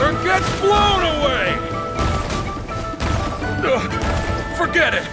or get blown away! Forget it!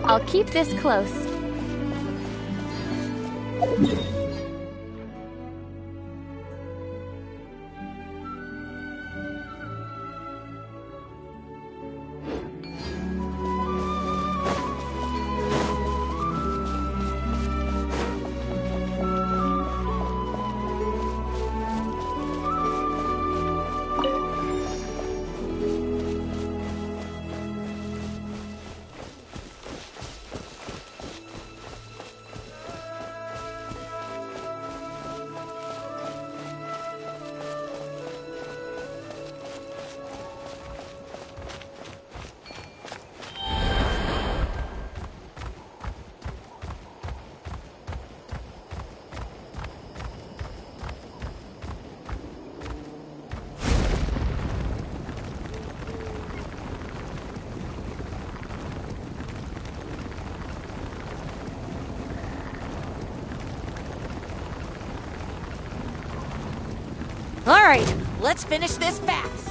I'll keep this close. All right, let's finish this fast.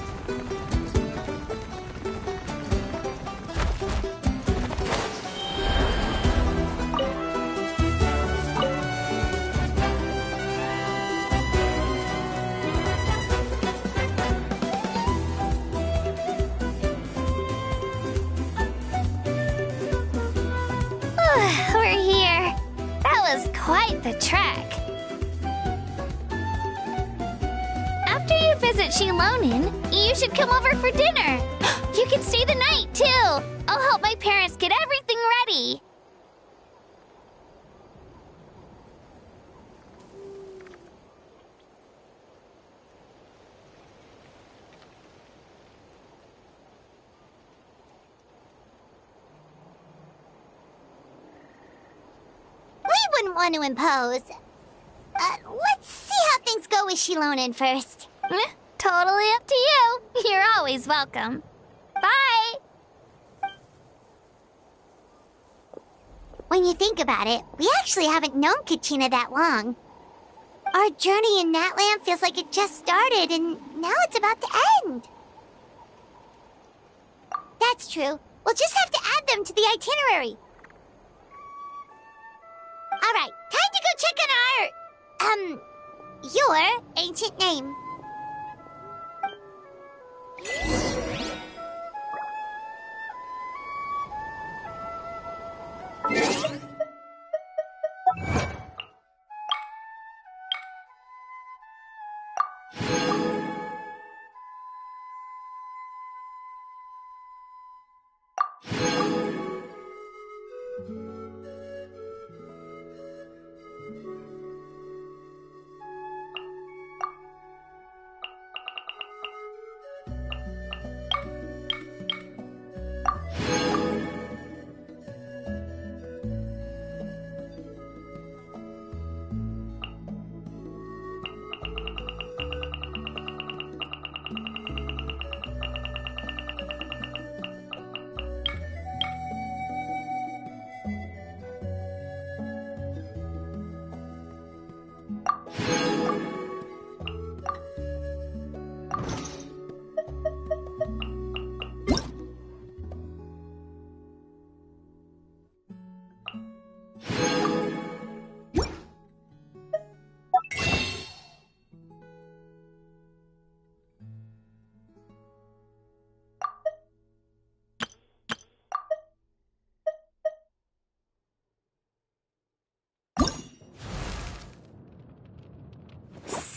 We're here. That was quite the trek. After you visit Shilonin, you should come over for dinner. You can stay the night, too. I'll help my parents get everything ready. We wouldn't want to impose. Let's see how things go with Shilonin first. Totally up to you. You're always welcome. Bye! When you think about it, we actually haven't known Kachina that long. Our journey in Natlan feels like it just started, and now it's about to end. That's true. We'll just have to add them to the itinerary. All right, time to go check on your ancient name.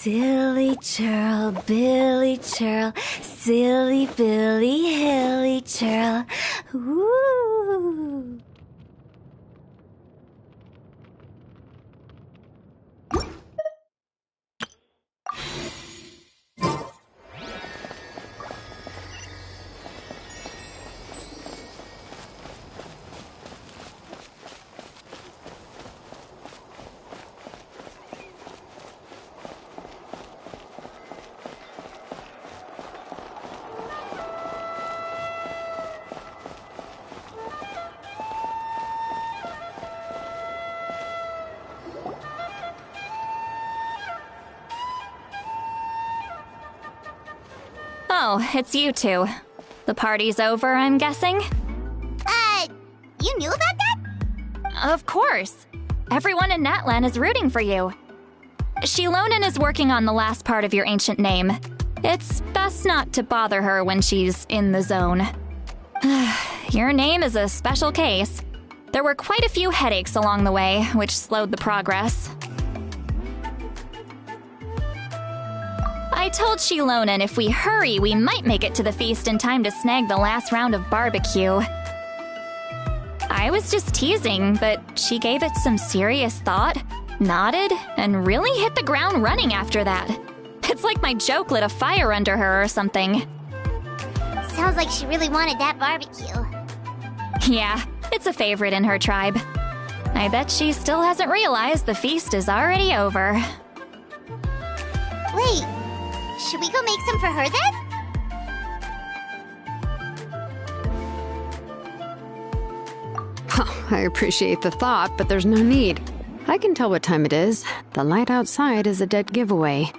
Silly churl, Billy churl, silly Billy, hilly churl. Woo! Oh, it's you two. The party's over, I'm guessing? You knew about that? Of course. Everyone in Natlan is rooting for you. Shilonen is working on the last part of your ancient name. It's best not to bother her when she's in the zone. Your name is a special case. There were quite a few headaches along the way, which slowed the progress. I told Shilonen if we hurry, we might make it to the feast in time to snag the last round of barbecue. I was just teasing, but she gave it some serious thought, nodded, and really hit the ground running after that. It's like my joke lit a fire under her or something. Sounds like she really wanted that barbecue. Yeah, it's a favorite in her tribe. I bet she still hasn't realized the feast is already over. Wait, should we go make some for her then? I appreciate the thought, but there's no need. I can tell what time it is. The light outside is a dead giveaway.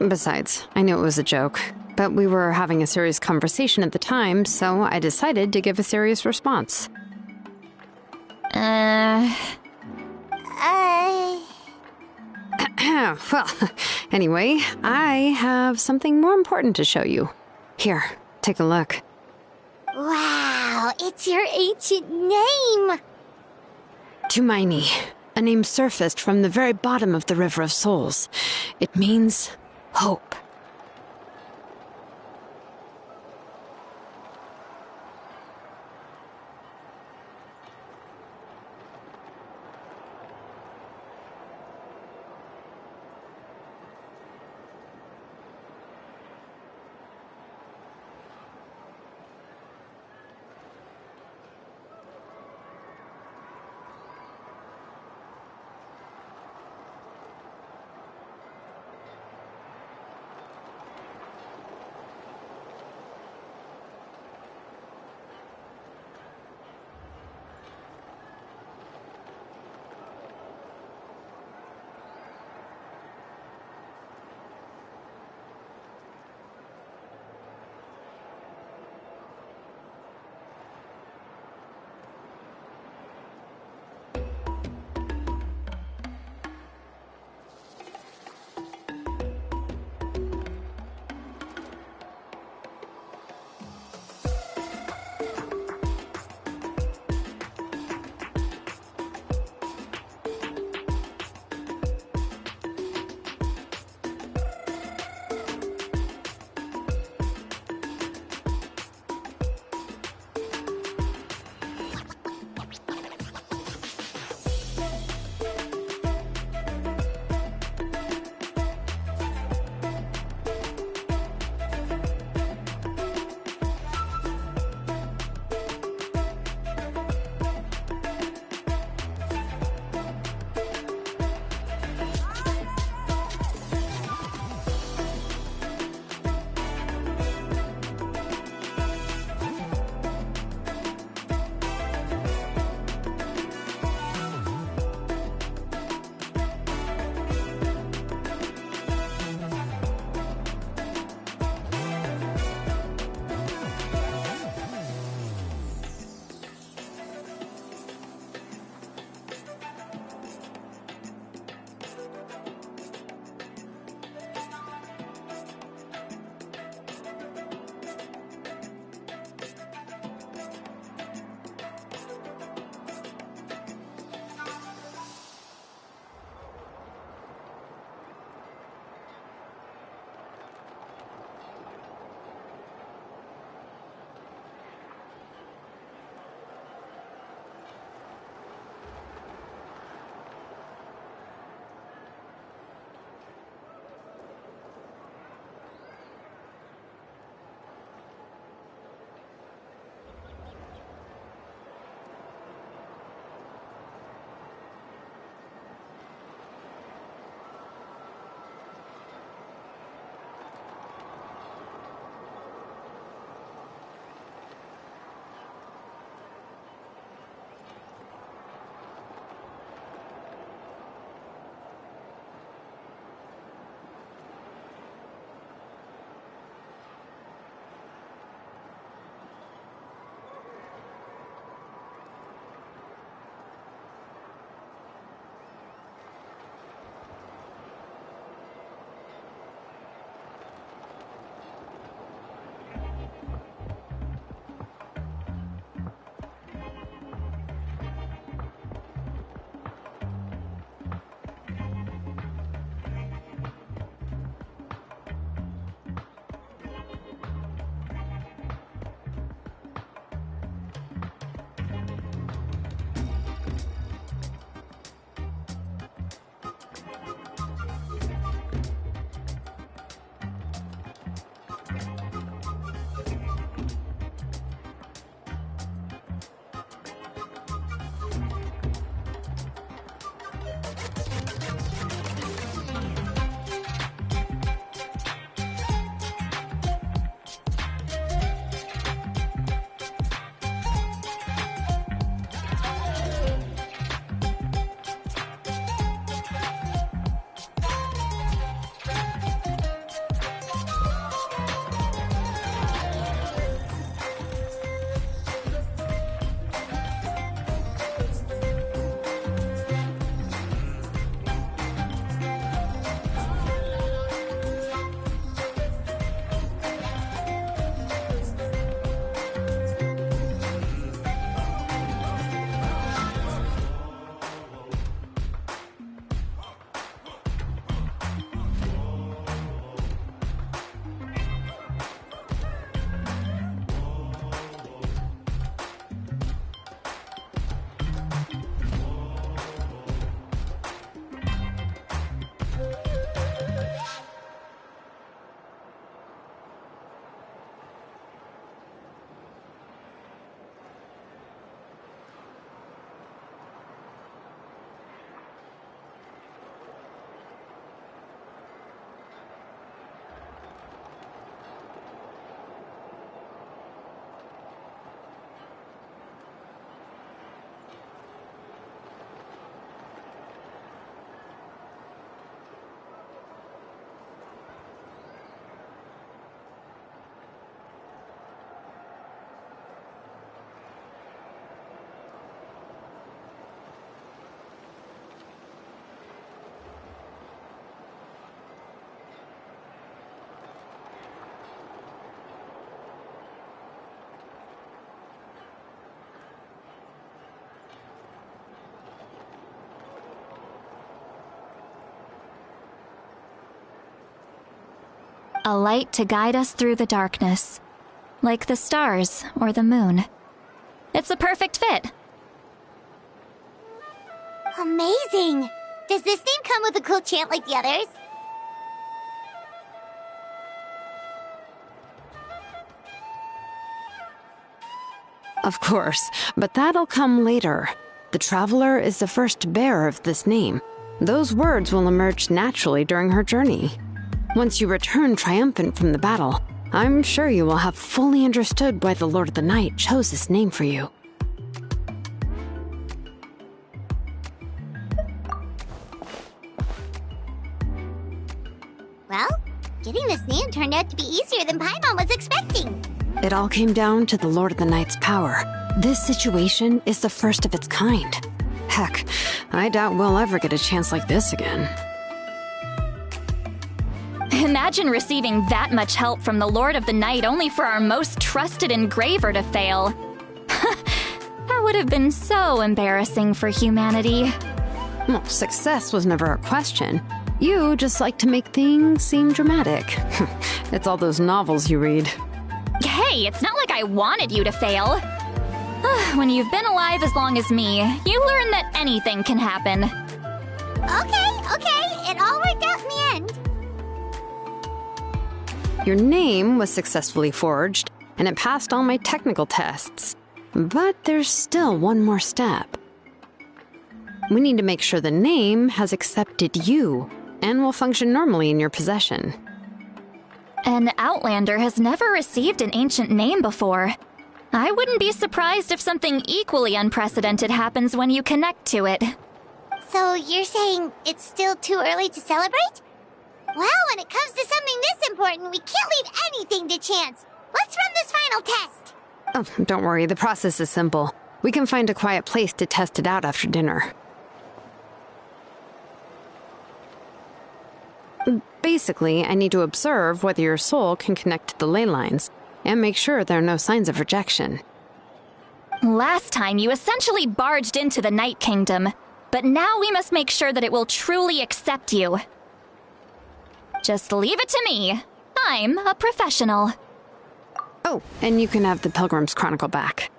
Besides, I knew it was a joke, but we were having a serious conversation at the time, so I decided to give a serious response. Well, anyway, I have something more important to show you. Here, take a look. Wow, it's your ancient name! Tumaini, a name surfaced from the very bottom of the River of Souls. It means hope. A light to guide us through the darkness, like the stars or the moon. It's a perfect fit. Amazing! Does this name come with a cool chant like the others? Of course, but that'll come later. The Traveler is the first bearer of this name. Those words will emerge naturally during her journey. Once you return triumphant from the battle, I'm sure you will have fully understood why the Lord of the Night chose this name for you. Well, getting this name turned out to be easier than Paimon was expecting. It all came down to the Lord of the Night's power. This situation is the first of its kind. Heck, I doubt we'll ever get a chance like this again. Imagine receiving that much help from the Lord of the Night only for our most trusted engraver to fail. That would have been so embarrassing for humanity. Well, success was never a question. You just like to make things seem dramatic. It's all those novels you read. Hey, it's not like I wanted you to fail. When you've been alive as long as me, you learn that anything can happen. Okay, it all worked out in the end. Your name was successfully forged, and it passed all my technical tests. But there's still one more step. We need to make sure the name has accepted you, and will function normally in your possession. An Outlander has never received an ancient name before. I wouldn't be surprised if something equally unprecedented happens when you connect to it. So you're saying it's still too early to celebrate? Well, when it comes to something this important, we can't leave anything to chance. Let's run this final test. Oh, don't worry, the process is simple. We can find a quiet place to test it out after dinner. Basically, I need to observe whether your soul can connect to the ley lines, and make sure there are no signs of rejection. Last time, you essentially barged into the Night Kingdom, but now we must make sure that it will truly accept you. Just leave it to me. I'm a professional. Oh, and you can have the Pilgrim's Chronicle back.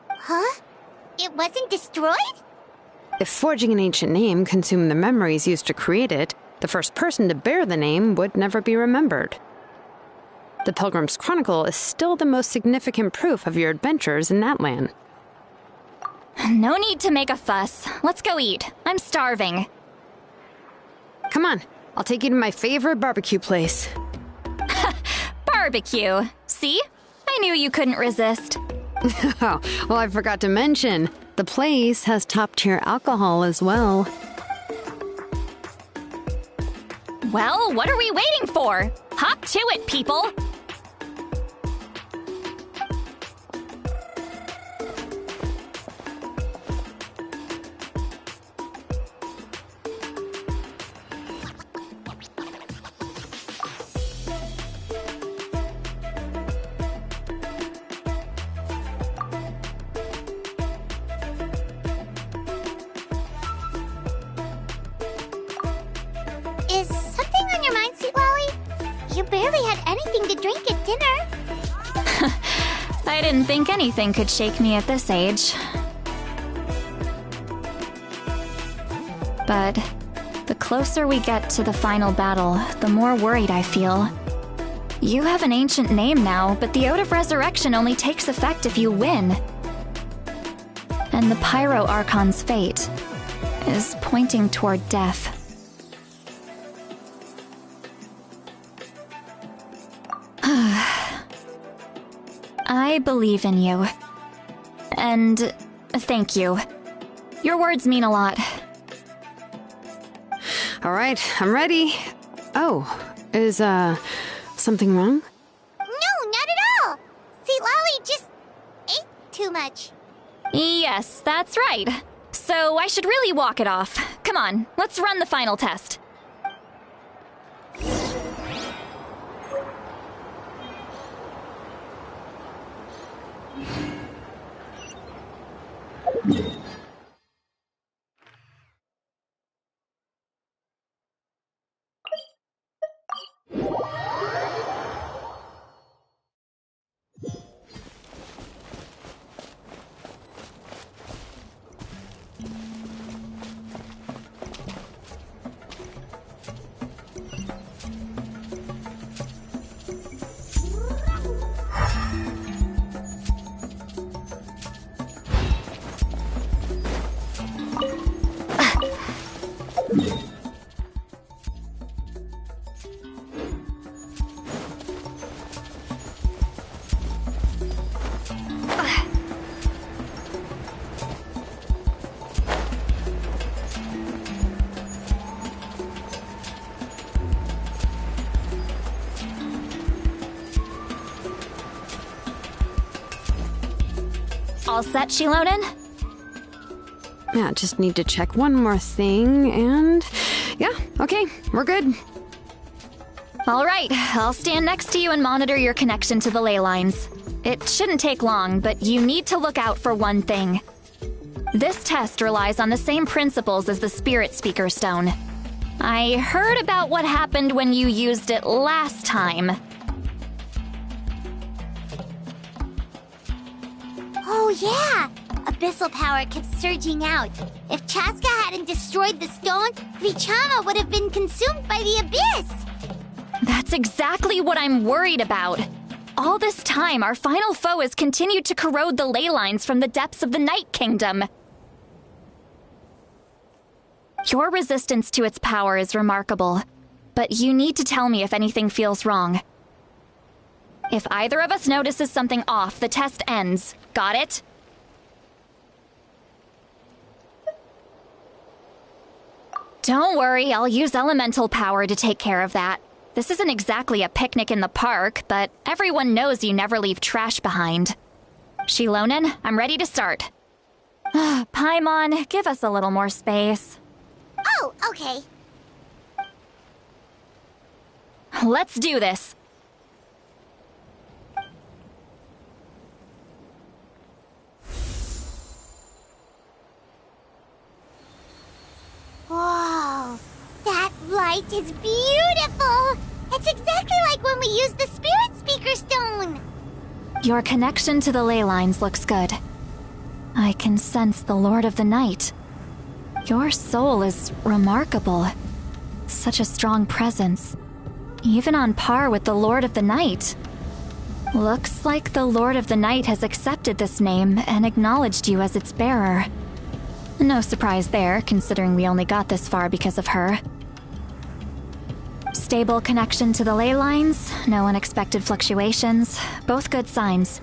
Huh? It wasn't destroyed? If forging an ancient name consumed the memories used to create it, the first person to bear the name would never be remembered. The Pilgrim's Chronicle is still the most significant proof of your adventures in Natlan. No need to make a fuss. Let's go eat. I'm starving. Come on, I'll take you to my favorite barbecue place. Barbecue. See? I knew you couldn't resist. Oh, well, I forgot to mention, the place has top-tier alcohol as well. Well, what are we waiting for? Hop to it, people! Is something on your mind, Sweet Lolly? You barely had anything to drink at dinner. I didn't think anything could shake me at this age. But the closer we get to the final battle, the more worried I feel. You have an ancient name now, but the Ode of Resurrection only takes effect if you win. And the Pyro Archon's fate is pointing toward death. I believe in you. And thank you. Your words mean a lot. All right, I'm ready. Oh, is, something wrong? No, not at all. Sweet Lolly just ate too much. Yes, that's right. So I should really walk it off. Come on, let's run the final test. All set, Shilonen? Yeah, just need to check one more thing, and... yeah, okay, we're good. All right, I'll stand next to you and monitor your connection to the ley lines. It shouldn't take long, but you need to look out for one thing. This test relies on the same principles as the Spirit Speaker Stone. I heard about what happened when you used it last time. Oh yeah! Abyssal power kept surging out. If Chaska hadn't destroyed the stone, Vichama would have been consumed by the abyss! That's exactly what I'm worried about. All this time, our final foe has continued to corrode the ley lines from the depths of the Night Kingdom. Your resistance to its power is remarkable, but you need to tell me if anything feels wrong. If either of us notices something off, the test ends. Got it? Don't worry, I'll use elemental power to take care of that. This isn't exactly a picnic in the park, but everyone knows you never leave trash behind. Shilonen, I'm ready to start. Paimon, give us a little more space. Oh, okay. Let's do this. Whoa, that light is beautiful! It's exactly like when we used the Spirit Speaker Stone! Your connection to the ley lines looks good. I can sense the Lord of the Night. Your soul is remarkable. Such a strong presence. Even on par with the Lord of the Night. Looks like the Lord of the Night has accepted this name and acknowledged you as its bearer. No surprise there, considering we only got this far because of her. Stable connection to the ley lines, no unexpected fluctuations, both good signs.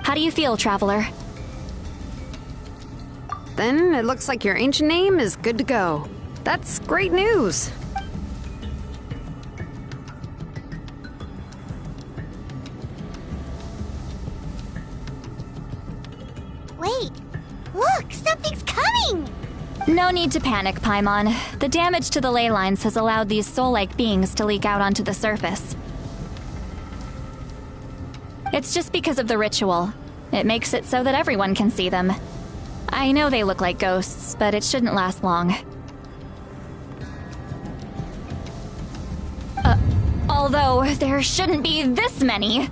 How do you feel, Traveler? Then it looks like your ancient name is good to go. That's great news. Wait, look, something's coming! No need to panic, Paimon. The damage to the ley lines has allowed these soul-like beings to leak out onto the surface. It's just because of the ritual. It makes it so that everyone can see them. I know they look like ghosts, but it shouldn't last long. Although, there shouldn't be this many.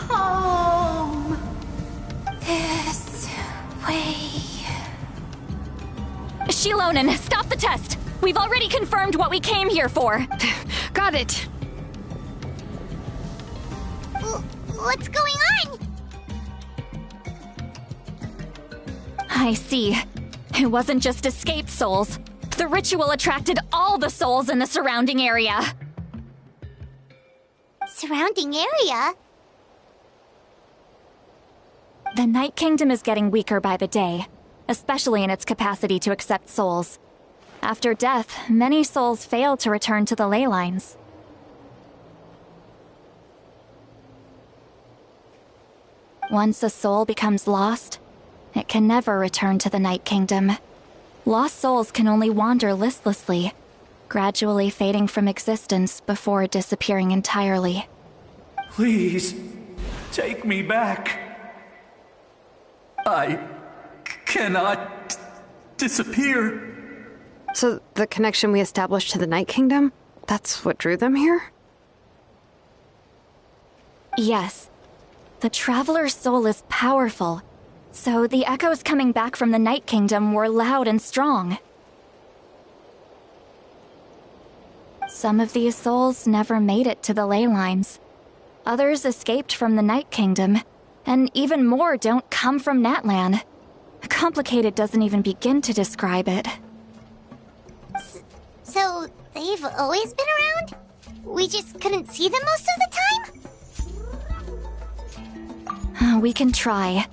Home. This way. Shilonen, stop the test! We've already confirmed what we came here for. Got it. What's going on? I see. It wasn't just escaped souls. The ritual attracted all the souls in the surrounding area. Surrounding area? The Night Kingdom is getting weaker by the day, especially in its capacity to accept souls. After death, many souls fail to return to the ley lines. Once a soul becomes lost, it can never return to the Night Kingdom. Lost souls can only wander listlessly, gradually fading from existence before disappearing entirely. Please, take me back. I cannot disappear. So the connection we established to the Night Kingdom, that's what drew them here? Yes. The Traveler's soul is powerful, so the echoes coming back from the Night Kingdom were loud and strong. Some of these souls never made it to the ley lines. Others escaped from the Night Kingdom, and even more don't come from Natlan. Complicated doesn't even begin to describe it. So, they've always been around? We just couldn't see them most of the time? We can try.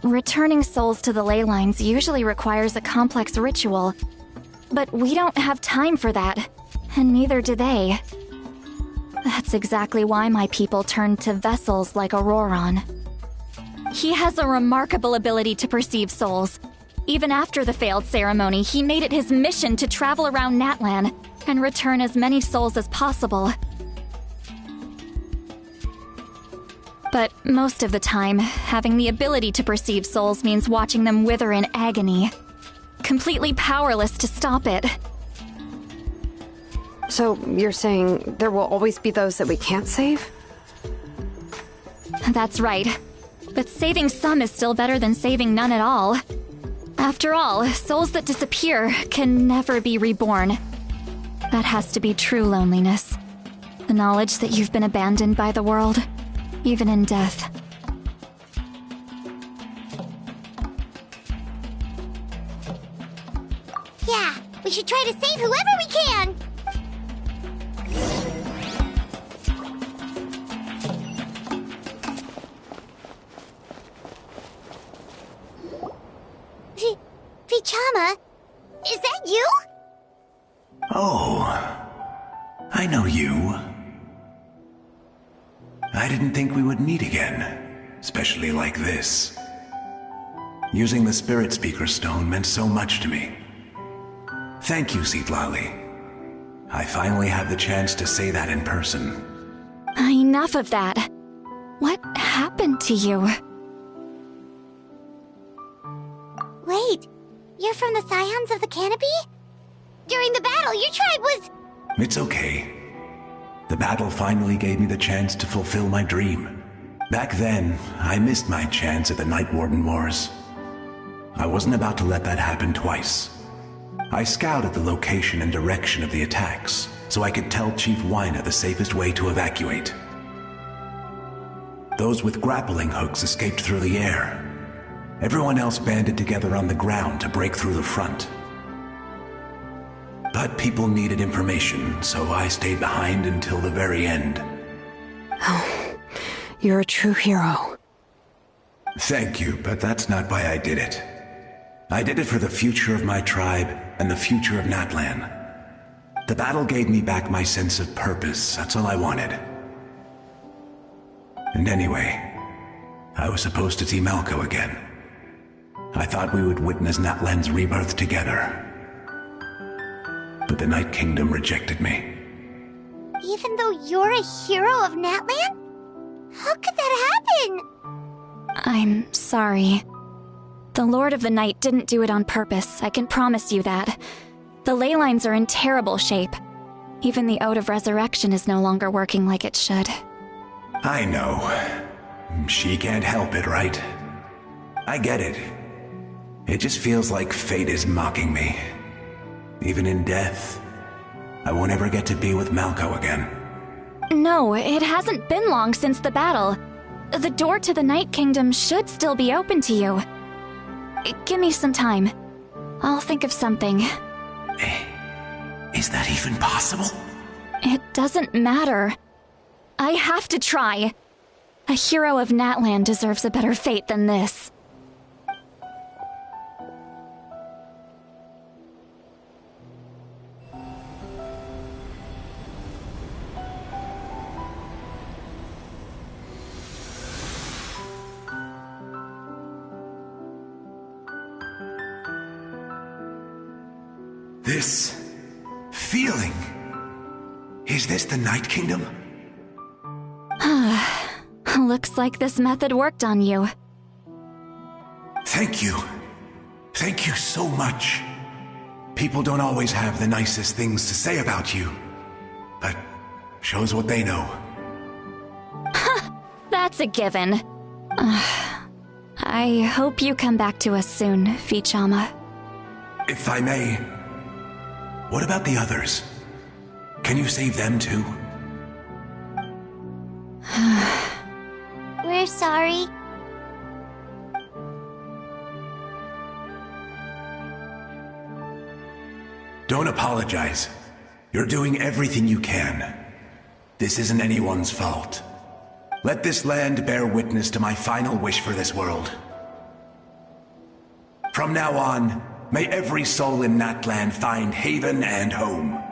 Returning souls to the ley lines usually requires a complex ritual, but we don't have time for that, and neither do they. That's exactly why my people turned to vessels like Auroron. He has a remarkable ability to perceive souls. Even after the failed ceremony, he made it his mission to travel around Natlan and return as many souls as possible. But most of the time, having the ability to perceive souls means watching them wither in agony. Completely powerless to stop it. So you're saying there will always be those that we can't save? That's right. But saving some is still better than saving none at all. After all, souls that disappear can never be reborn. That has to be true loneliness. The knowledge that you've been abandoned by the world, even in death. Yeah, we should try to save whoever we can! Vichama, is that you? Oh, I know you. I didn't think we would meet again, especially like this. Using the Spirit Speaker Stone meant so much to me. Thank you, Citlali. I finally have the chance to say that in person. Enough of that. What happened to you? Wait, you're from the Scions of the Canopy? During the battle, your tribe was... It's okay. The battle finally gave me the chance to fulfill my dream. Back then, I missed my chance at the Night Warden Wars. I wasn't about to let that happen twice. I scouted the location and direction of the attacks, so I could tell Chief Wyna the safest way to evacuate. Those with grappling hooks escaped through the air. Everyone else banded together on the ground to break through the front. But people needed information, so I stayed behind until the very end. Oh, you're a true hero. Thank you, but that's not why I did it. I did it for the future of my tribe and the future of Natlan. The battle gave me back my sense of purpose, that's all I wanted. And anyway, I was supposed to see Malco again. I thought we would witness Natlan's rebirth together. But the Night Kingdom rejected me. Even though you're a hero of Natlan? How could that happen? I'm sorry. The Lord of the Night didn't do it on purpose, I can promise you that. The ley lines are in terrible shape. Even the Ode of Resurrection is no longer working like it should. I know. She can't help it, right? I get it. It just feels like fate is mocking me. Even in death, I won't ever get to be with Malco again. No, it hasn't been long since the battle. The door to the Night Kingdom should still be open to you. Give me some time. I'll think of something. Is that even possible? It doesn't matter. I have to try. A hero of Natlan deserves a better fate than this. This feeling. Is this the Night Kingdom? Looks like this method worked on you. Thank you. Thank you so much. People don't always have the nicest things to say about you, but shows what they know. That's a given. I hope you come back to us soon, Vichama. If I may, what about the others? Can you save them too? We're sorry. Don't apologize. You're doing everything you can. This isn't anyone's fault. Let this land bear witness to my final wish for this world. From now on, may every soul in Natlan find haven and home.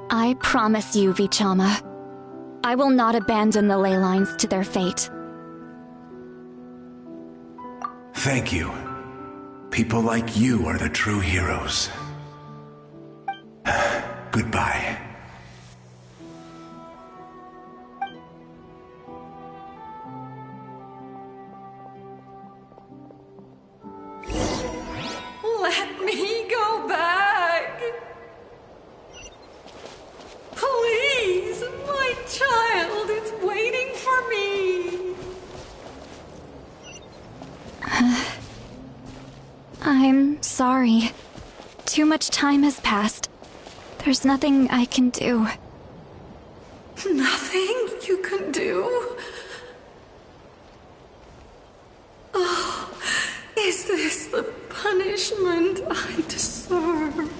I promise you, Vichama. I will not abandon the ley lines to their fate. Thank you. People like you are the true heroes. Goodbye. Let me go back. Please, my child is waiting for me. I'm sorry. Too much time has passed. There's nothing I can do. Nothing you can do? Oh, is this the punishment I deserve?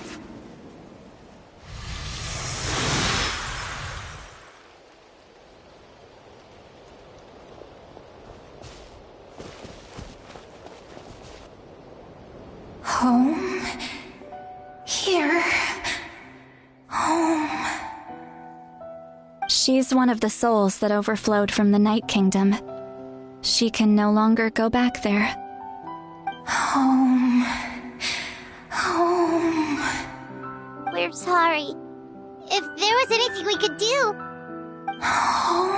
Home? Here? Home? She's one of the souls that overflowed from the Night Kingdom. She can no longer go back there. Home. Home. We're sorry. If there was anything we could do... Home.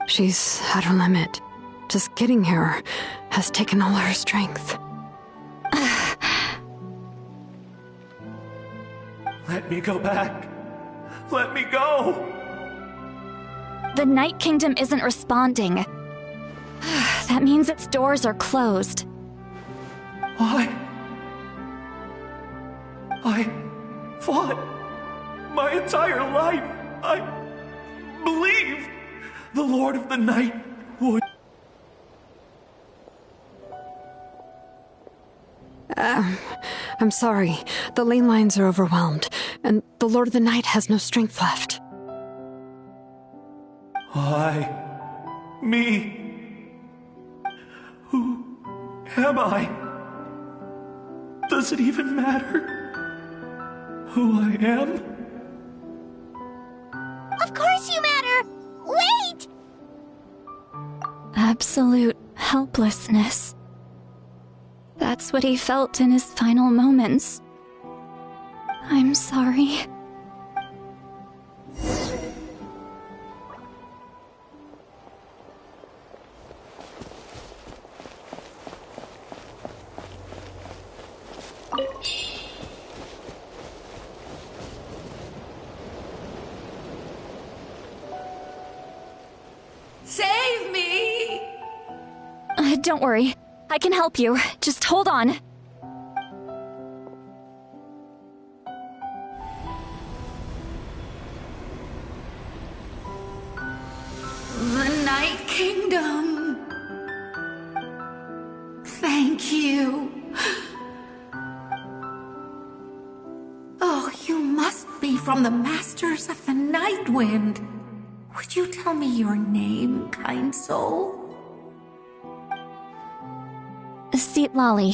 She's at her limit. Just getting here has taken all her strength. Let me go back. Let me go. The Night Kingdom isn't responding. That means its doors are closed. I fought my entire life. I believed the Lord of the Night would. I'm sorry. The lane lines are overwhelmed, and the Lord of the Night has no strength left. Me. Who am I? Does it even matter who I am? Of course you matter! Wait! Absolute helplessness. That's what he felt in his final moments. I'm sorry. Save me! Don't worry. I can help you. Just hold on. The Night Kingdom. Thank you. Oh, you must be from the Masters of the Night Wind. Would you tell me your name, kind soul? Seat Lolly.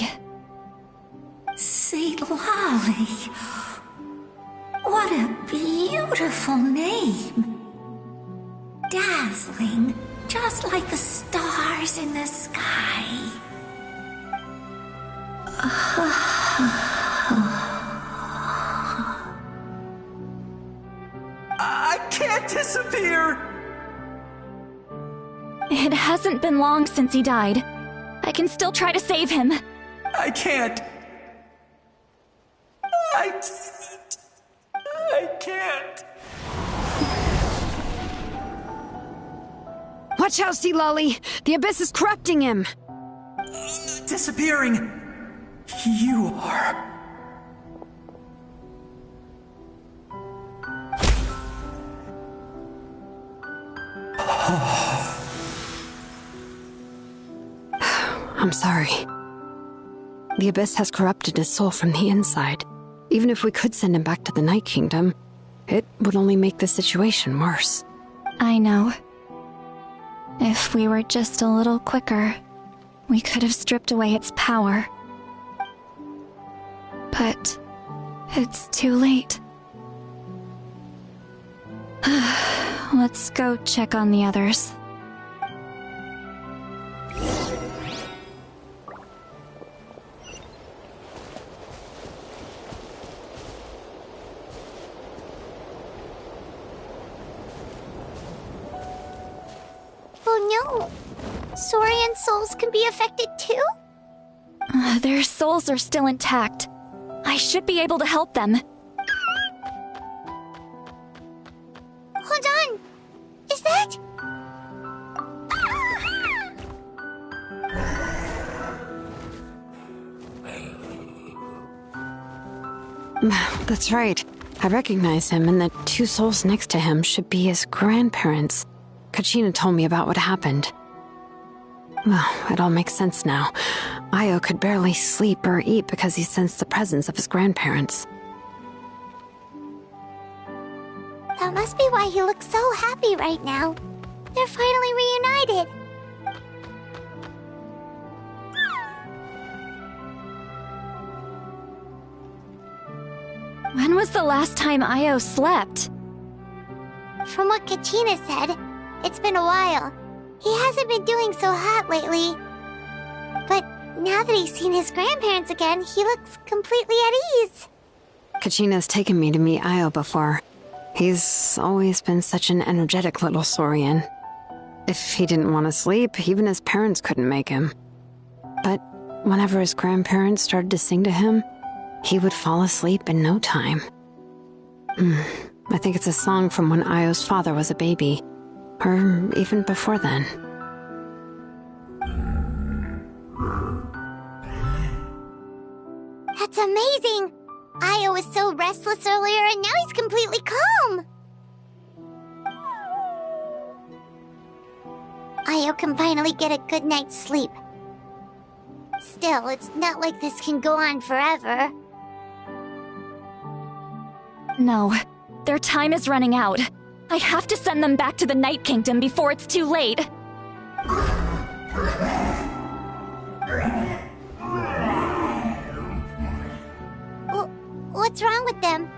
Saint Lolly. What a beautiful name. Dazzling, just like the stars in the sky. I can't disappear! It hasn't been long since he died. I can still try to save him. I can't. I can't. Watch out, Sea Lolly! The Abyss is corrupting him! Disappearing. You are. I'm sorry. The Abyss has corrupted his soul from the inside. Even if we could send him back to the Night Kingdom, It would only make the situation worse. I know. If we were just a little quicker, we could have stripped away its power. But it's too late. Let's go check on the others. Oh no! Saurian souls can be affected too? Their souls are still intact. I should be able to help them. Hold on! Is that... That's right. I recognize him, and the two souls next to him should be his grandparents. Kachina told me about what happened. Well, it all makes sense now. Io could barely sleep or eat because he sensed the presence of his grandparents. That must be why he looks so happy right now. They're finally reunited. When was the last time Io slept? From what Kachina said, it's been a while. He hasn't been doing so hot lately. But now that he's seen his grandparents again, he looks completely at ease. Kachina's taken me to meet Io before. He's always been such an energetic little saurian. If he didn't want to sleep, even his parents couldn't make him. But whenever his grandparents started to sing to him, he would fall asleep in no time. I think it's a song from when Io's father was a baby, or even before then. That's amazing! Io was so restless earlier, and now he's completely calm! Io can finally get a good night's sleep. Still, it's not like this can go on forever. No, their time is running out. I have to send them back to the Night Kingdom before it's too late. What's wrong with them?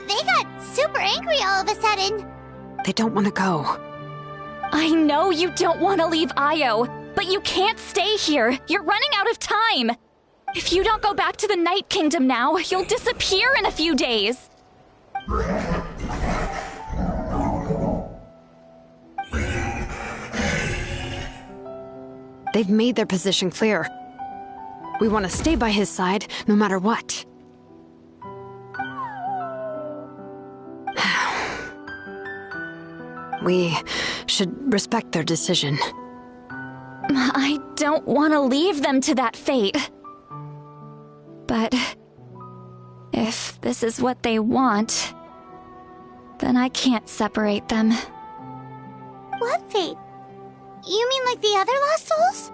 They got super angry all of a sudden. They don't want to go. I know you don't want to leave Io, but you can't stay here. You're running out of time. If you don't go back to the Night Kingdom now, you'll disappear in a few days. They've made their position clear. We want to stay by his side, no matter what. We should respect their decision. I don't want to leave them to that fate. But if this is what they want, then I can't separate them. What fate? You mean like the other lost souls?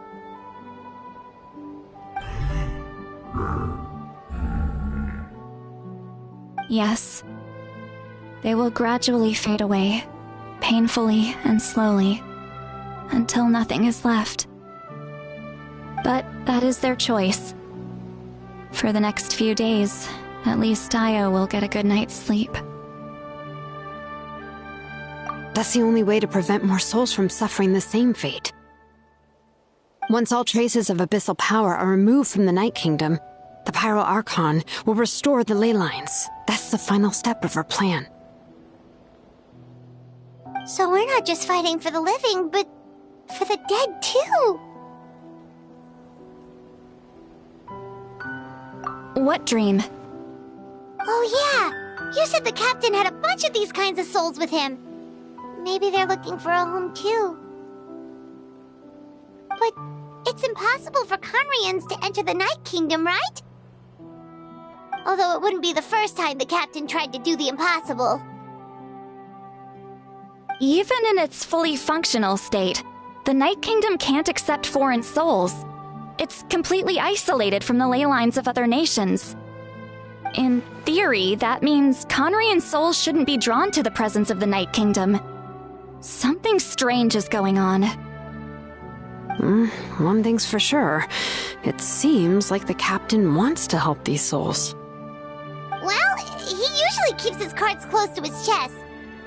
Yes. They will gradually fade away, painfully and slowly, until nothing is left. But that is their choice. For the next few days, at least Io will get a good night's sleep. That's the only way to prevent more souls from suffering the same fate. Once all traces of abyssal power are removed from the Night Kingdom, the Pyro Archon will restore the ley lines. That's the final step of our plan. So we're not just fighting for the living, but for the dead too. What dream? Oh yeah! You said the captain had a bunch of these kinds of souls with him. Maybe they're looking for a home too. But it's impossible for Conrians to enter the Night Kingdom, right? Although it wouldn't be the first time the captain tried to do the impossible. Even in its fully functional state, the Night Kingdom can't accept foreign souls. It's completely isolated from the ley lines of other nations. In theory, that means Conrian souls shouldn't be drawn to the presence of the Night Kingdom. Something strange is going on. One thing's for sure. It seems like the captain wants to help these souls. Well, he usually keeps his cards close to his chest.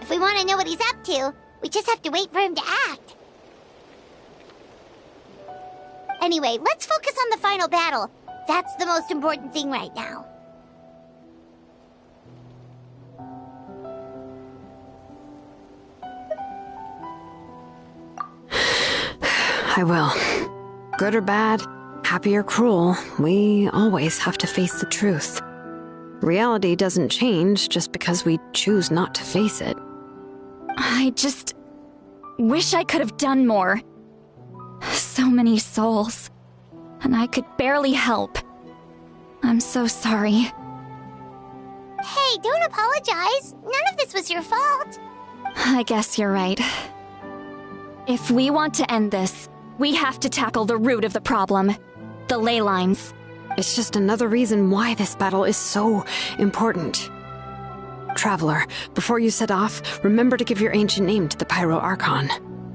If we want to know what he's up to, we just have to wait for him to act. Anyway, let's focus on the final battle. That's the most important thing right now. I will. Good or bad, happy or cruel, we always have to face the truth. Reality doesn't change just because we choose not to face it. I just wish I could have done more. So many souls, and I could barely help. I'm so sorry. Hey, don't apologize. None of this was your fault. I guess you're right. If we want to end this, we have to tackle the root of the problem. The ley lines. It's just another reason why this battle is so important. Traveler, before you set off, remember to give your ancient name to the Pyro Archon.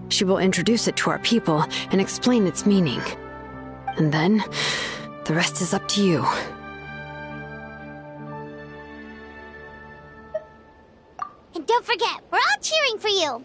She will introduce it to our people and explain its meaning. And then, the rest is up to you. And don't forget, we're all cheering for you.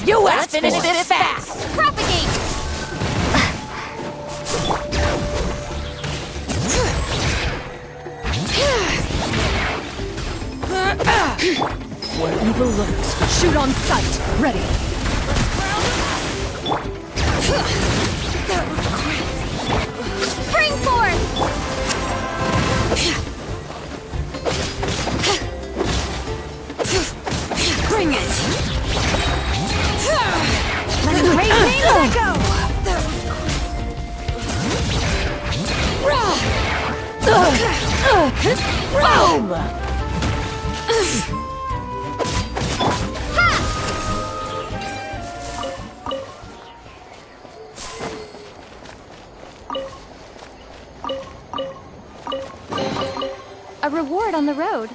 You have finished this fast! Propagate! Where evil lurks, shoot on sight. Ready. Spring forth! Bring it! Let the great wings echo! Boom! A reward on the road.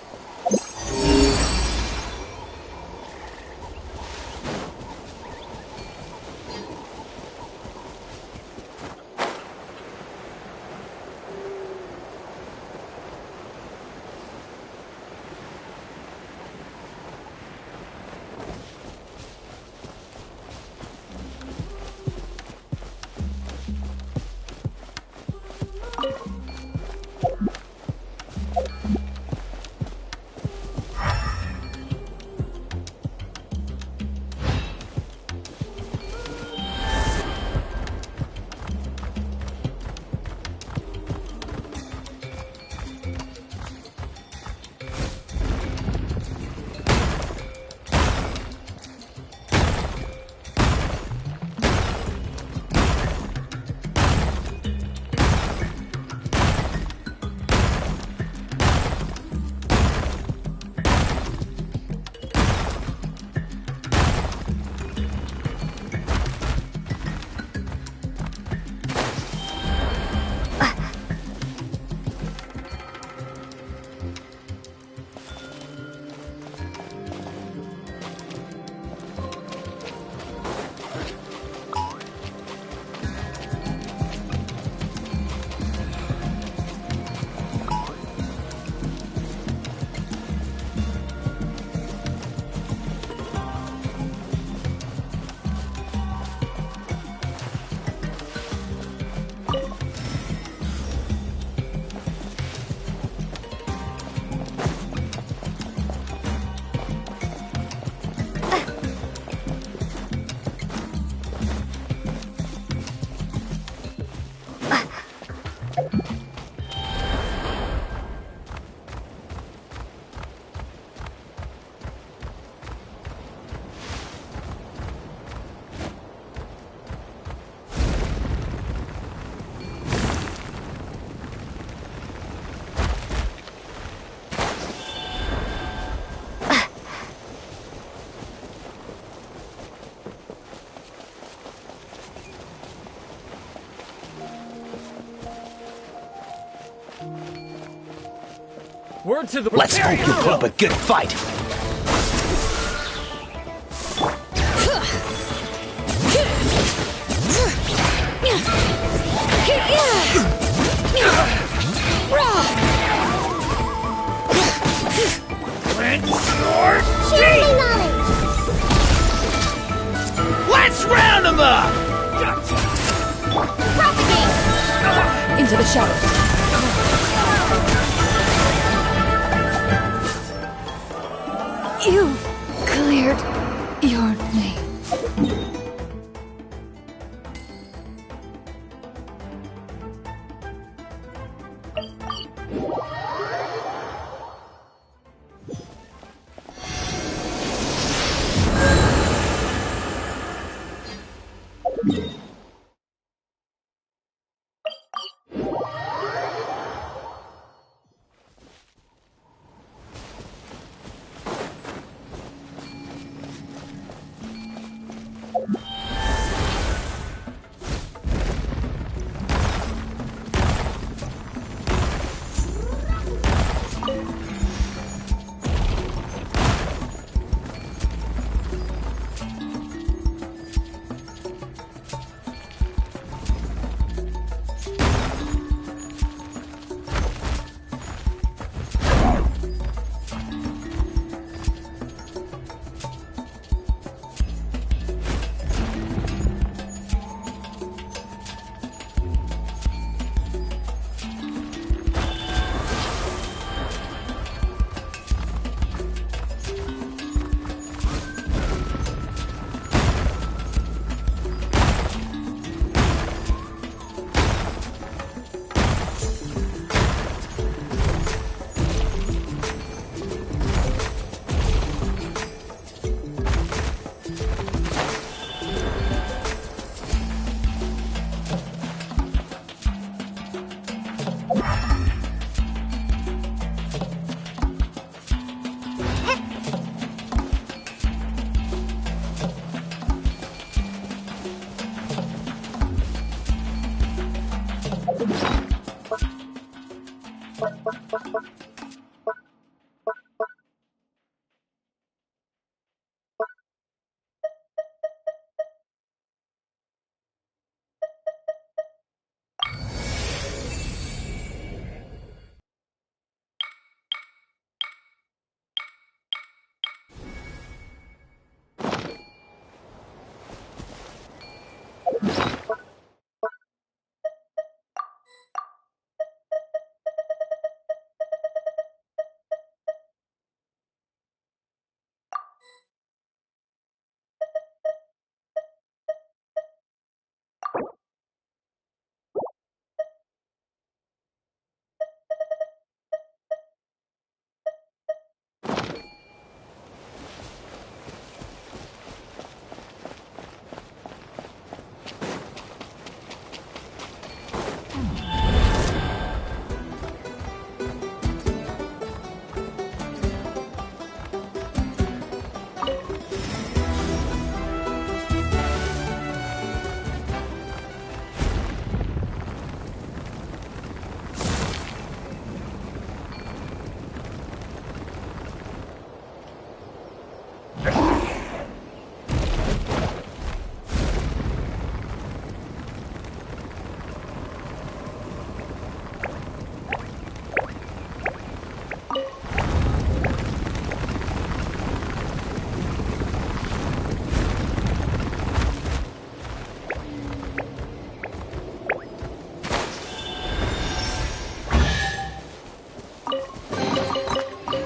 Word to the... Let's hope you put up a good fight. Let's round them up! Propagate! Into the shadows. You've cleared your name.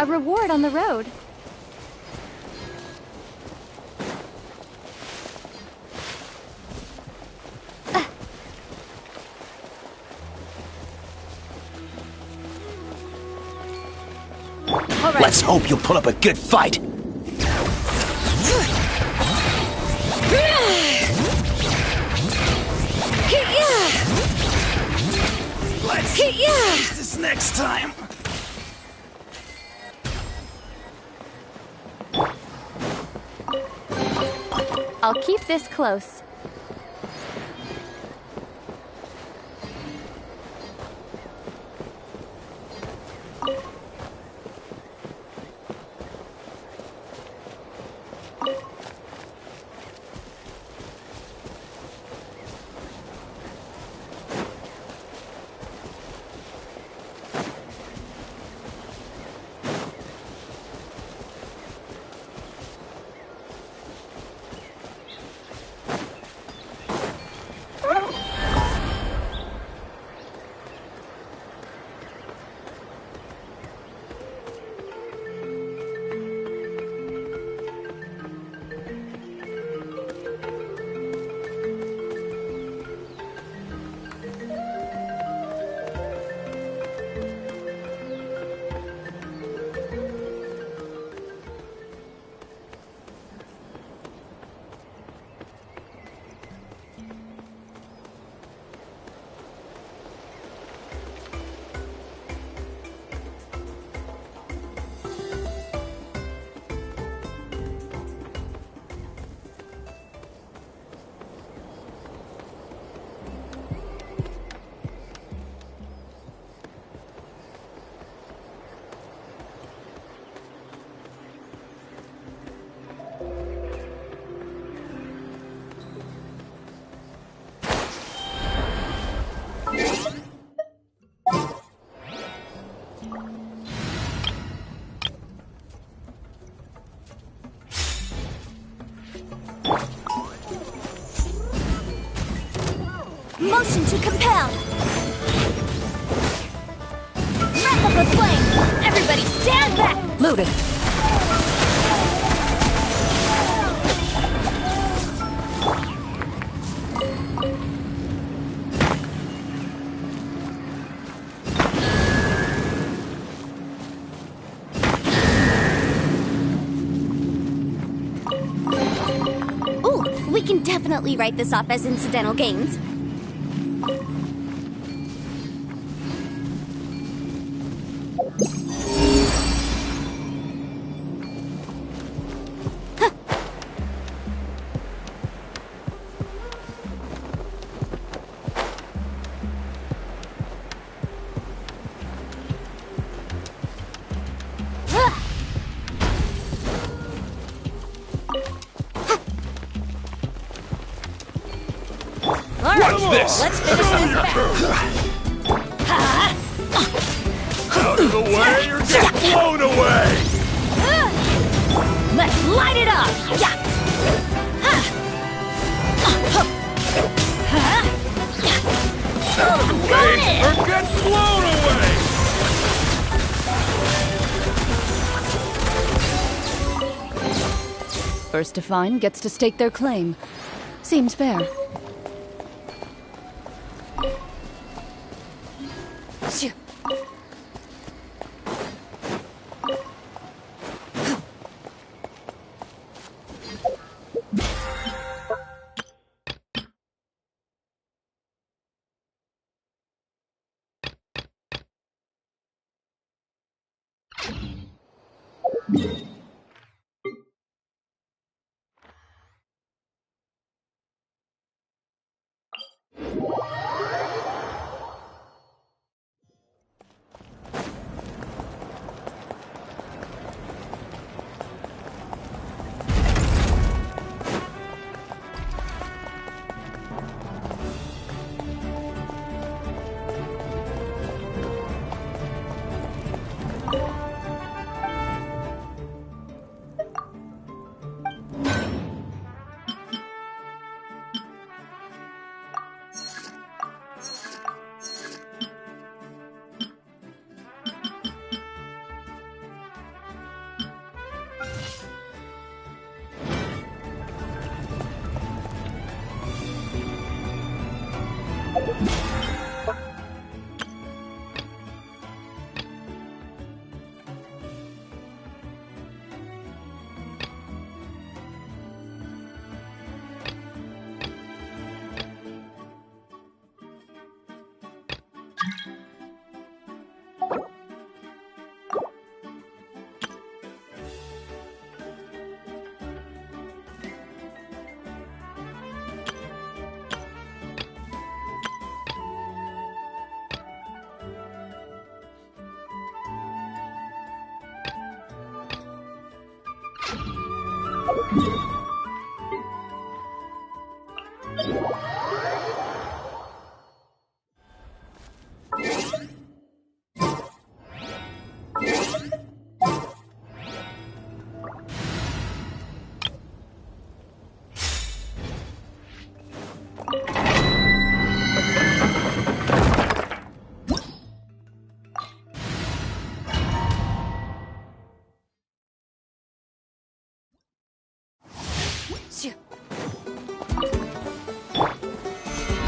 A reward on the road. All right. Let's hope you'll put up a good fight. Let's use this next time. I'll keep this close. Motion to compel! Wrap up the flame! Everybody stand back! Loaded. Ooh, we can definitely write this off as incidental gains. Watch this! Let's finish this battle. Out of the way, you're getting blown away! Let's light it up! Out of the way, or get blown away! First to find gets to stake their claim. Seems fair. Shoo.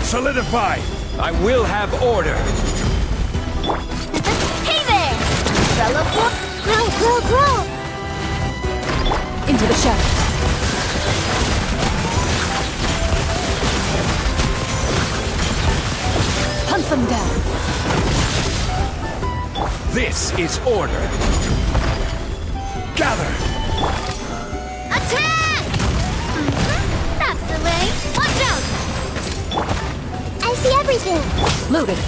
Solidify! I will have order. Hey there! Fellow Grow, grow, grow! into the shadows. Hunt them down. This is order. Gather! Attack! That's the way. Watch out! I see everything! Loaded.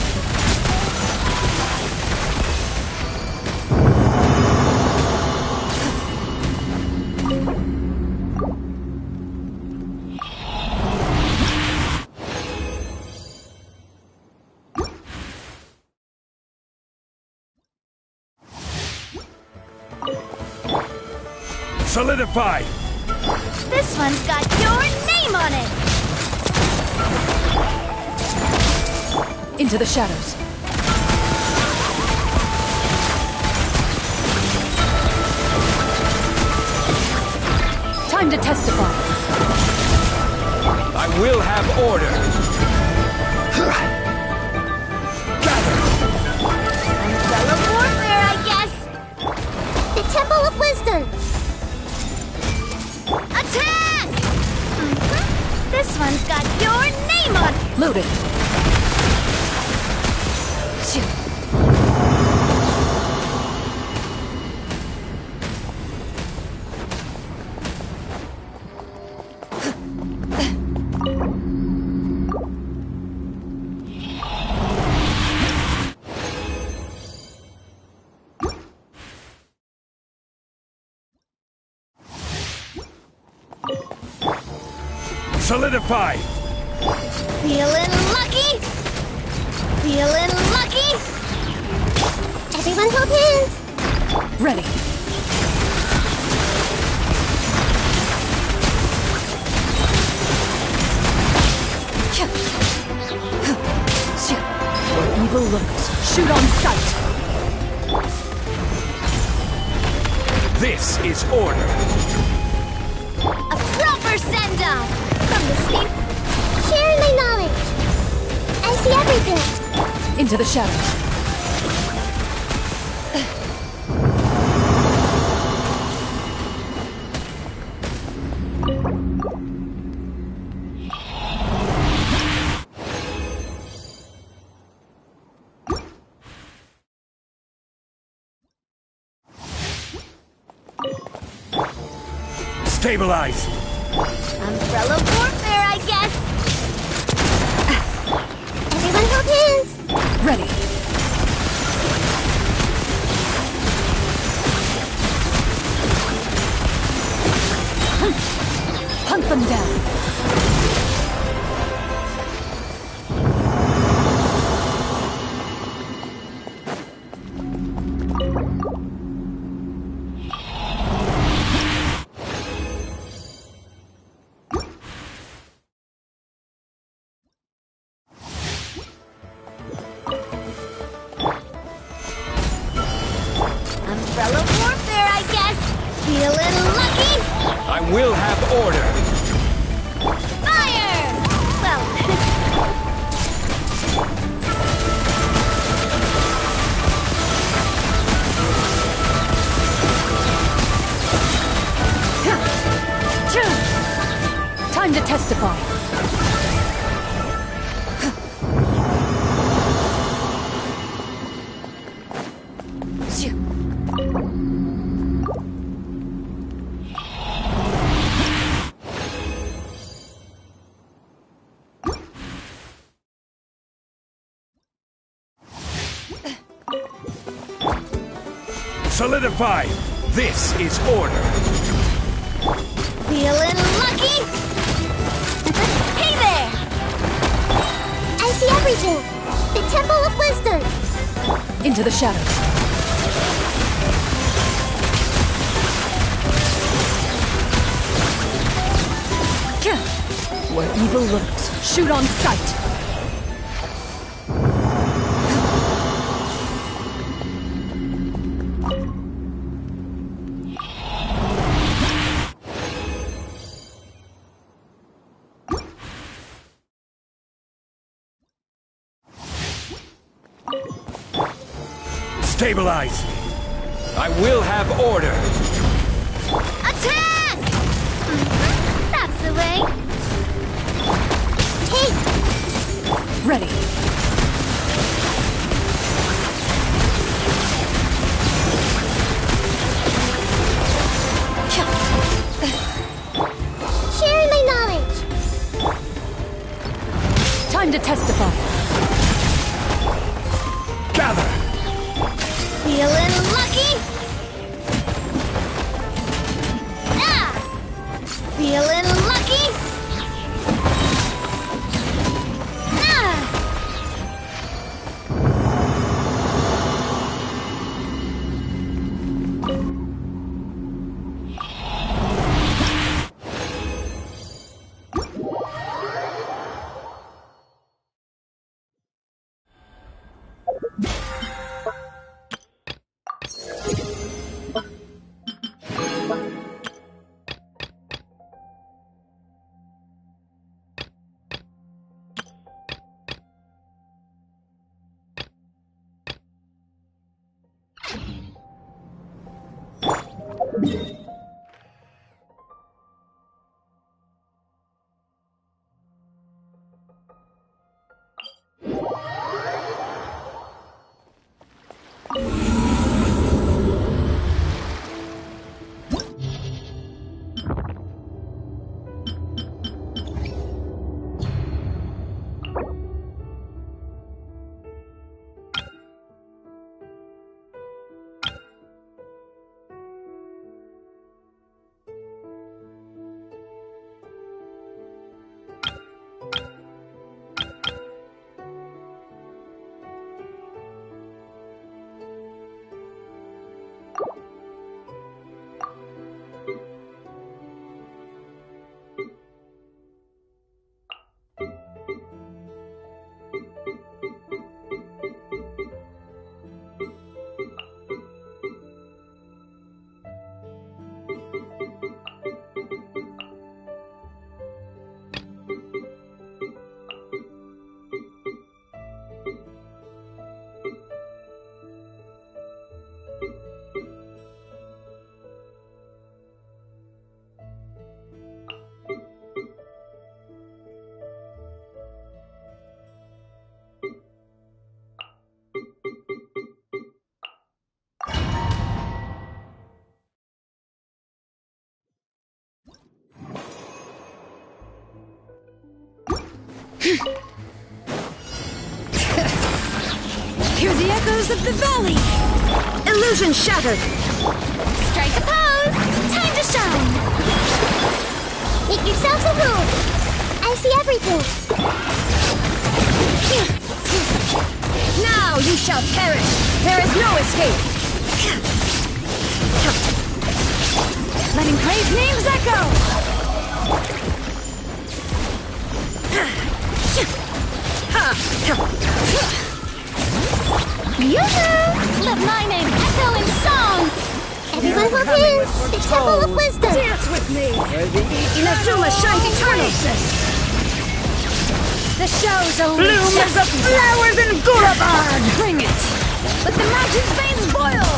Solidify! This one's got your name on it! Into the shadows. Time to testify. I will have order. Gather! Umbrella warfare, I guess! The Temple of Wisdom! Attack! This one's got your name on it! Loaded. Solidify! Feeling lucky? Feeling lucky? Everyone hold hands! Ready. Where evil lurks, shoot on sight. This is order. A proper send-off from the steam Sharing my knowledge! I see everything! into the shadows. Stabilize! Umbrella warfare, I guess. Everyone hold hands! Ready. Hunt them down. Umbrella warfare, I guess. Feeling lucky? I will have order. Fire! Well, time to testify. Solidify! This is order. Feeling lucky? Hey there! I see everything! The Temple of Wisdom! Into the shadows. Where evil lurks, shoot on sight! Stabilize! I will have order! Attack! That's the way. Hey! Ready. Sharing my knowledge! Time to testify. Gather! Feeling lucky? Ah! Feeling lucky? Ah! Hear the echoes of the valley! Illusion shattered! Strike a pose! Time to shine! Make yourselves at home! I see everything! Now you shall perish! There is no escape! Letting praise names echo! Yoo-hoo! Let my name echo in song! Everyone will dance! The Temple of Wisdom! Dance with me! Inazuma shines eternal! The show's only Bloom of flowers in Gurabad! Bring it! Let the mountain's veins boil!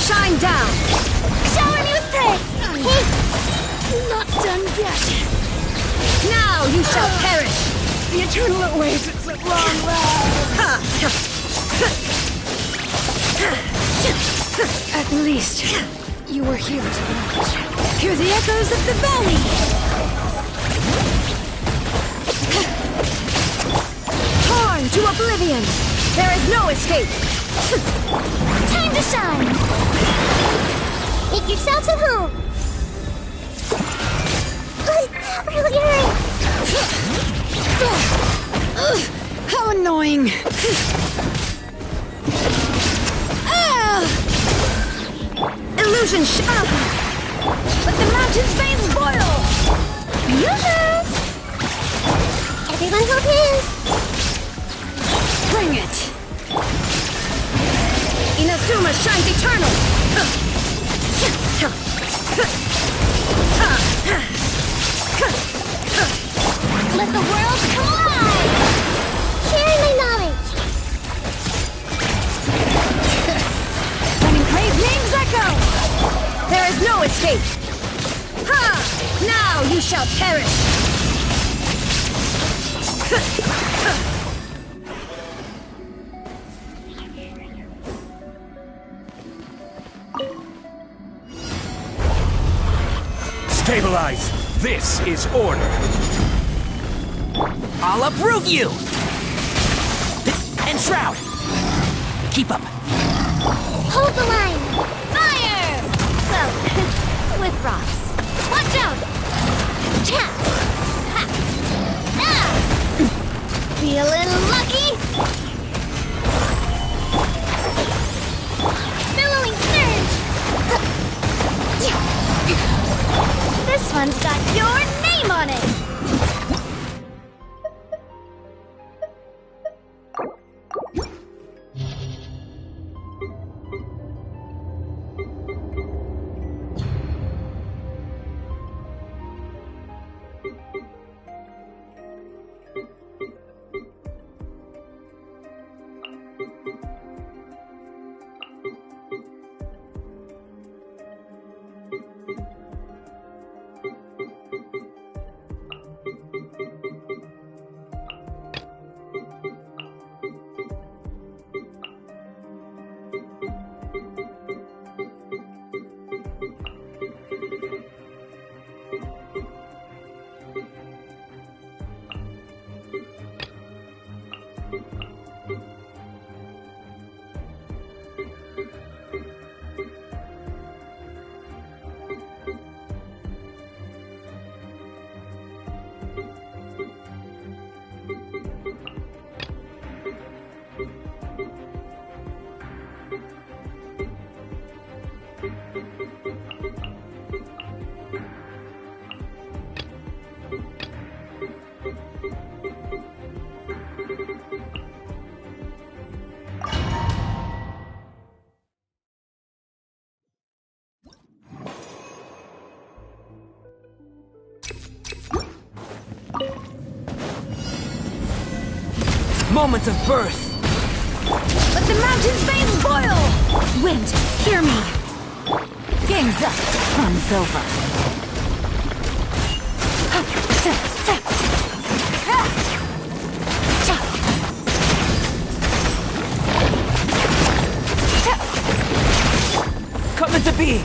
Shine down! Shower me with praise! Hey! Not done yet! Now you shall perish! The eternal awaits at long last! At least, you were here to watch. Hear the echoes of the valley! Torn to oblivion! There is no escape! Time to shine! Make yourselves at home! really hurt. How annoying! Illusion shot! Let the mountain's veins boil! Everyone hold hands. Bring it! Inazuma shines eternal! Let the world collide! Sharing my knowledge. When engraved names echo! There is no escape! Ha! Now you shall perish! Stabilize! This is order! I'll uproot you! And Shroud! Keep up! Hold the line. Fire! Well, with rocks. Watch out! Cha! Ha! Ah! Feeling lucky? Billowing surge! This one's got your name on it! Moments of birth! Let the mountain's veins boil! Wind, hear me! Game's up. Fun's over. Come into being!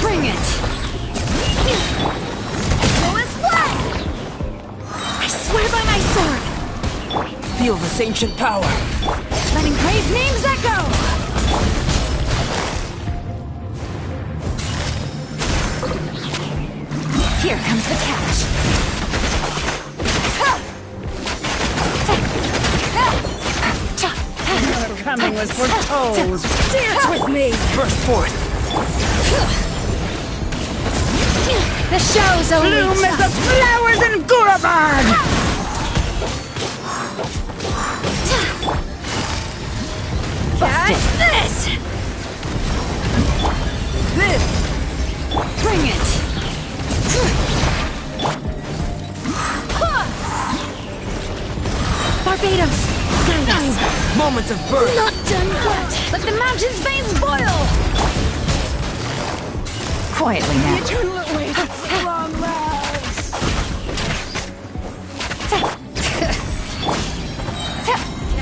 Bring it! I swear by my sword! Feel this ancient power! Let engraved names echo! Here comes the catch. Your coming was foretold! Dance with me! Burst forth! The show's only bloom as the flowers in Gurabad! Catch this! This! Bring it! Barbados! Guide us! Moments of birth! Not done yet! Let the mountain's veins boil! Quietly now. Eternal awaits at long last!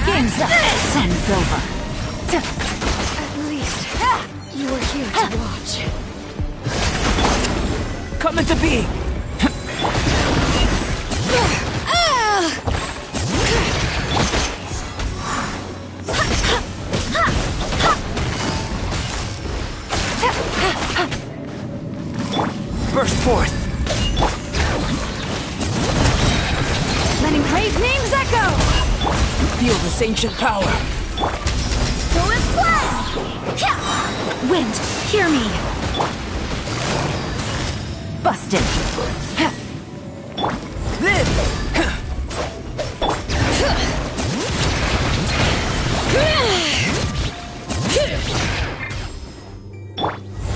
Game's up. Sun's over. At least, you were here to watch. Come into being! Burst forth! Letting praise names echo! Feel this ancient power! Go and fly! Wind, hear me! Busted! Live!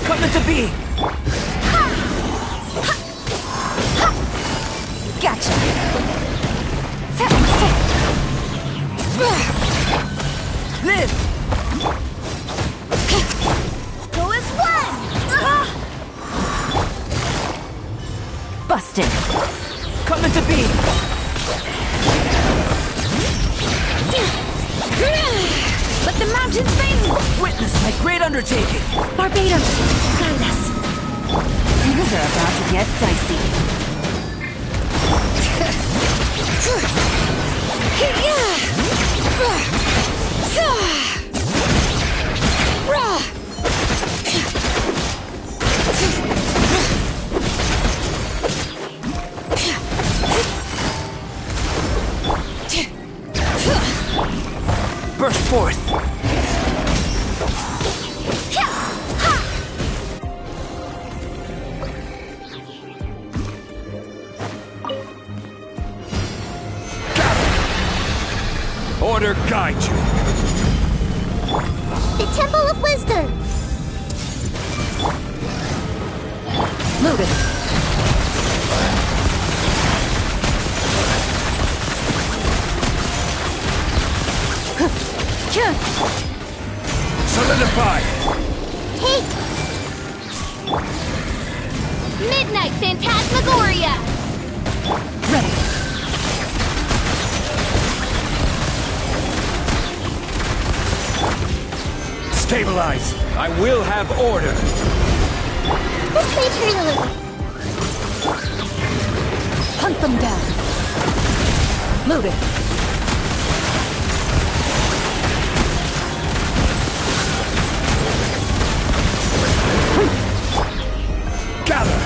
Come into being! Gotcha! Live! Go as one! Busted! Come into being! Let the mountains face! Witness my great undertaking! Barbados, guide us! Things are about to get dicey. Burst forth! Order guide you. The Temple of Wisdom! Loaded. Solidify. Hey! Midnight Phantasmagoria! Ready. Stabilize. I will have order. This may turn a little. Hunt them down. Loaded. Gather.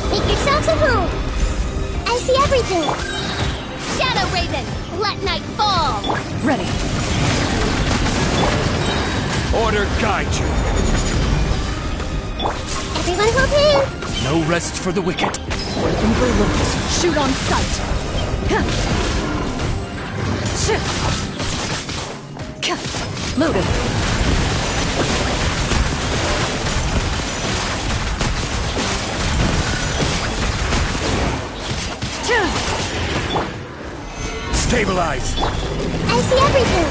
Make yourselves at home. I see everything. Shadow Raven, let night fall. Ready. Order guide you. Everyone hold hands. No rest for the wicked. Overlooked. Shoot on sight. Loaded. Stabilize. I see everything.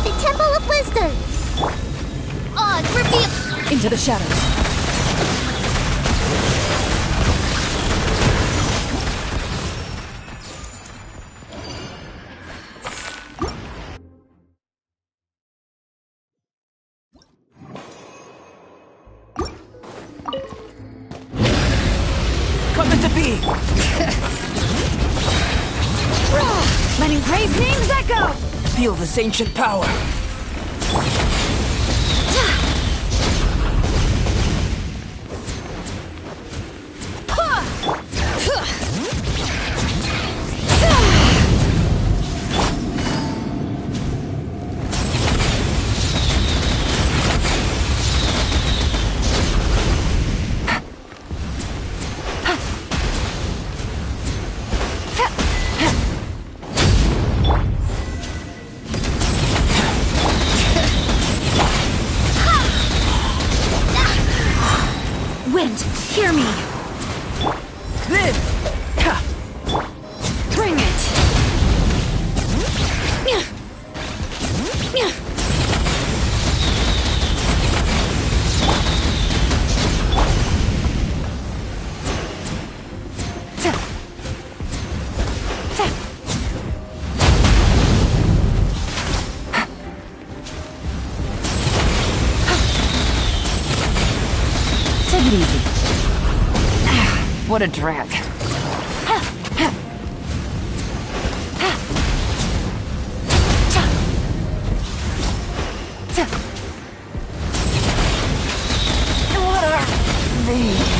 The Temple of Wisdom. Odds reveal. Into the shadows. Come into being! Letting praise names echo! Feel this ancient power! Wind, hear me! Live! Bring it! Take it easy. What a drag. What are they?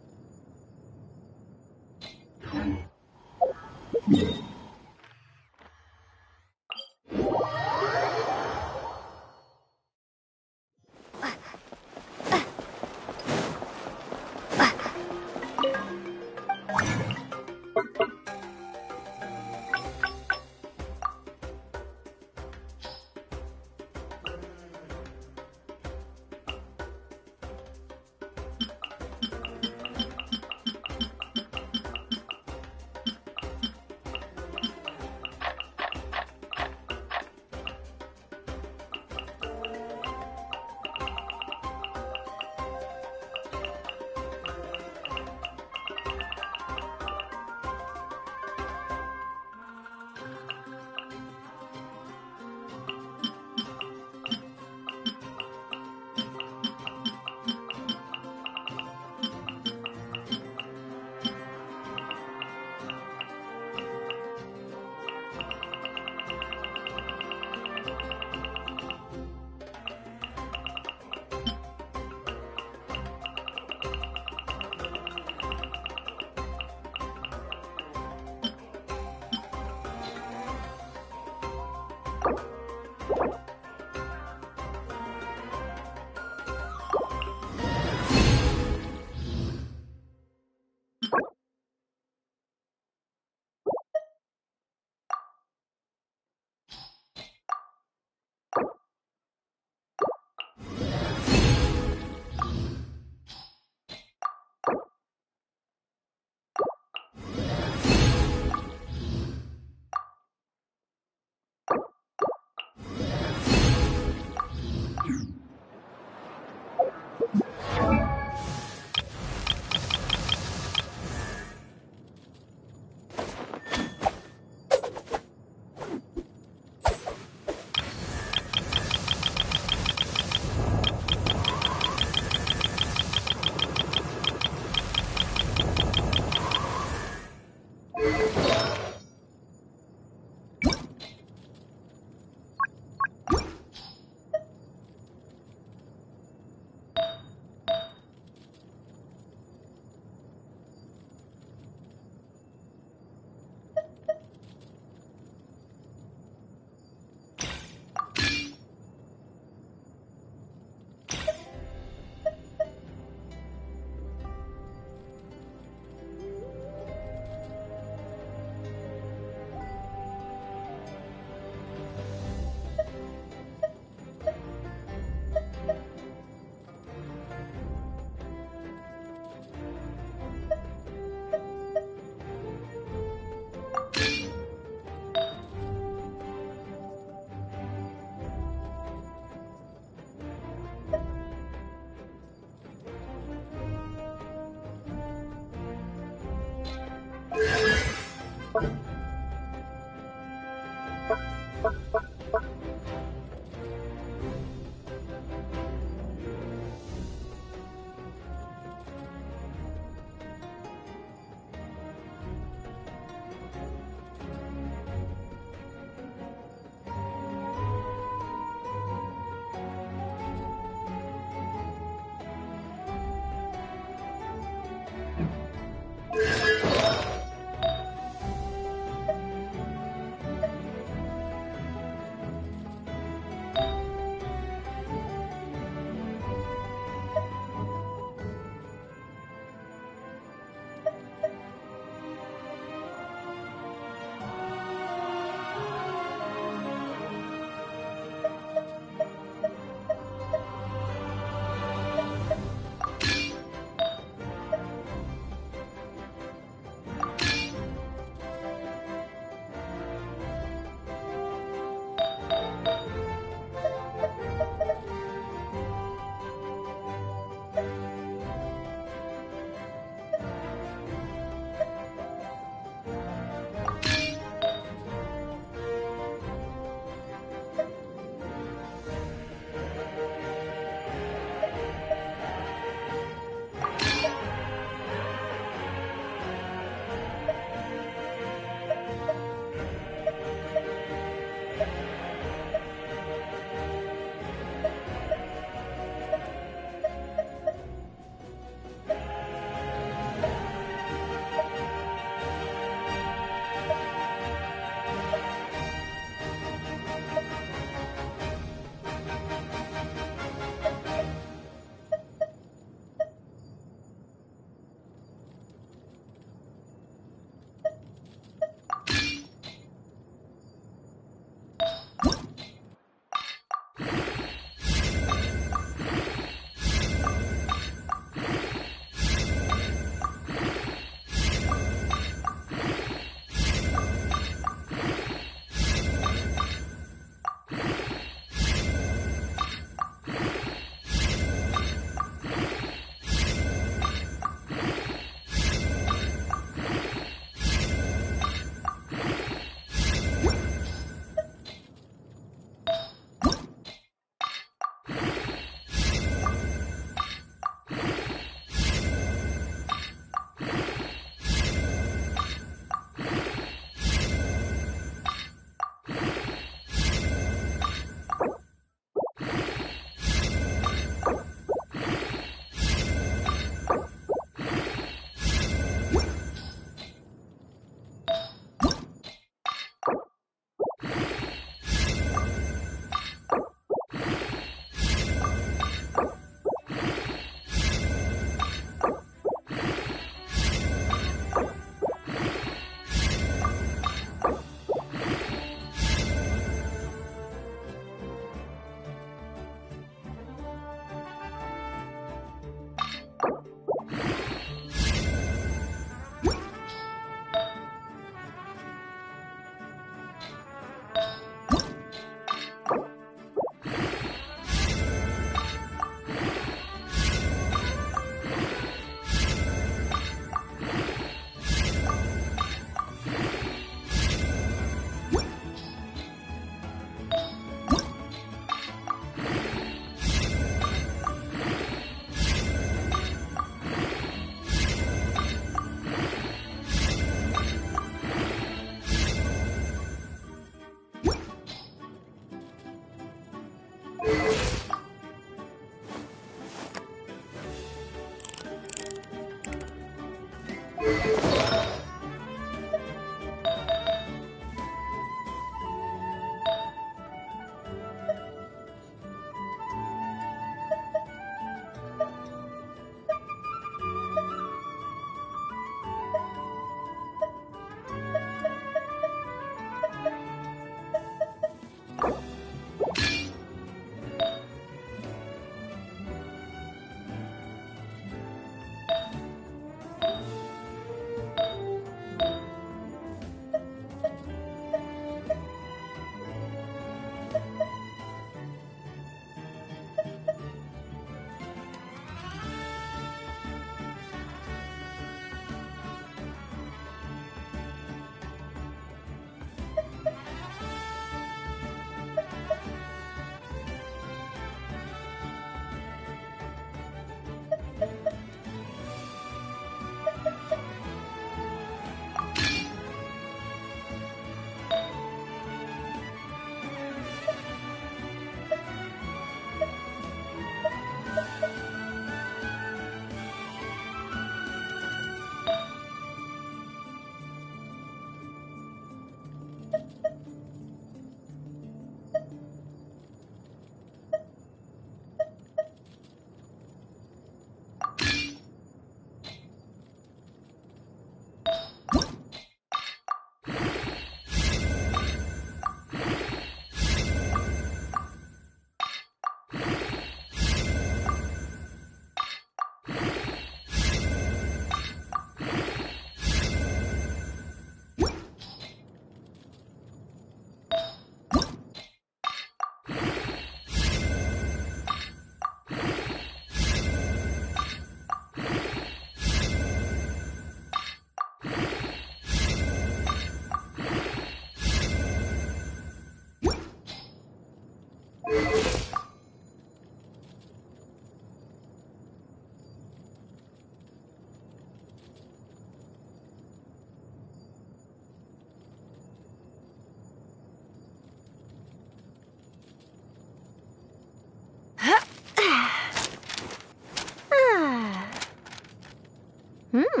The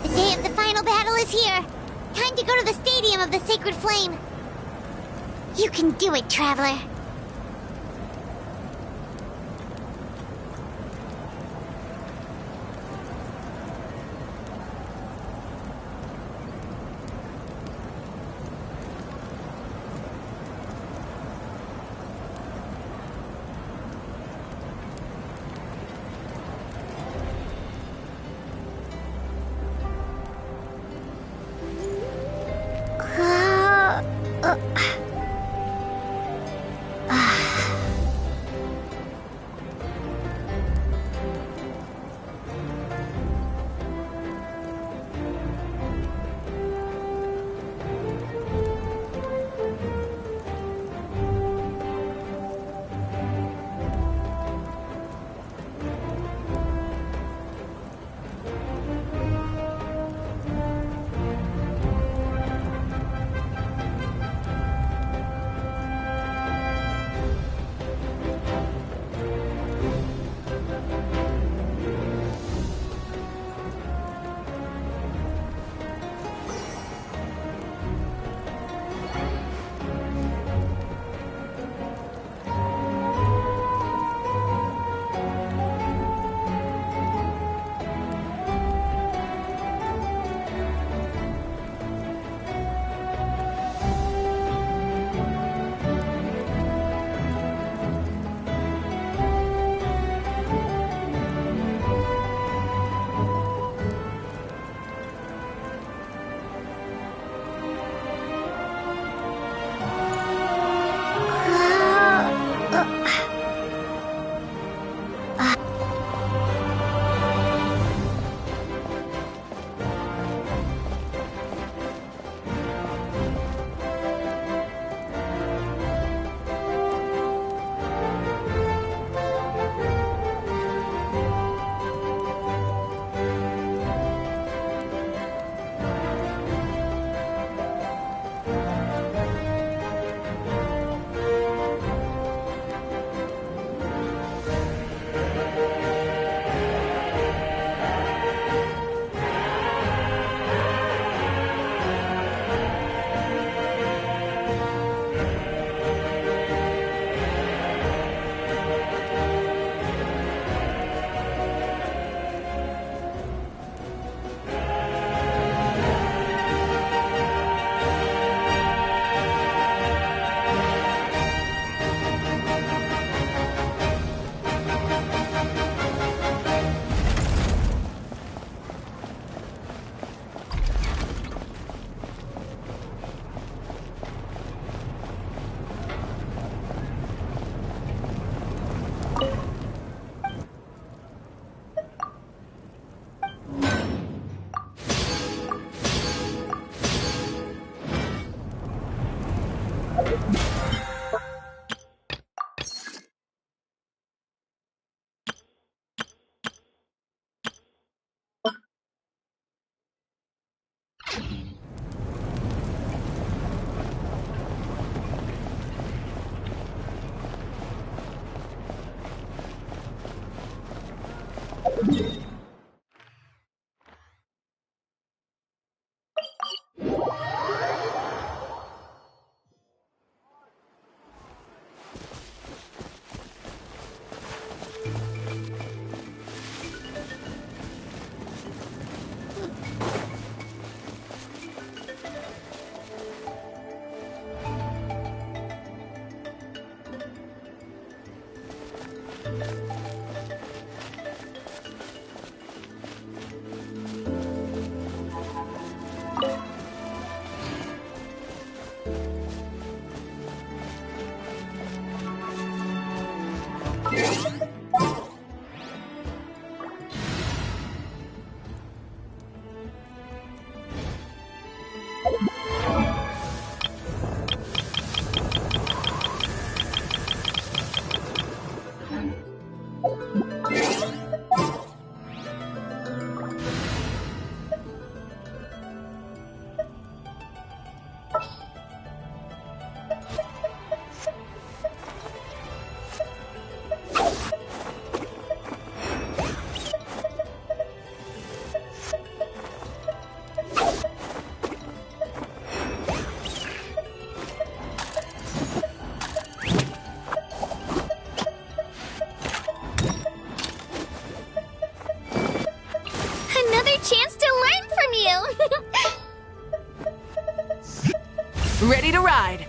day of the final battle is here. Time to go to the Stadium of the Sacred Flame. You can do it, Traveler. Another chance to learn from you! Ready to ride.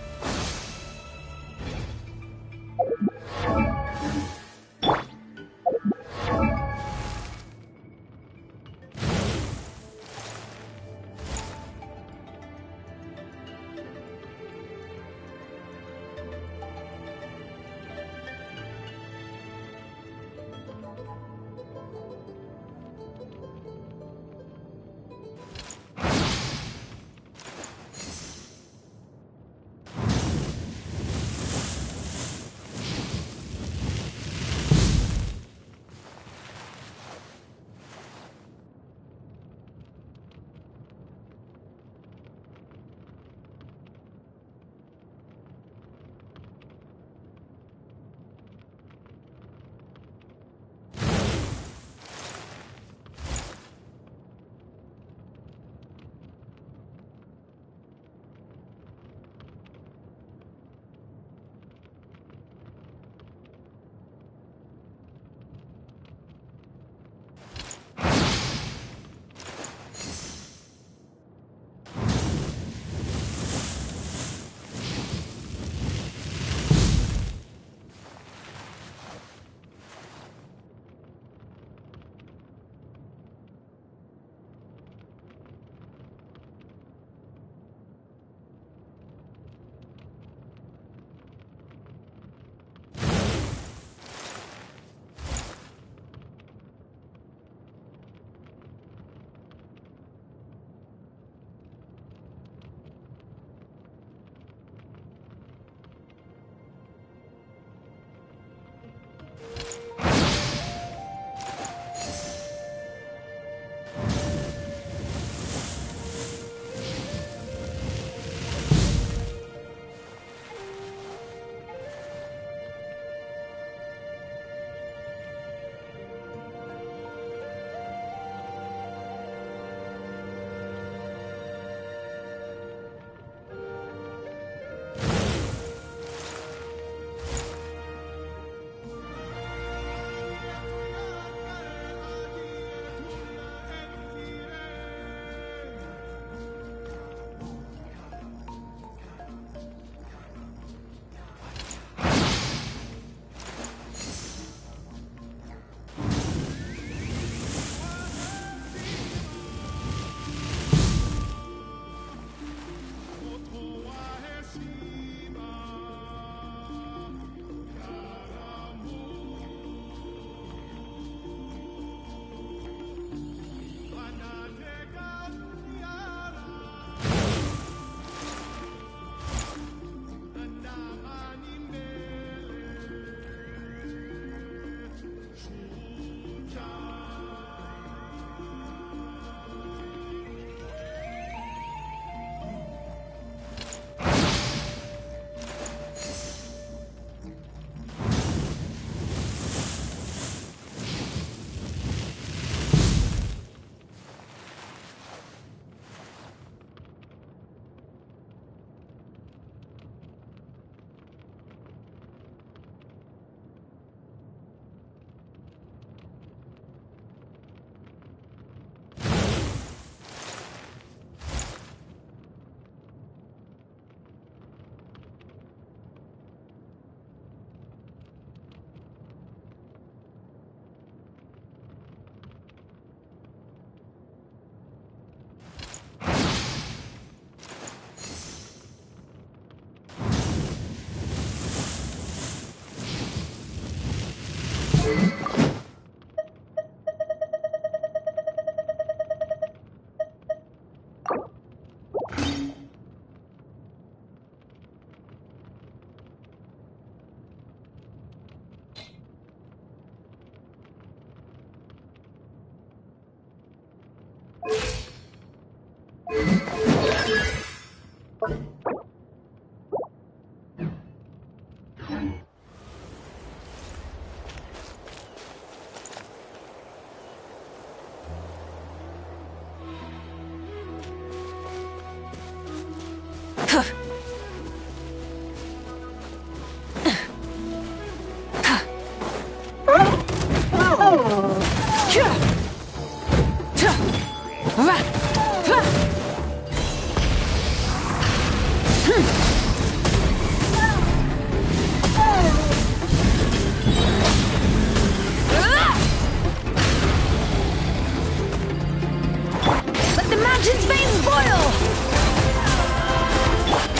Let the mountain's veins boil!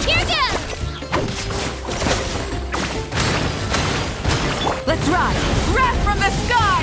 Here goes! Let's ride! Wrath from the sky!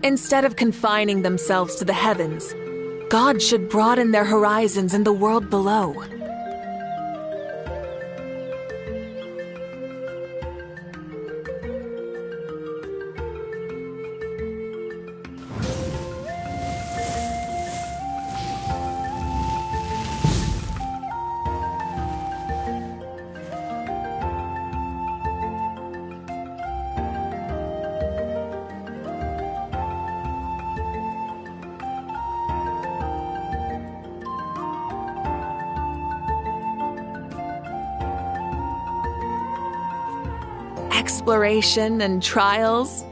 Instead of confining themselves to the heavens, God should broaden their horizons in the world below. Exploration and trials.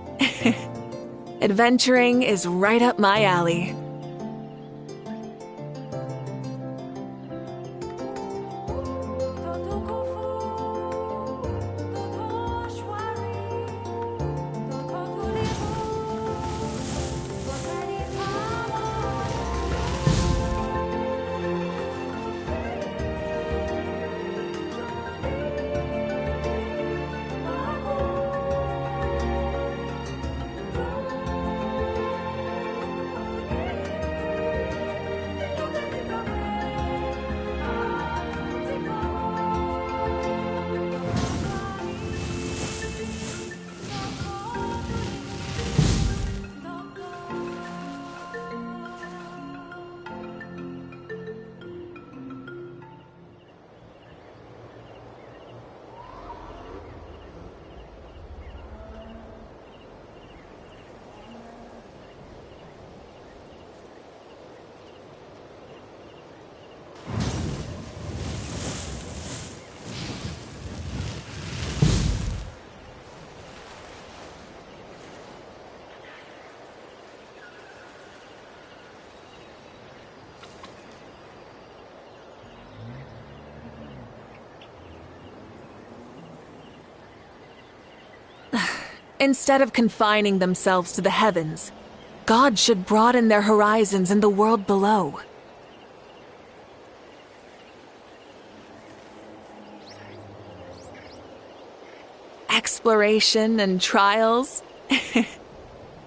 Adventuring is right up my alley. Instead of confining themselves to the heavens, God should broaden their horizons in the world below. Exploration and trials.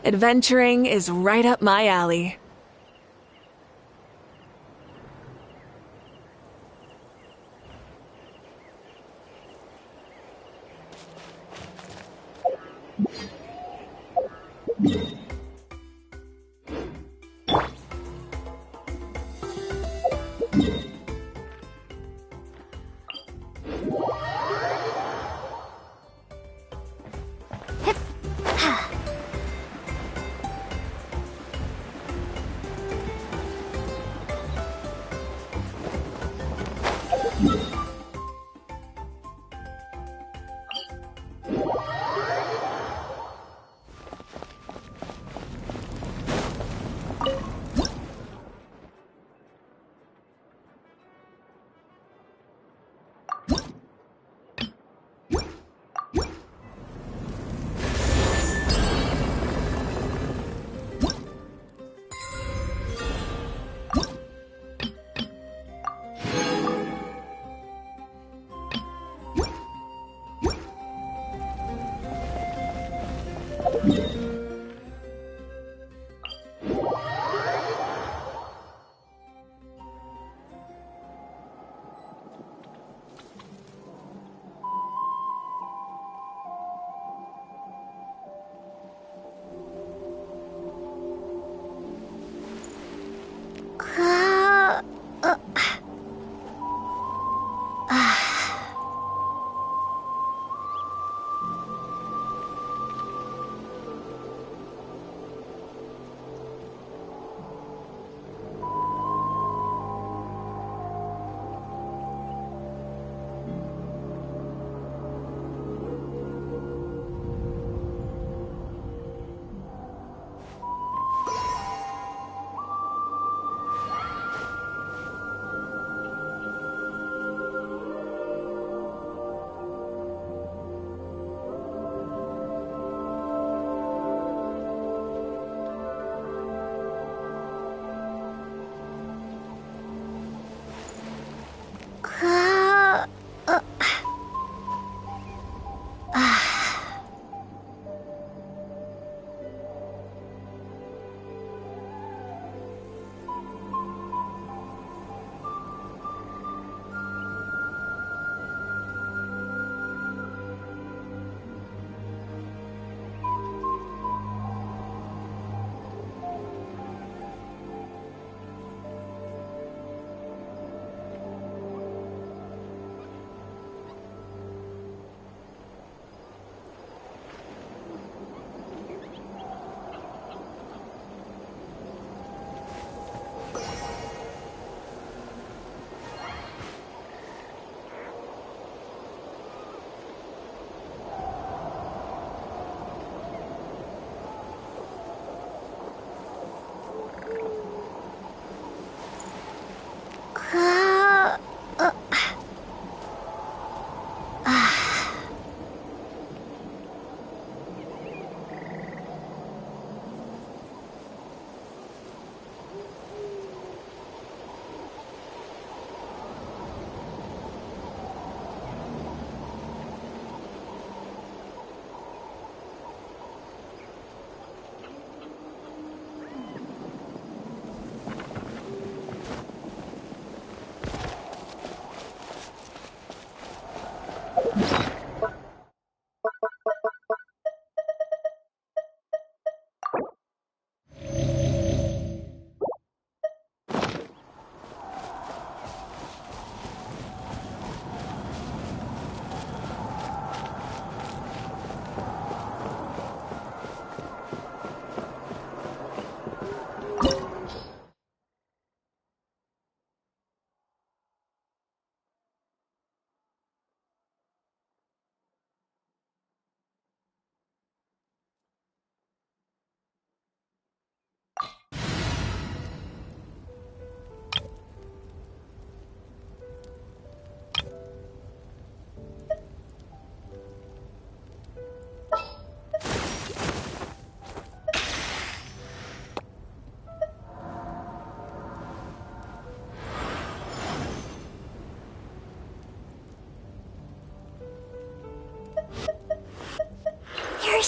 Adventuring is right up my alley.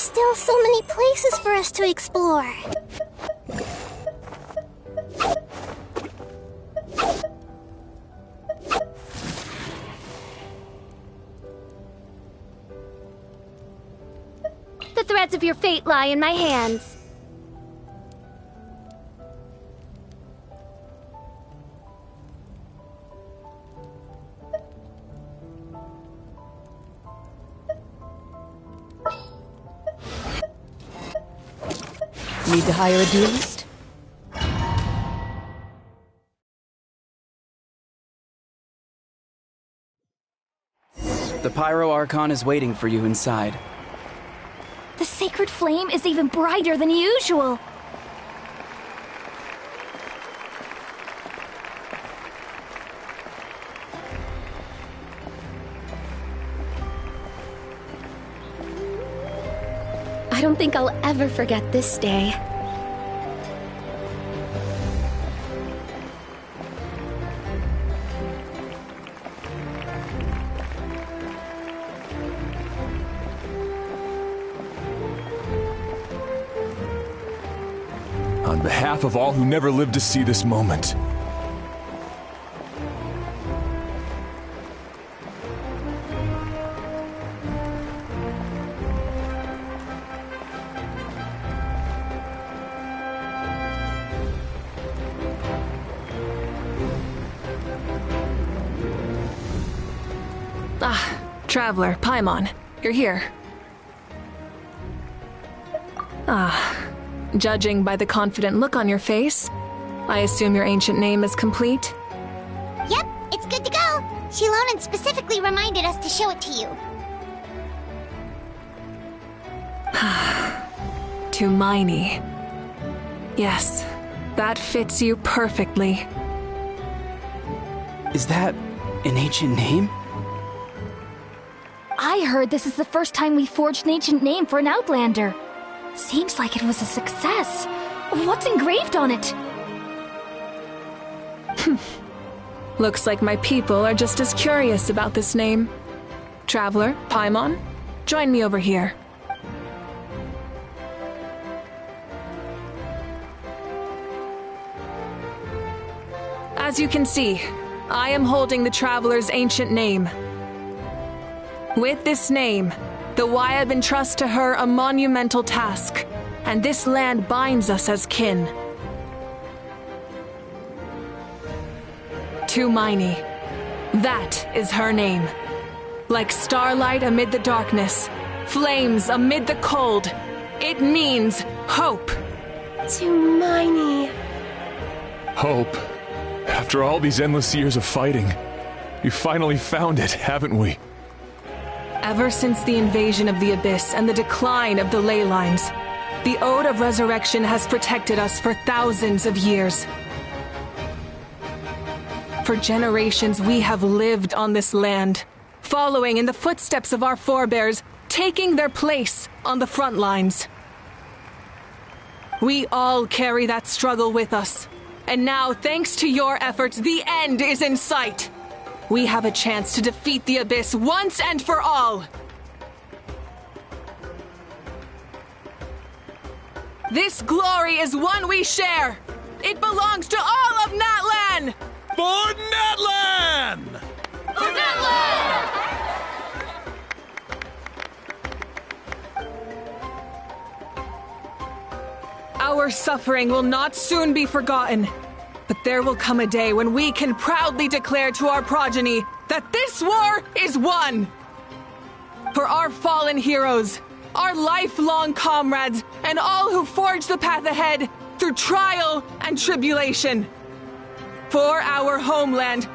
still so many places for us to explore. The threads of your fate lie in my hands. Need to hire a duelist? The Pyro Archon is waiting for you inside. The sacred flame is even brighter than usual. I don't think I'll ever forget this day. On behalf of all who never lived to see this moment, Traveler, Paimon, you're here. Judging by the confident look on your face, I assume your ancient name is complete? Yep, it's good to go. Shilonen specifically reminded us to show it to you. Tumaini. Yes, that fits you perfectly. Is that an ancient name? I heard this is the first time we forged an ancient name for an Outlander. Seems like it was a success. What's engraved on it? Looks like my people are just as curious about this name. Traveler, Paimon, join me over here. As you can see, I am holding the Traveler's ancient name. With this name, the Waiab entrust to her a monumental task, and this land binds us as kin. Tumaini. That is her name. Like starlight amid the darkness, flames amid the cold, it means hope. Tumaini. hope. After all these endless years of fighting, we finally found it, haven't we? Ever since the invasion of the Abyss and the decline of the ley lines, the Ode of Resurrection has protected us for thousands of years. For generations, we have lived on this land, following in the footsteps of our forebears, taking their place on the front lines. We all carry that struggle with us, and now, thanks to your efforts, the end is in sight. We have a chance to defeat the Abyss once and for all. This glory is one we share. It belongs to all of Natlan! For Natlan! For Natlan! Our suffering will not soon be forgotten. But there will come a day when we can proudly declare to our progeny that this war is won! For our fallen heroes, our lifelong comrades, and all who forge the path ahead through trial and tribulation. For our homeland,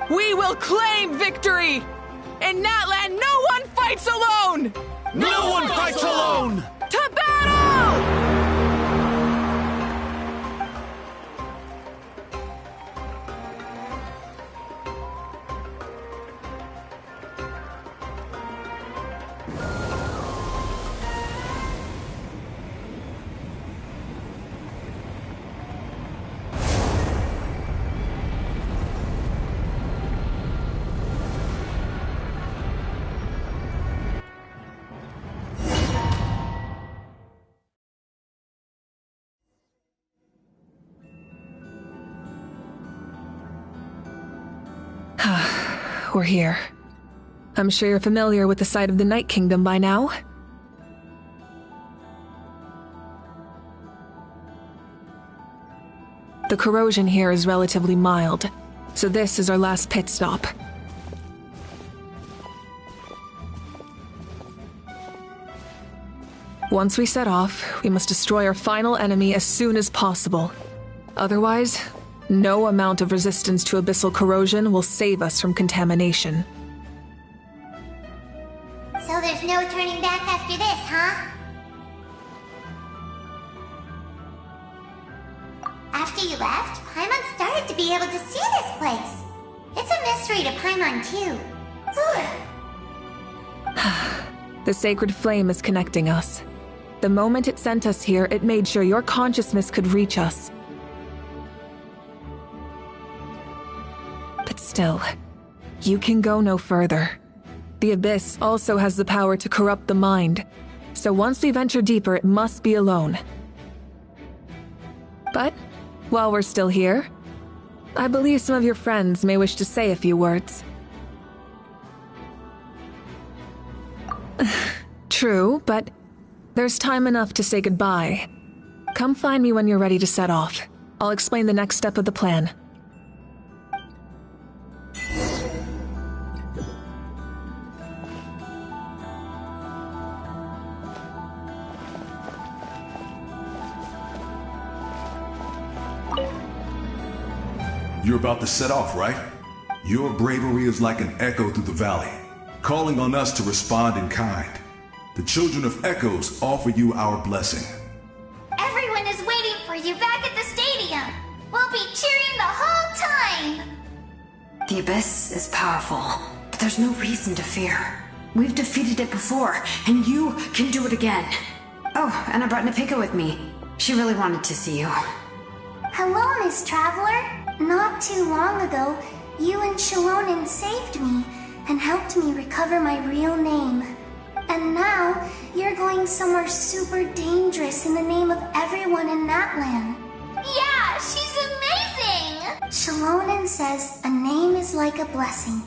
we will claim victory! In Natlan, no one fights alone! No one fights alone! To battle! We're here. I'm sure you're familiar with the site of the Night Kingdom by now. The corrosion here is relatively mild, so this is our last pit stop. Once we set off, we must destroy our final enemy as soon as possible. Otherwise, no amount of resistance to abyssal corrosion will save us from contamination. So there's no turning back after this, huh? After you left, Paimon started to be able to see this place. It's a mystery to Paimon, too. The sacred flame is connecting us. The moment it sent us here, it made sure your consciousness could reach us. But still, you can go no further. The Abyss also has the power to corrupt the mind, so once we venture deeper, it must be alone. But, while we're still here, I believe some of your friends may wish to say a few words. True, but there's time enough to say goodbye. Come find me when you're ready to set off. I'll explain the next step of the plan. You're about to set off, right? Your bravery is like an echo through the valley, calling on us to respond in kind. The children of Echoes offer you our blessing. Everyone is waiting for you back at the stadium. We'll be cheering the whole time. The Abyss is powerful, but there's no reason to fear. We've defeated it before, and you can do it again. Oh, and I brought Napika with me. She really wanted to see you. Hello, Miss Traveler. Not too long ago, you and Shalonen saved me and helped me recover my real name. And now, you're going somewhere super dangerous in the name of everyone in Natlan. Yeah, she's amazing! Shalonen says a name is like a blessing.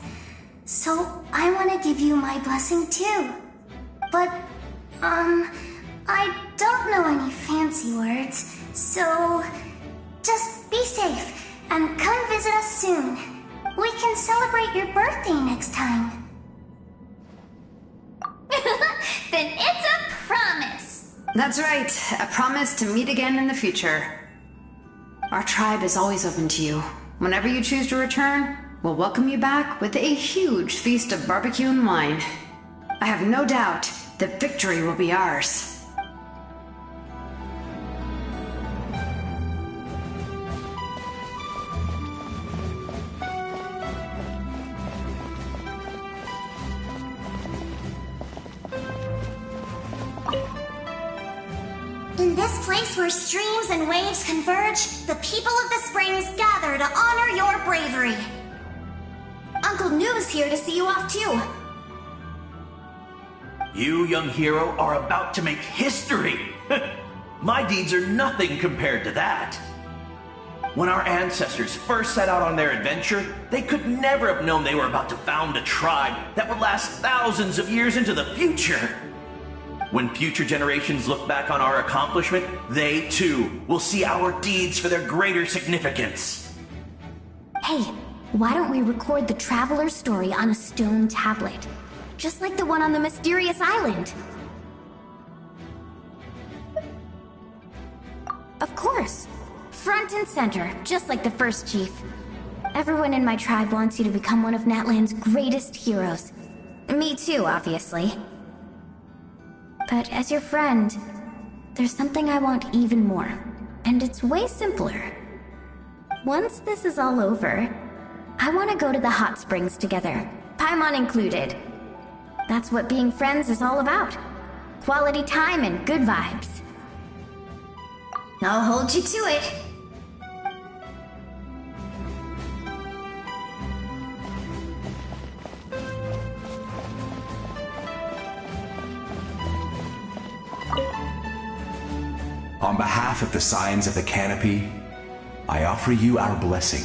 So, I want to give you my blessing too. But, I don't know any fancy words, so just be safe and come visit us soon. We can celebrate your birthday next time. Then it's a promise. That's right, a promise to meet again in the future. Our tribe is always open to you. Whenever you choose to return, we'll welcome you back with a huge feast of barbecue and wine. I have no doubt that victory will be ours. In this place where streams and waves converge, the people of the springs gather to honor your bravery. Uncle Noo's here to see you off too. You, young hero, are about to make history. My deeds are nothing compared to that. When our ancestors first set out on their adventure, they could never have known they were about to found a tribe that would last thousands of years into the future. When future generations look back on our accomplishment, they too will see our deeds for their greater significance. Hey, why don't we record the traveler's story on a stone tablet? Just like the one on the mysterious island. Of course. Front and center, just like the first chief. Everyone in my tribe wants you to become one of Natlan's greatest heroes. Me too, obviously. But as your friend, there's something I want even more. And it's way simpler. Once this is all over, I want to go to the hot springs together, Paimon included. That's what being friends is all about. Quality time and good vibes. I'll hold you to it. On behalf of the Scions of the Canopy, I offer you our blessing.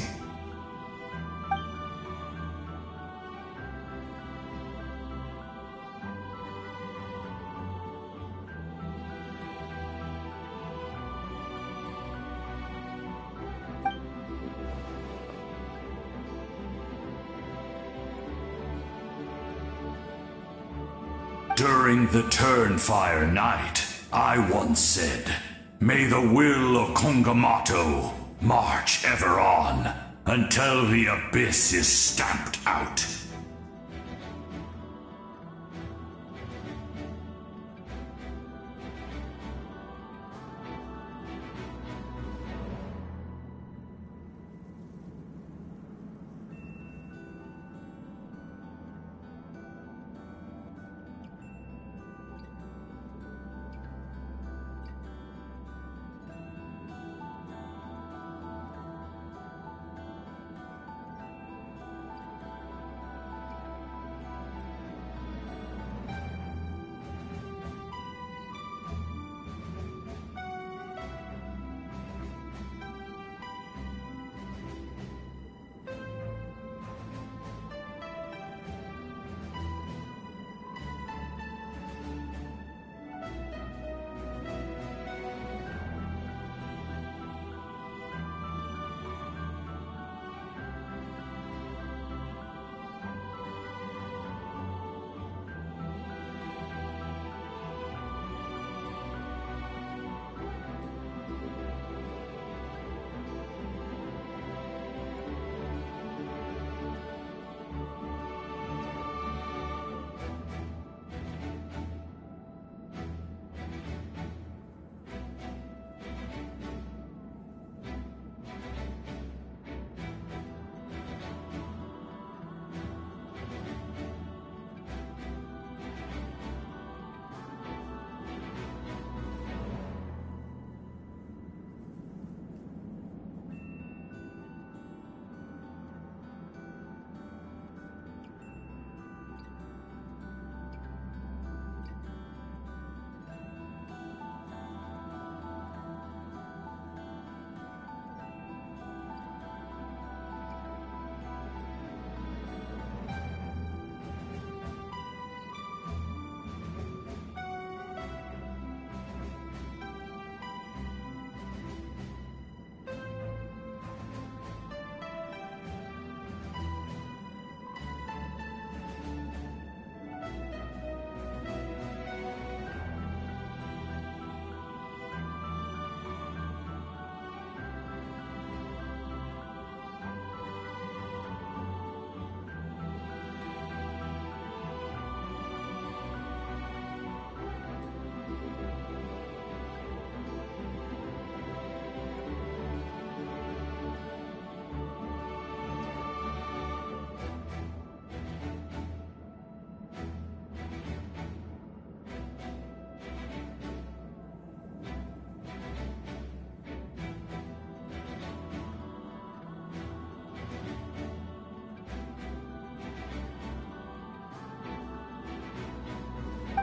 During the Turnfire Night, I once said, "May the will of Kongamato march ever on until the abyss is stamped out."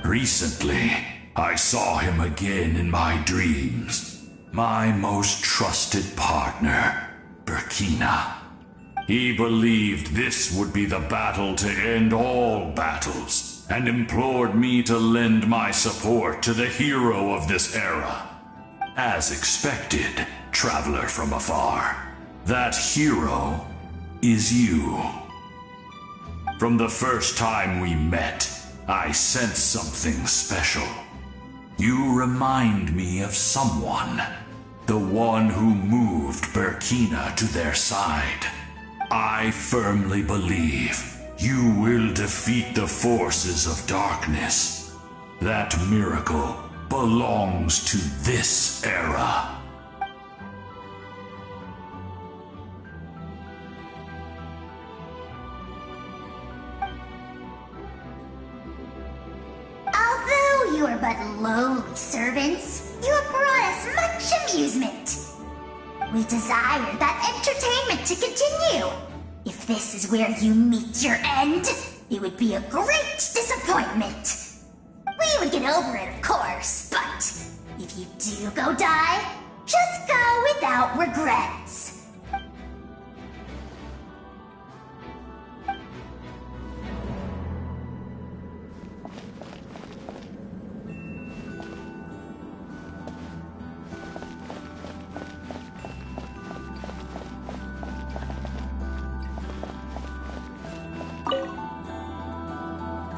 Recently, I saw him again in my dreams. My most trusted partner, Burkina. He believed this would be the battle to end all battles, and implored me to lend my support to the hero of this era. As expected, traveler from afar, that hero is you. From the first time we met, I sensed something special. You remind me of someone. The one who moved Burkina to their side. I firmly believe you will defeat the forces of darkness. That miracle belongs to this era. You are but lowly servants. You have brought us much amusement. We desire that entertainment to continue. If this is where you meet your end, it would be a great disappointment. We would get over it, of course, but if you do go die, just go without regrets.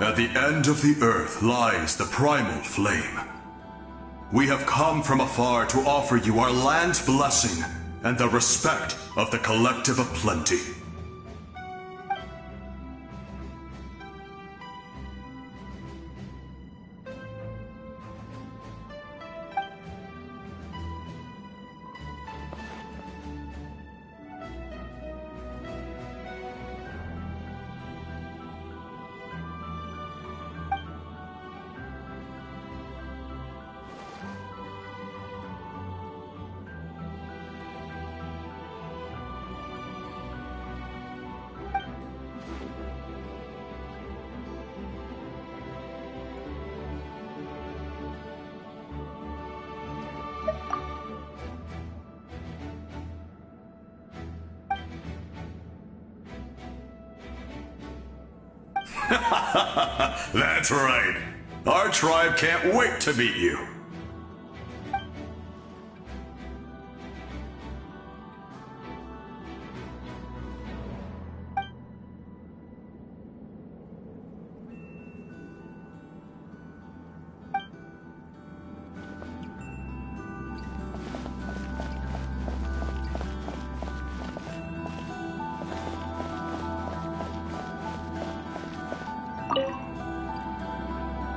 At the end of the earth lies the primal flame. We have come from afar to offer you our land's blessing and the respect of the Collective of Plenty. That's right. Our tribe can't wait to meet you.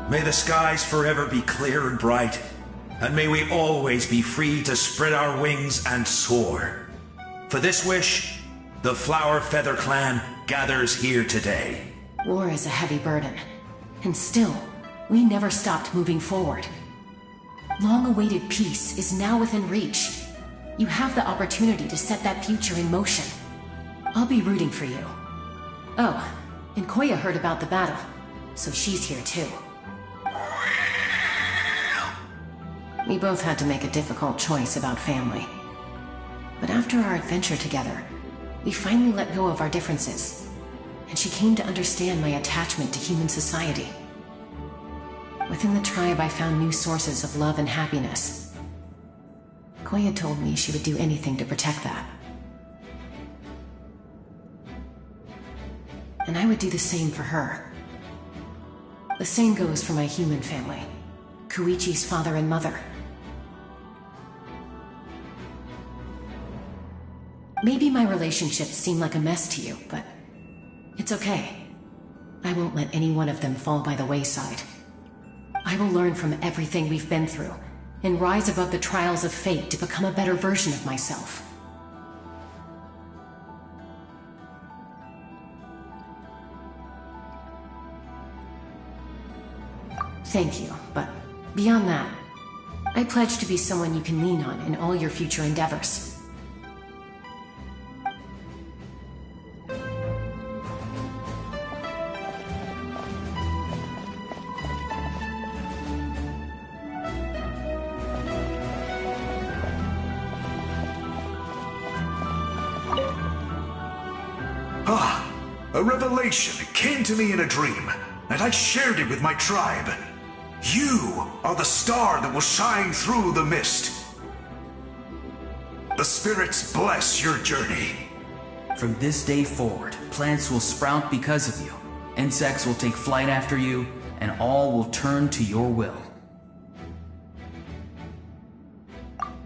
May the skies forever be clear and bright, and may we always be free to spread our wings and soar. For this wish, the Flower Feather Clan gathers here today. War is a heavy burden, and still, we never stopped moving forward. Long-awaited peace is now within reach. You have the opportunity to set that future in motion. I'll be rooting for you. Oh, and Koya heard about the battle, so she's here too. We both had to make a difficult choice about family. But after our adventure together, we finally let go of our differences, and she came to understand my attachment to human society. Within the tribe, I found new sources of love and happiness. Koya told me she would do anything to protect that. And I would do the same for her. The same goes for my human family, Koichi's father and mother. Maybe my relationships seem like a mess to you, but it's okay. I won't let any one of them fall by the wayside. I will learn from everything we've been through and rise above the trials of fate to become a better version of myself. Thank you, but beyond that, I pledge to be someone you can lean on in all your future endeavors. A revelation came to me in a dream, and I shared it with my tribe. You are the star that will shine through the mist. The spirits bless your journey. From this day forward, plants will sprout because of you, insects will take flight after you, and all will turn to your will.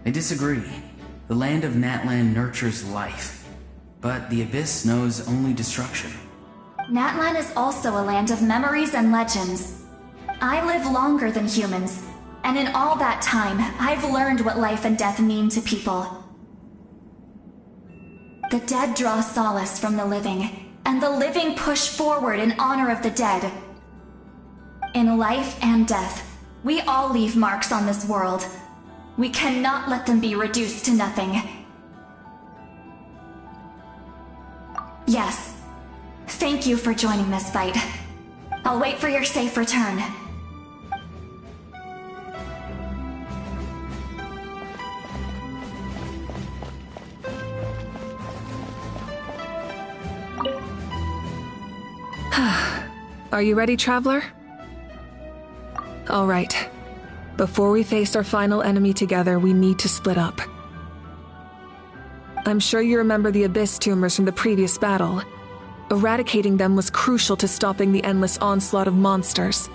I disagree. The land of Natlan nurtures life, but the Abyss knows only destruction. Natlan is also a land of memories and legends. I live longer than humans, and in all that time, I've learned what life and death mean to people. The dead draw solace from the living, and the living push forward in honor of the dead. In life and death, we all leave marks on this world. We cannot let them be reduced to nothing. Yes. Thank you for joining this fight. I'll wait for your safe return. Are you ready, Traveler? All right. Before we face our final enemy together, we need to split up. I'm sure you remember the Abyss tumors from the previous battle. Eradicating them was crucial to stopping the endless onslaught of monsters.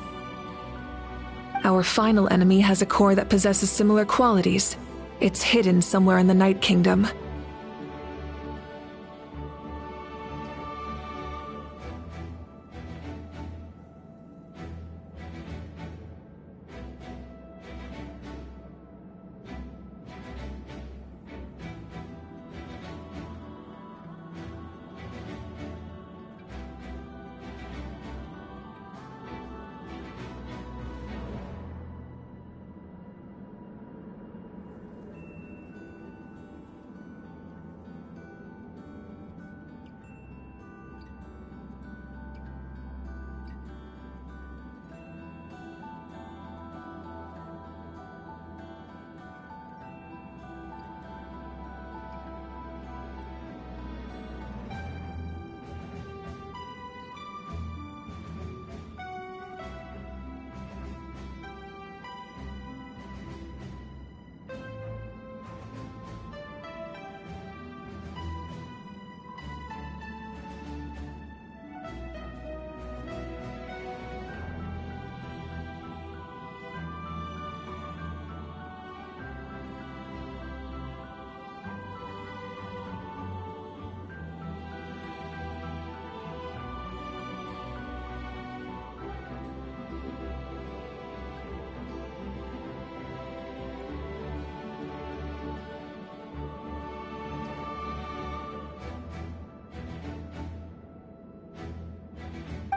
Our final enemy has a core that possesses similar qualities. It's hidden somewhere in the Night Kingdom.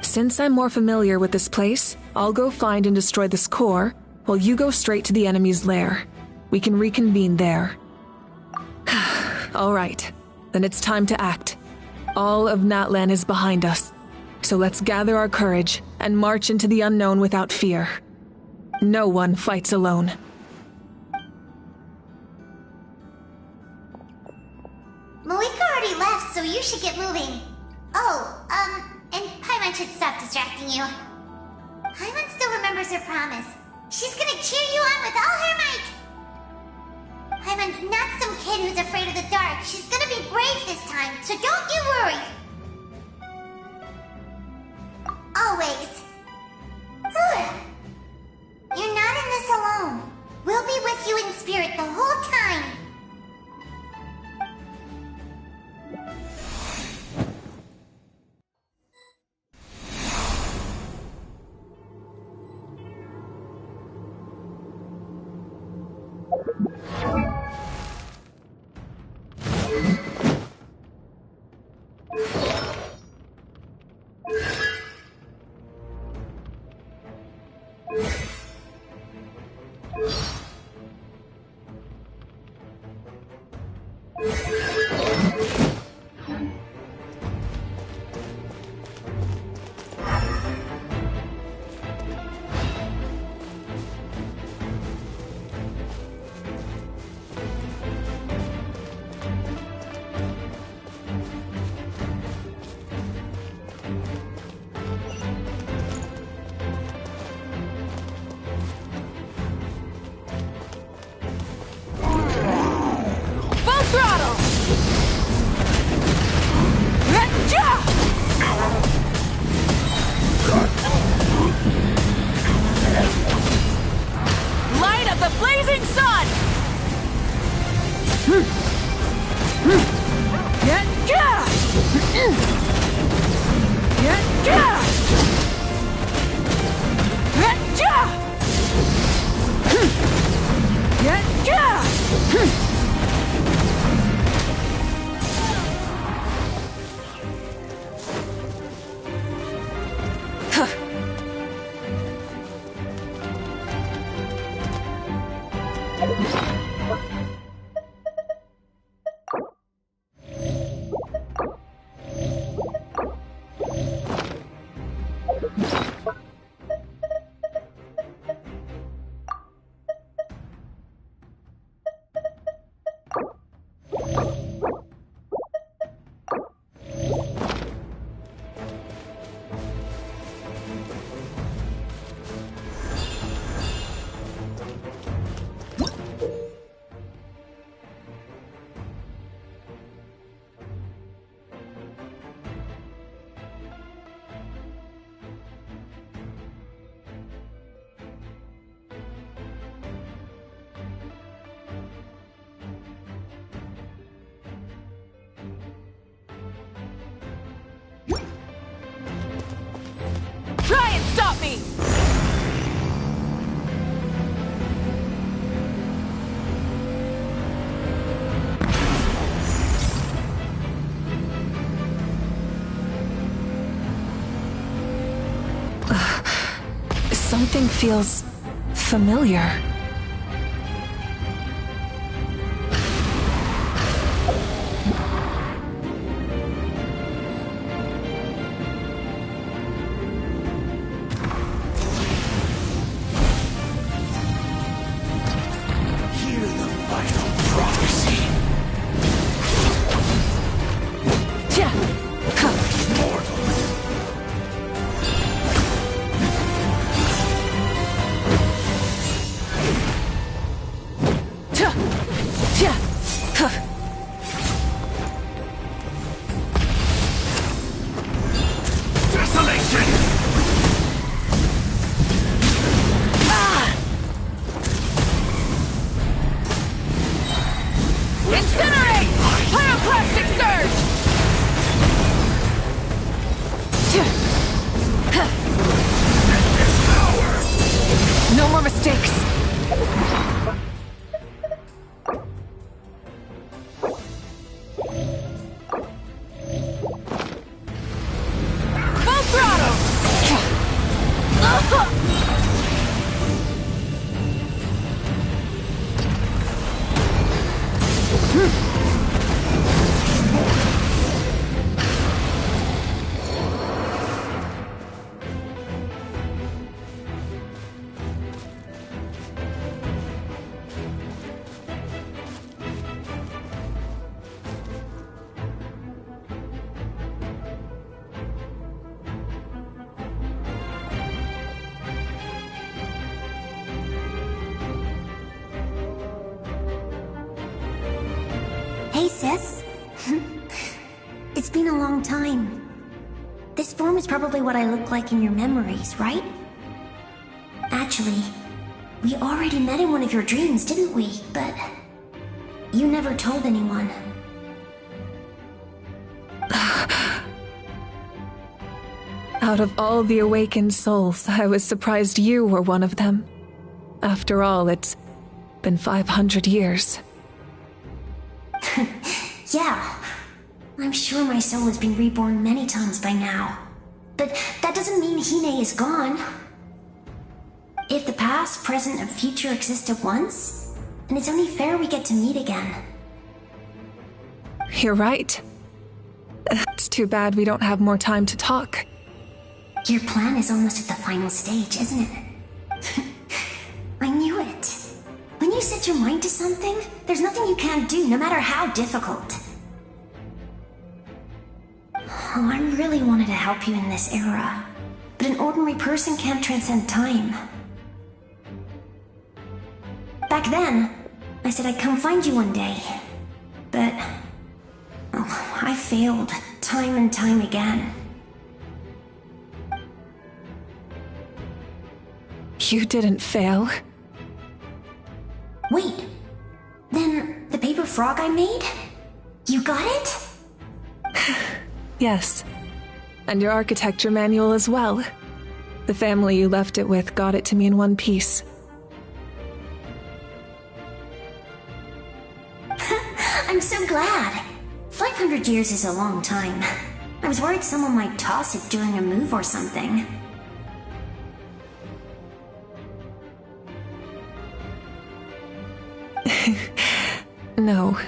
Since I'm more familiar with this place, I'll go find and destroy this core, while you go straight to the enemy's lair. We can reconvene there. All right, then it's time to act. All of Natlan is behind us, so let's gather our courage and march into the unknown without fear. No one fights alone. Malika already left, so you should get moving. Oh, and Paimon should stop distracting you. Paimon still remembers her promise. She's gonna cheer you on with all her might. Paimon's not some kid who's afraid of the dark. She's gonna be brave this time, so don't you worry. Always. You're not in this alone. We'll be with you in spirit the whole time. me! Something feels familiar. No more mistakes! Full throttle! Hey, sis. It's been a long time. This form is probably what I look like in your memories, right? Actually, we already met in one of your dreams, didn't we? But you never told anyone. Out of all the awakened souls, I was surprised you were one of them. After all, it's been 500 years. Yeah, I'm sure my soul has been reborn many times by now. But that doesn't mean Hine is gone. If the past, present, and future exist at once, then it's only fair we get to meet again. You're right. It's too bad we don't have more time to talk. Your plan is almost at the final stage, isn't it? I knew it. When you set your mind to something, there's nothing you can't do, no matter how difficult. Oh, I really wanted to help you in this era, but an ordinary person can't transcend time. Back then, I said I'd come find you one day, but I failed time and time again. You didn't fail. Wait, then the paper frog I made? You got it? Yes. And your architecture manual as well. The family you left it with got it to me in one piece. I'm so glad. 500 years is a long time. I was worried someone might toss it during a move or something. No,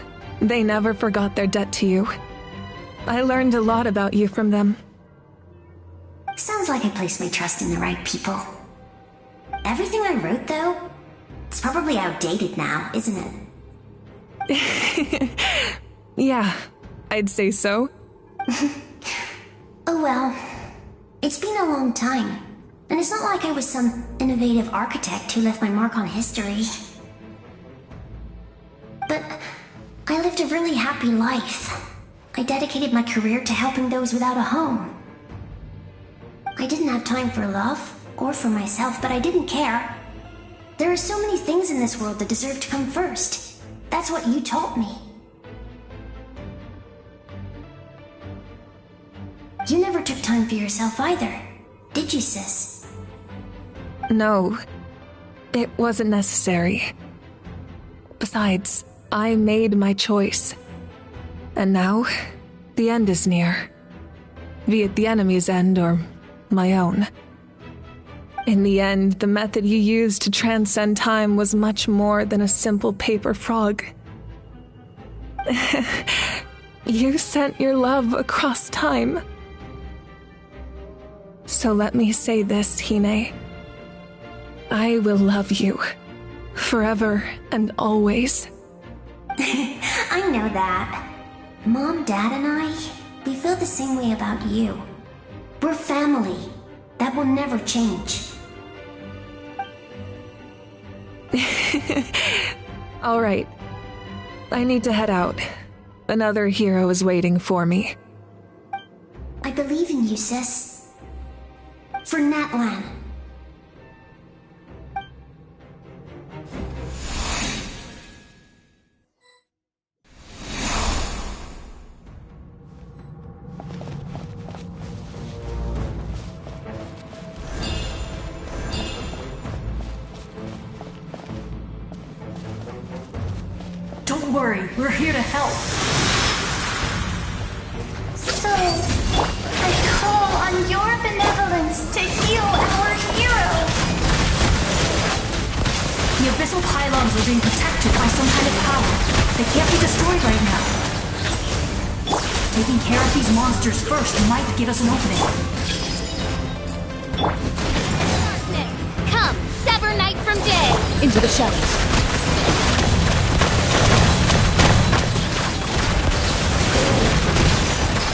they never forgot their debt to you. I learned a lot about you from them. Sounds like I placed my trust in the right people. Everything I wrote, though, it's probably outdated now, isn't it? Yeah, I'd say so. Oh well, it's been a long time, and it's not like I was some innovative architect who left my mark on history. But I lived a really happy life. I dedicated my career to helping those without a home. I didn't have time for love, or for myself, but I didn't care. There are so many things in this world that deserve to come first. That's what you taught me. You never took time for yourself either, did you, sis? No, it wasn't necessary. Besides, I made my choice. And now, the end is near. Be it the enemy's end or my own. In the end, the method you used to transcend time was much more than a simple paper frog. You sent your love across time. So let me say this, Hine. I will love you. Forever and always. I know that. Mom, Dad, and I, we feel the same way about you. We're family. That will never change. All right. I need to head out. Another hero is waiting for me. I believe in you, sis. For Natlan. Don't worry, we're here to help. So, I call on your benevolence to heal our hero. The abyssal pylons are being protected by some kind of power. They can't be destroyed right now. Taking care of these monsters first might give us an opening. Come, sever night from day! Into the shadows.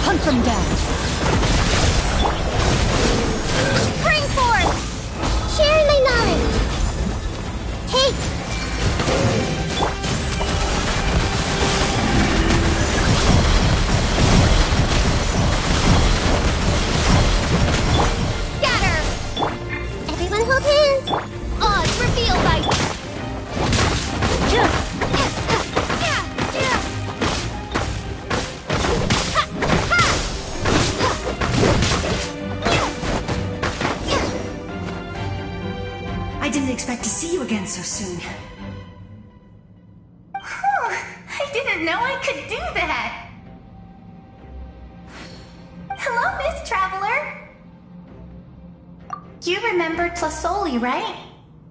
Hunt them down. Spring forth! Share my knowledge. Hey! Scatter! Everyone hold hands. Odds revealed by... I didn't expect to see you again so soon. I didn't know I could do that. Hello, Miss Traveler. You remember Tlasoli, right?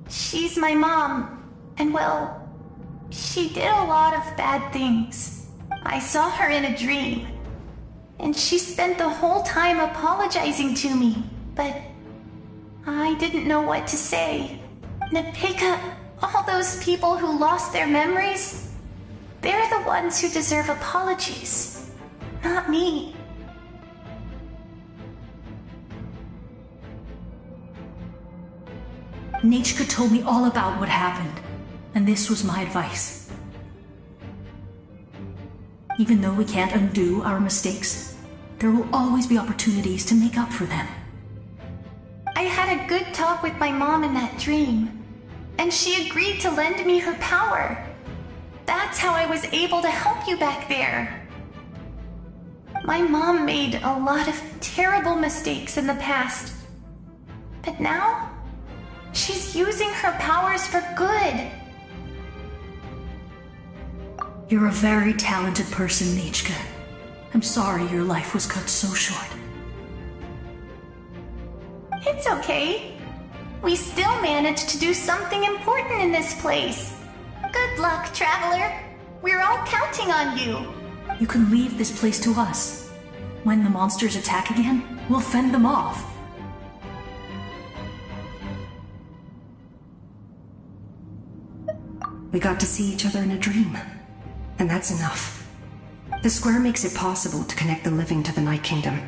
She's my mom. And well, she did a lot of bad things. I saw her in a dream. And she spent the whole time apologizing to me. But I didn't know what to say. Napika, all those people who lost their memories, they're the ones who deserve apologies, not me. Nachka told me all about what happened, and this was my advice. Even though we can't undo our mistakes, there will always be opportunities to make up for them. I had a good talk with my mom in that dream, and she agreed to lend me her power. That's how I was able to help you back there. My mom made a lot of terrible mistakes in the past, but now she's using her powers for good. You're a very talented person, Nachka. I'm sorry your life was cut so short. It's okay. We still managed to do something important in this place. Good luck, Traveler. We're all counting on you. You can leave this place to us. When the monsters attack again, we'll fend them off. We got to see each other in a dream, and that's enough. The square makes it possible to connect the living to the Night Kingdom.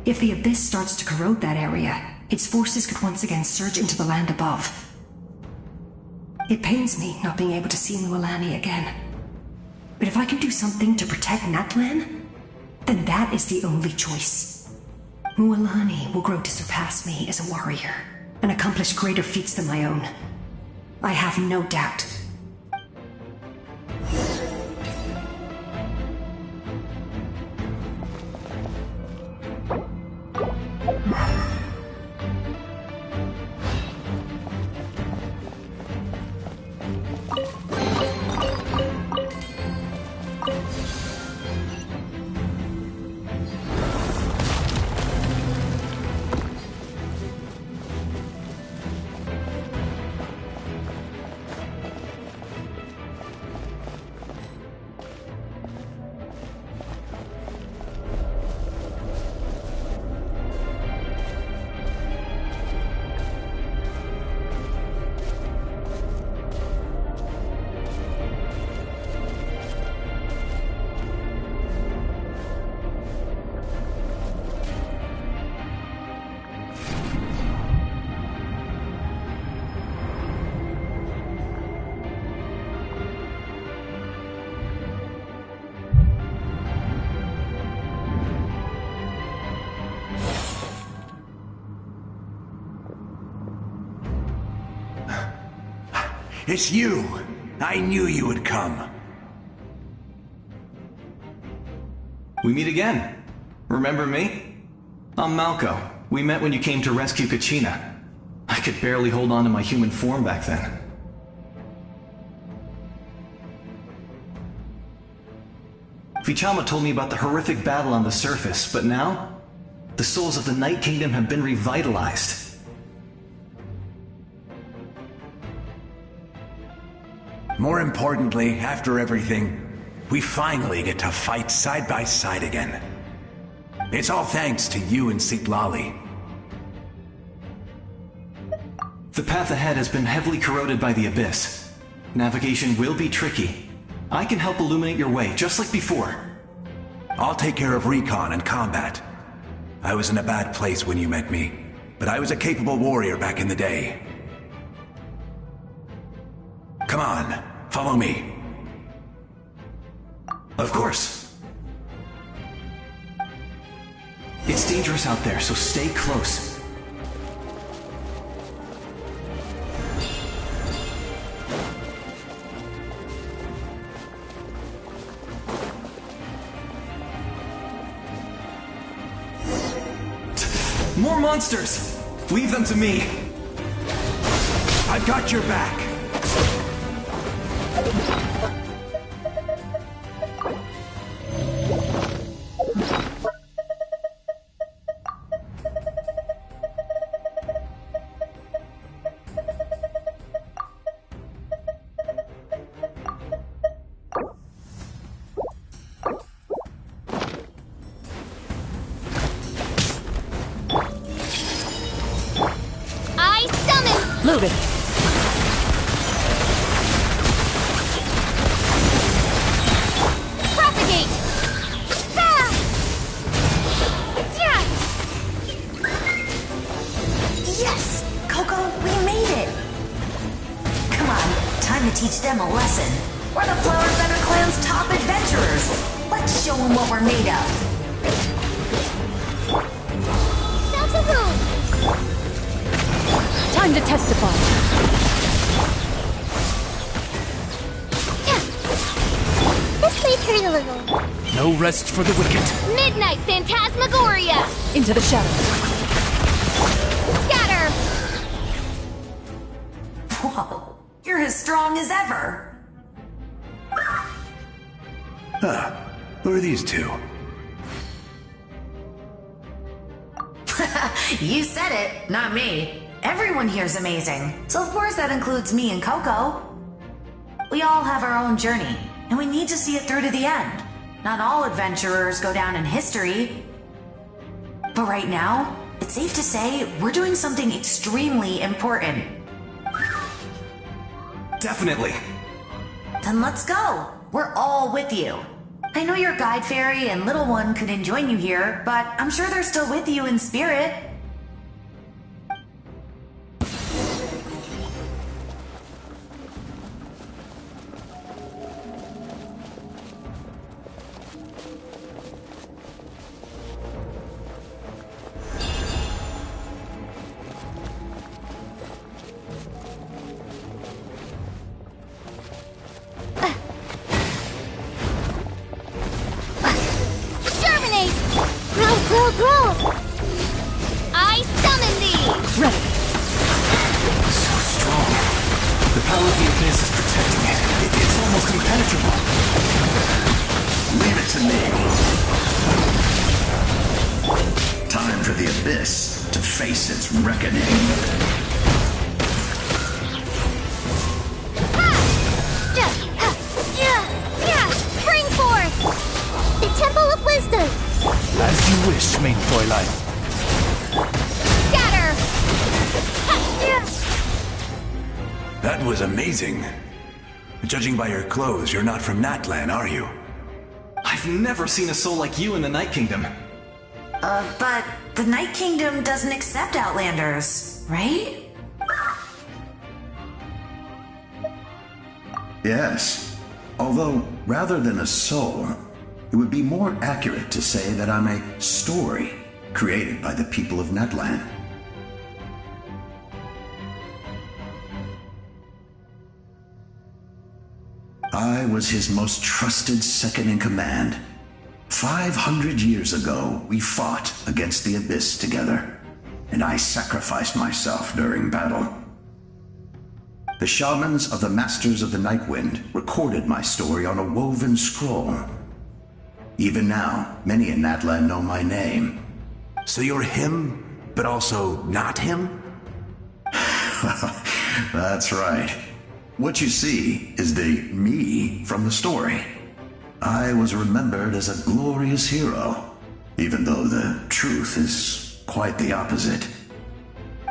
If the abyss starts to corrode that area, its forces could once again surge into the land above. It pains me not being able to see Mualani again. But if I can do something to protect Natlan, then that is the only choice. Mualani will grow to surpass me as a warrior, and accomplish greater feats than my own. I have no doubt. It's you! I knew you would come. We meet again. Remember me? I'm Malco. We met when you came to rescue Kachina. I could barely hold on to my human form back then. Vichama told me about the horrific battle on the surface, but now, the souls of the Night Kingdom have been revitalized. More importantly, after everything, we finally get to fight side by side again. It's all thanks to you and Citlali. The path ahead has been heavily corroded by the Abyss. Navigation will be tricky. I can help illuminate your way, just like before. I'll take care of recon and combat. I was in a bad place when you met me, but I was a capable warrior back in the day. Come on, follow me. Of course. It's dangerous out there, so stay close. More monsters! Leave them to me! I've got your back! Moving. Propagate. Ah! Yeah. Yes! Coco, we made it! Come on, time to teach them a lesson. We're the Flower Feather Clan's top adventurers. Let's show them what we're made of. Time to testify. This may hurt a little. No rest for the wicked. Midnight Phantasmagoria. Into the shadows. Scatter. Whoa, you're as strong as ever. Huh. Who are these two? You said it, not me. Everyone here's amazing, so of course that includes me and Coco. We all have our own journey, and we need to see it through to the end. Not all adventurers go down in history. But right now, it's safe to say we're doing something extremely important. Definitely. Then let's go. We're all with you. I know your guide fairy and little one couldn't join you here, but I'm sure they're still with you in spirit. Grow! I summon thee! Ready. So strong. The power of the Abyss is protecting it. It's almost impenetrable. Leave it to me. Time for the Abyss to face its reckoning. Bring forth! The Temple of Wisdom! As you wish, main Fräulein. Scatter! That was amazing. Judging by your clothes, you're not from Natlan, are you? I've never seen a soul like you in the Night Kingdom. But the Night Kingdom doesn't accept Outlanders, right? Yes. Although, rather than a soul, it would be more accurate to say that I'm a story created by the people of Natlan. I was his most trusted second-in-command. 500 years ago, we fought against the Abyss together, and I sacrificed myself during battle. The shamans of the Masters of the Nightwind recorded my story on a woven scroll. Even now, many in Natlan know my name. So you're him, but also not him? That's right. What you see is the me from the story. I was remembered as a glorious hero, even though the truth is quite the opposite.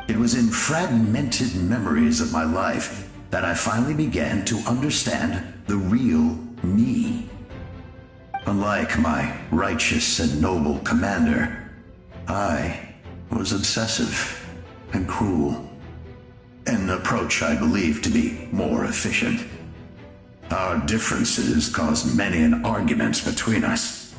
It was in fragmented memories of my life that I finally began to understand the real me. Unlike my righteous and noble commander, I was obsessive and cruel. An approach I believe to be more efficient. Our differences caused many an arguments between us.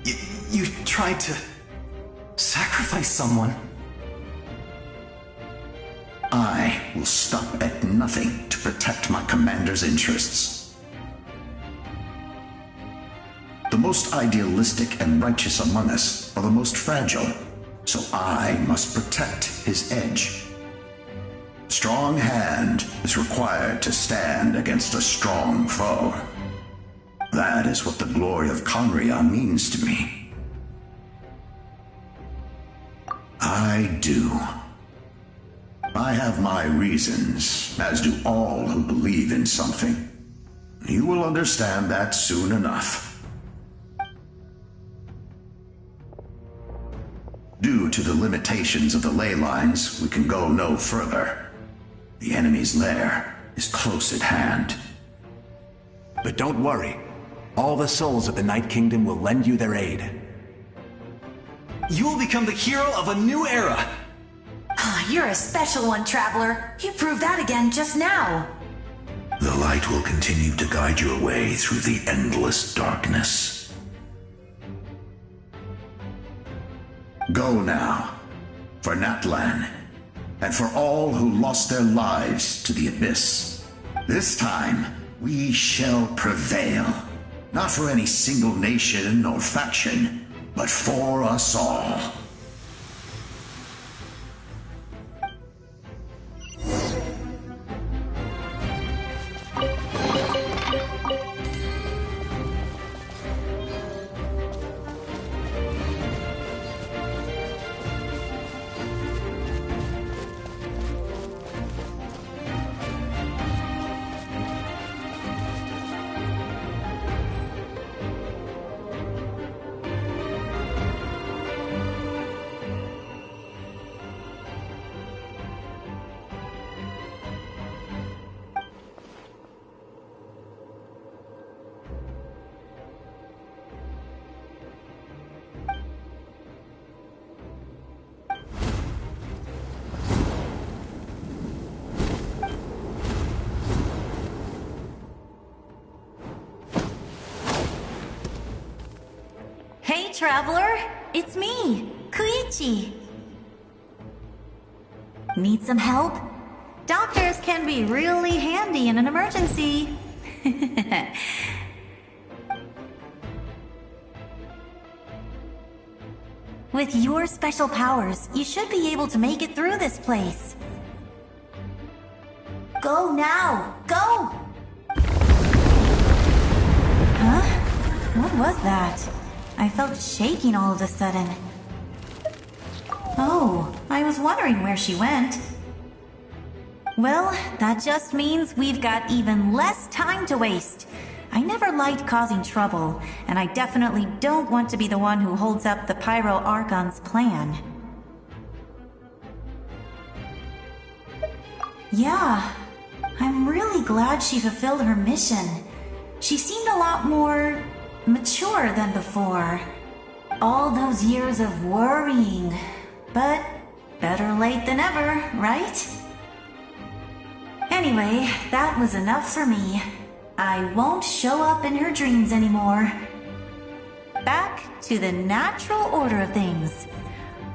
You tried to sacrifice someone. I will stop at nothing to protect my commander's interests. The most idealistic and righteous among us are the most fragile, so I must protect his edge. Strong hand is required to stand against a strong foe. That is what the glory of Conria means to me. I do. I have my reasons, as do all who believe in something. You will understand that soon enough. Due to the limitations of the ley lines, we can go no further. The enemy's lair is close at hand. But don't worry. All the souls of the Night Kingdom will lend you their aid. You will become the hero of a new era! You're a special one, Traveler. You proved that again just now. The light will continue to guide your way through the endless darkness. Go now, for Natlan, and for all who lost their lives to the Abyss. This time, we shall prevail. Not for any single nation or faction, but for us all. Hey, Traveler! It's me, Koichi. Need some help? Doctors can be really handy in an emergency. With your special powers, you should be able to make it through this place. Go now! Go! Huh? What was that? I felt shaking all of a sudden. Oh, I was wondering where she went. Well, that just means we've got even less time to waste. I never liked causing trouble, and I definitely don't want to be the one who holds up the Pyro Archon's plan. Yeah, I'm really glad she fulfilled her mission. She seemed a lot more mature than before. All those years of worrying, but better late than ever, right? Anyway, that was enough for me. I won't show up in her dreams anymore. Back to the natural order of things.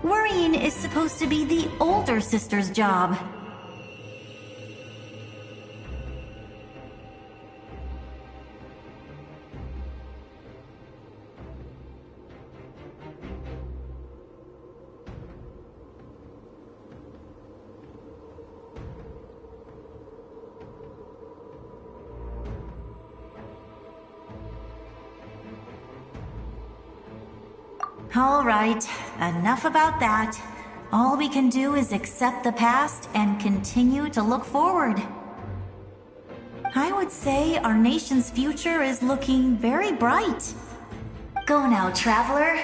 Worrying is supposed to be the older sister's job. All right, enough about that. All we can do is accept the past and continue to look forward. I would say our nation's future is looking very bright. Go now, traveler.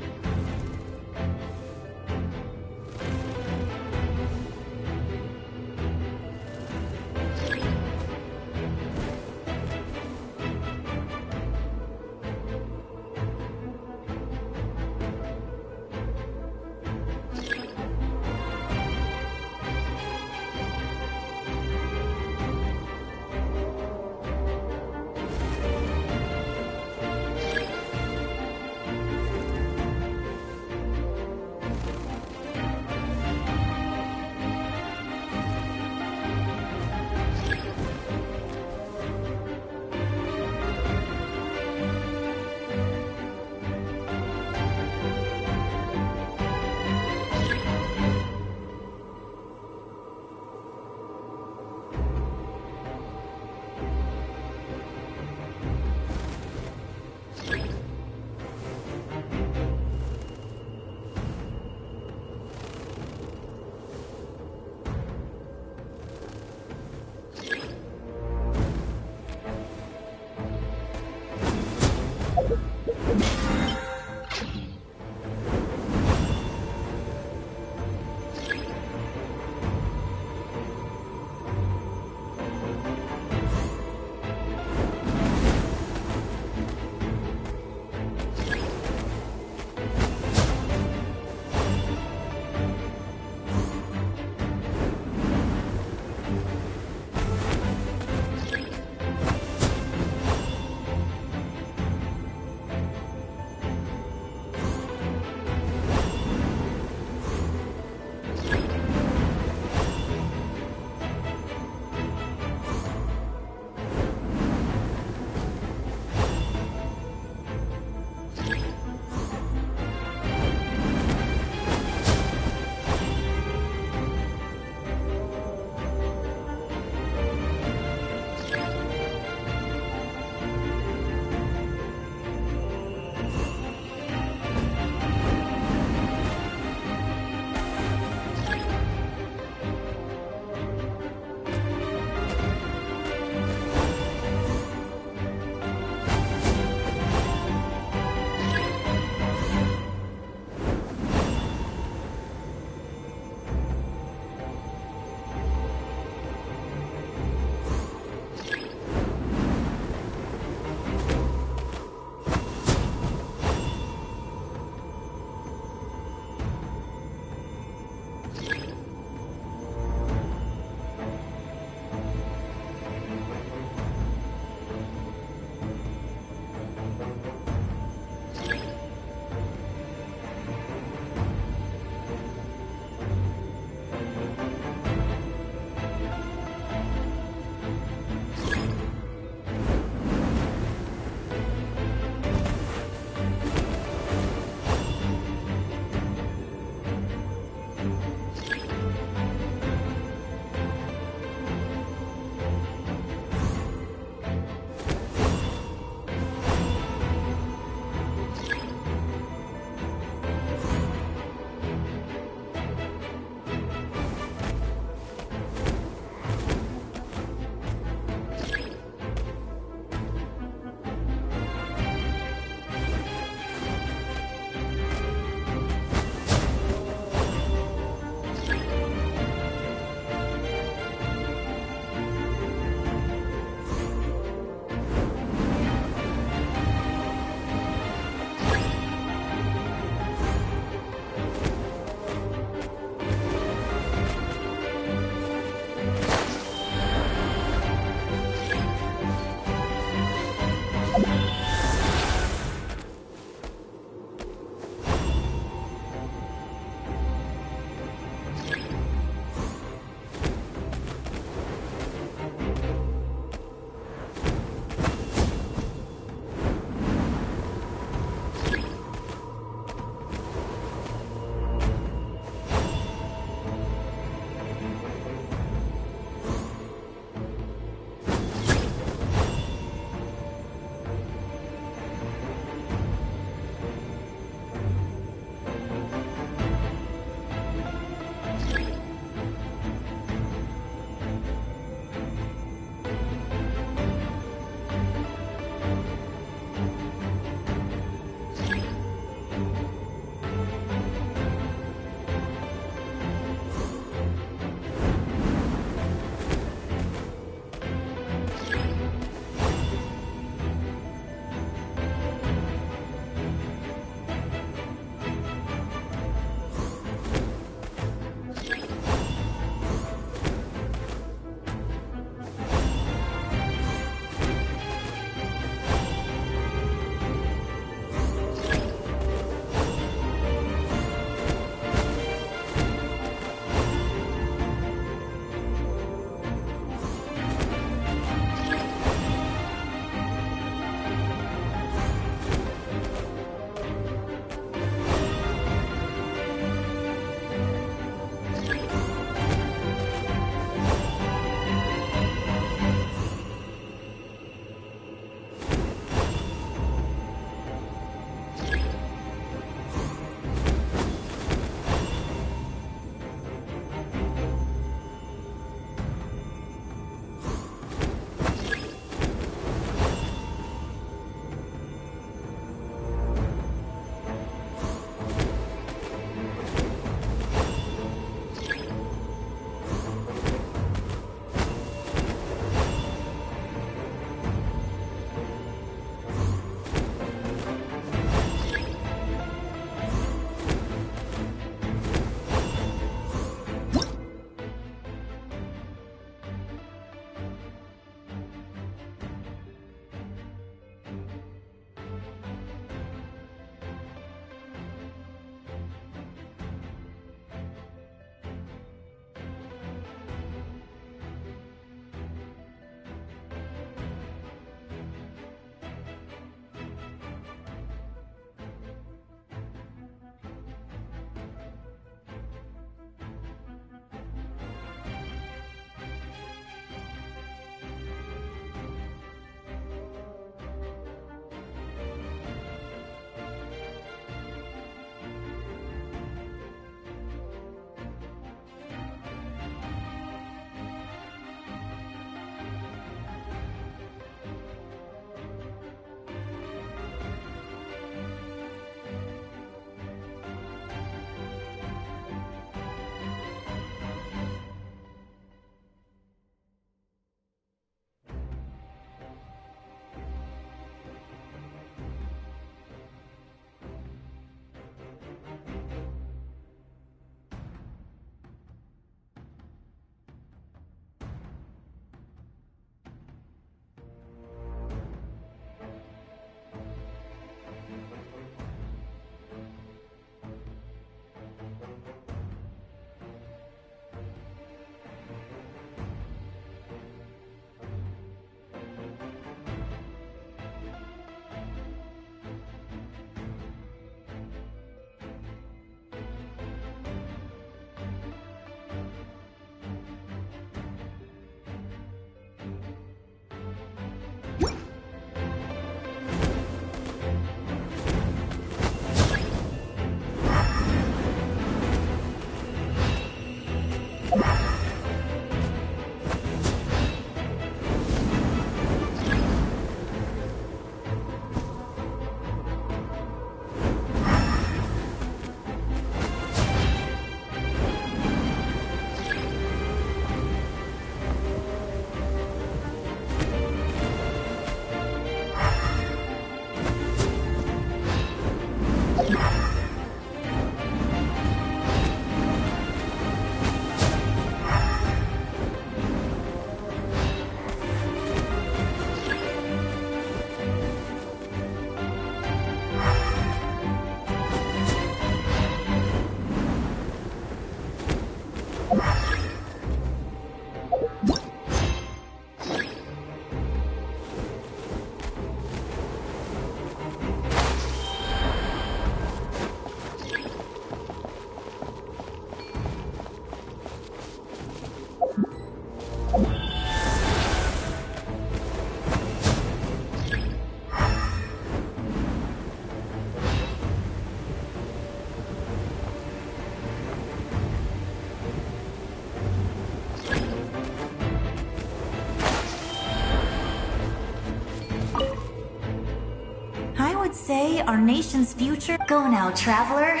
would say our nation's future... Go now, traveler.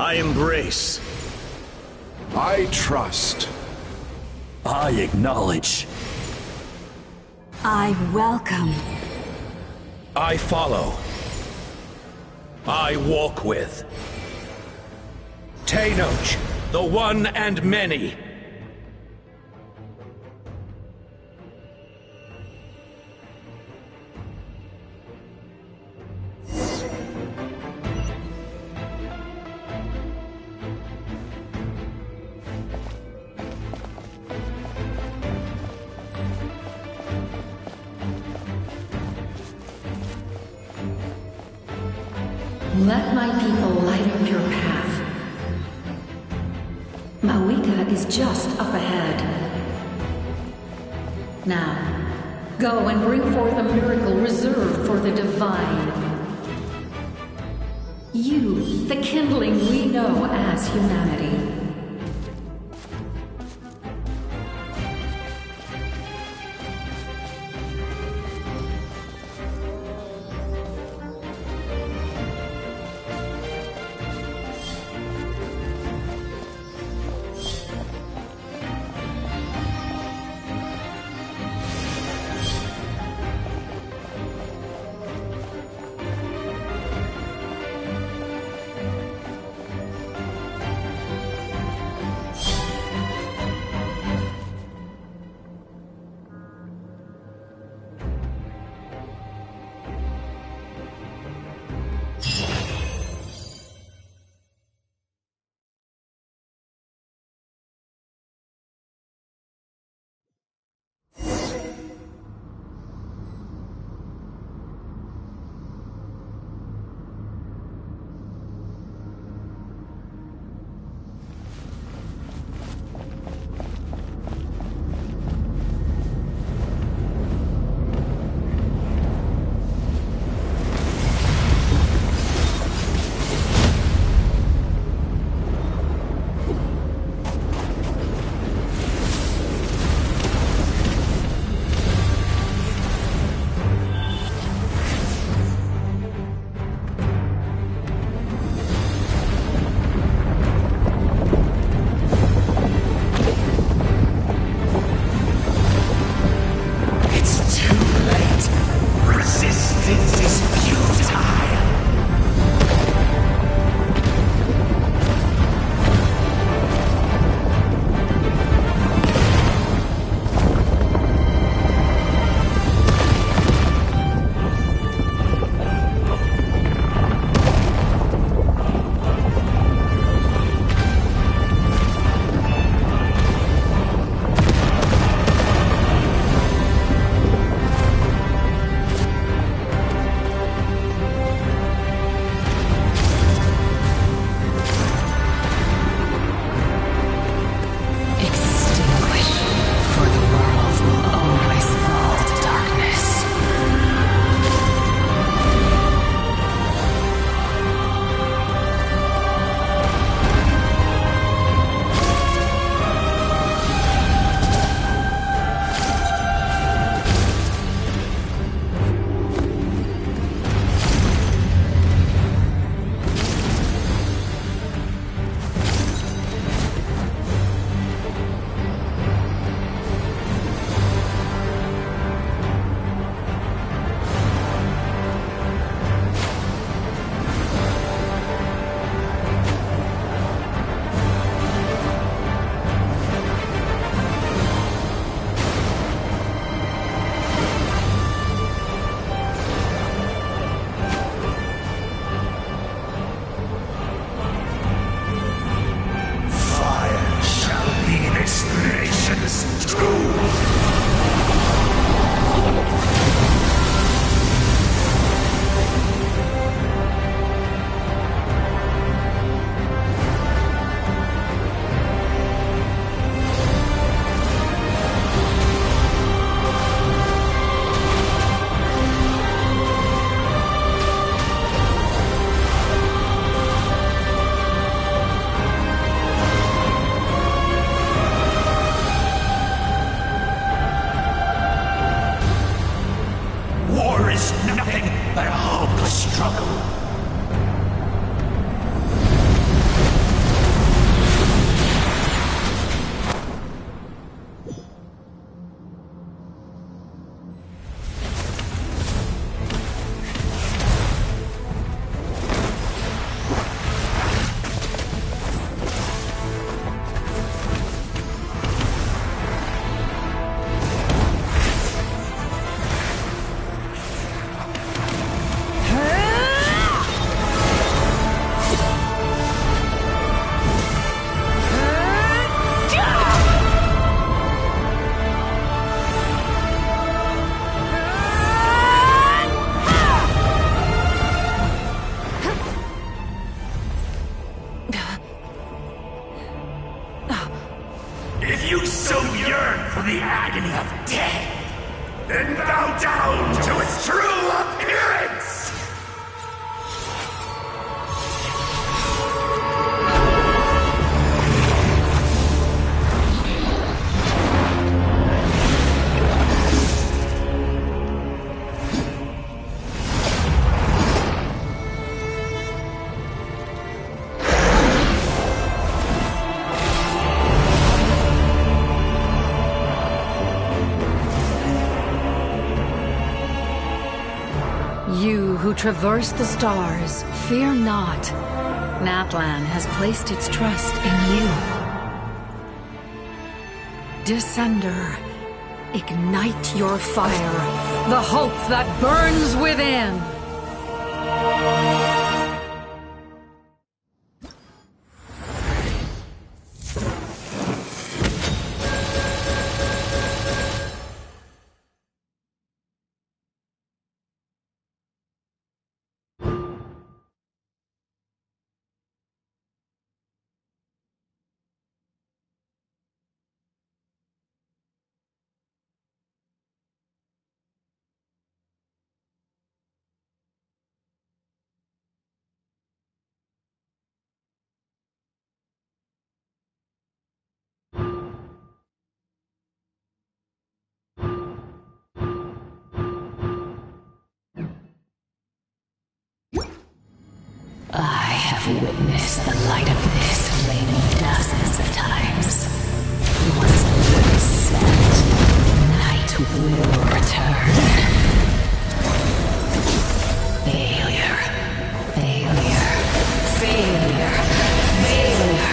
I embrace. I trust. I acknowledge. I welcome. I follow. I walk with. Tenoch, the one and many. Let my people light up your path. Mawika is just up ahead. Now, go and bring forth a miracle reserved for the divine. You, the kindling we know as humanity. If you so yearn for the agony of death, then bow down to its true appearance! You who traverse the stars, fear not. Natlan has placed its trust in you. Descender, ignite your fire, the hope that burns within! I have witnessed the light of this flame dozens of times. Once the wood is set, night will return. Failure. Failure. Failure. Failure. Failure.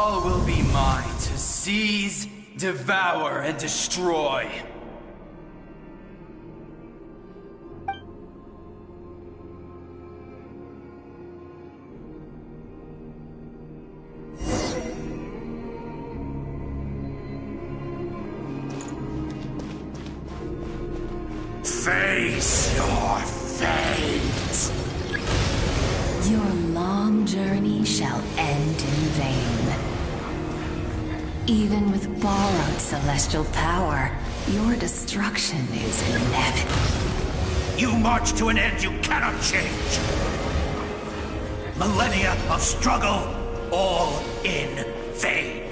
All will be mine to seize, devour, and destroy. Face your fate! Your long journey shall end in vain. Even with borrowed celestial power, your destruction is inevitable. You march to an end you cannot change. Millennia of struggle, all in vain.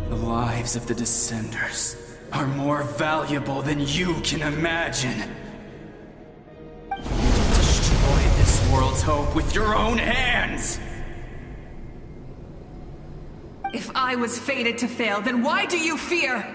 The lives of the Descenders are more valuable than you can imagine. You destroyed this world's hope with your own hands! If I was fated to fail, then why do you fear?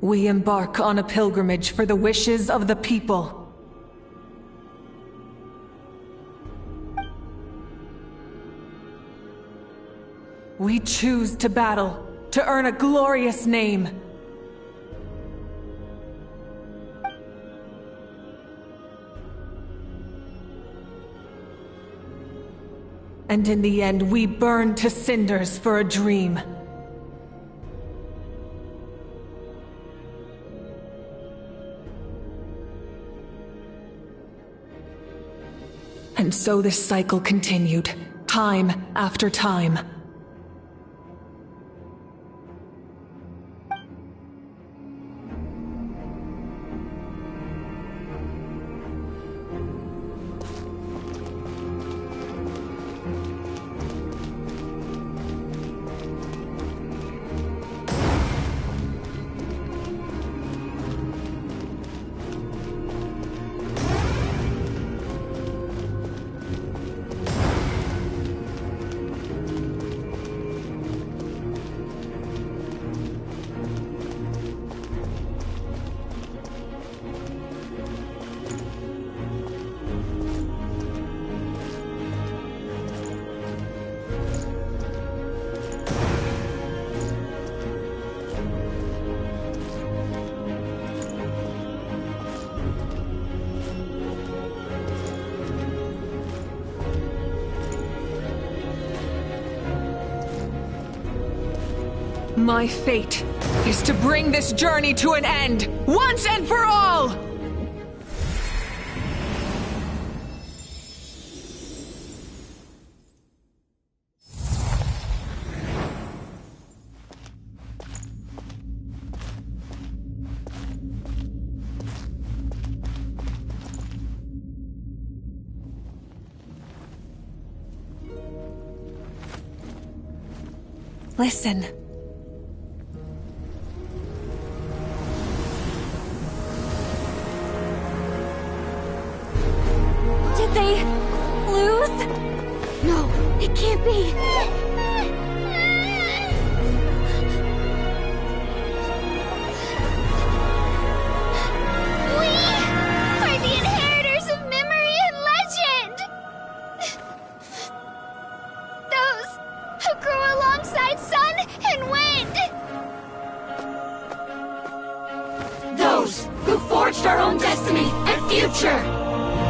We embark on a pilgrimage for the wishes of the people. We choose to battle, to earn a glorious name. And in the end, we burn to cinders for a dream. And so this cycle continued, time after time. My fate is to bring this journey to an end, once and for all! Listen. Did they lose? No, it can't be. We are the inheritors of memory and legend! Those who grew alongside sun and wind! Those who forged our own destiny and future!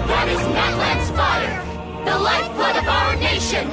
That is Natlan's fire, the lifeblood of our nation!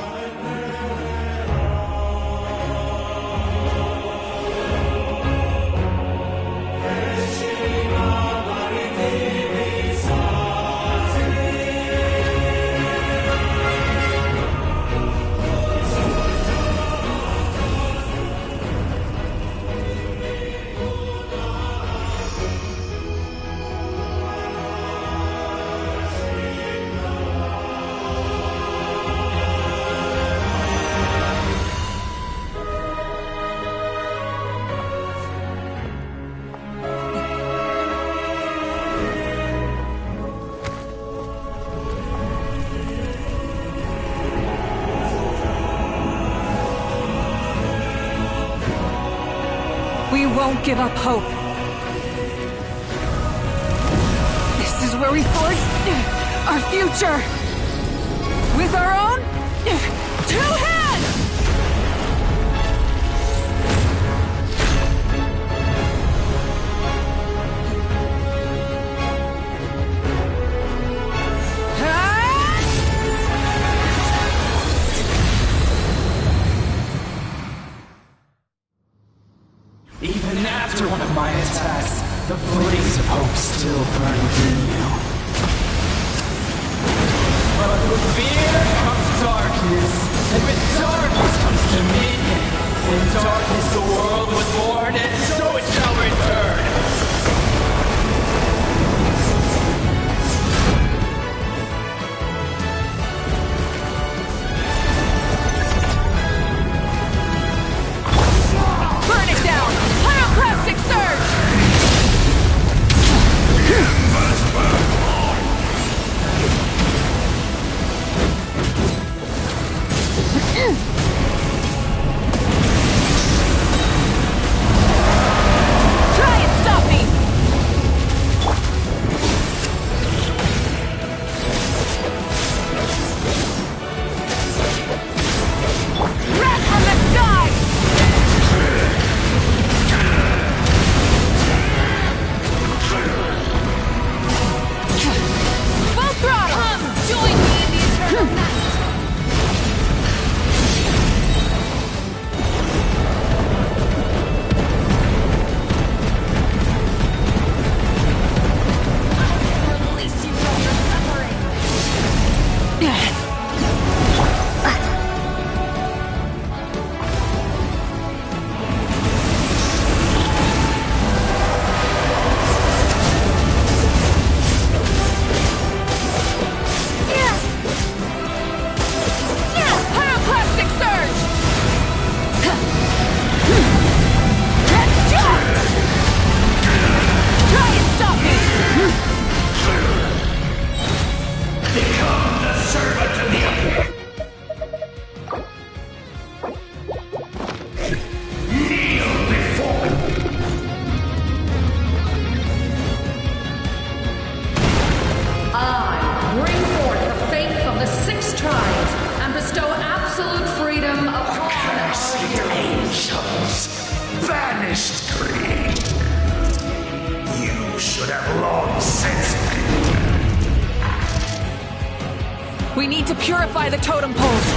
won't give up hope. This is where we forge our future. With our own 2 hands! Even after one of my attacks, the blaze of hope still burned within you. But with fear comes darkness, and with darkness comes dominion. In darkness the world was born, and so it shall return. Burn it down! Pyroclastic surge! Try and stop me! Rat from the sky! Full throttle! Come, join me in the eternal night! Release you from your suffering! Pyroclastic surge! Try and stop me! Become the servant of the kneel before I bring forth the faith of the 6 tribes and bestow absolute freedom upon cursed angels, vanished greed. You should have long since We need to purify the totem poles.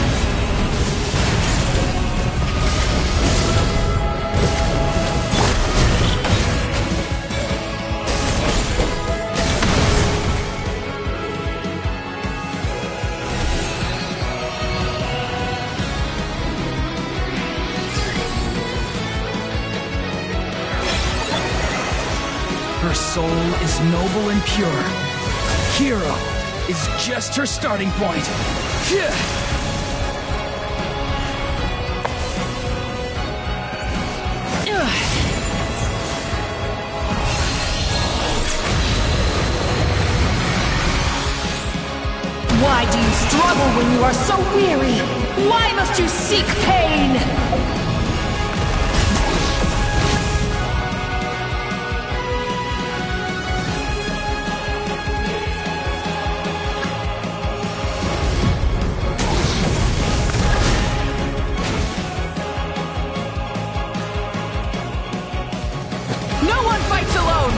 Her soul is noble and pure. Hero is just her starting point. Why do you struggle when you are so weary? Why must you seek pain? No one fights alone!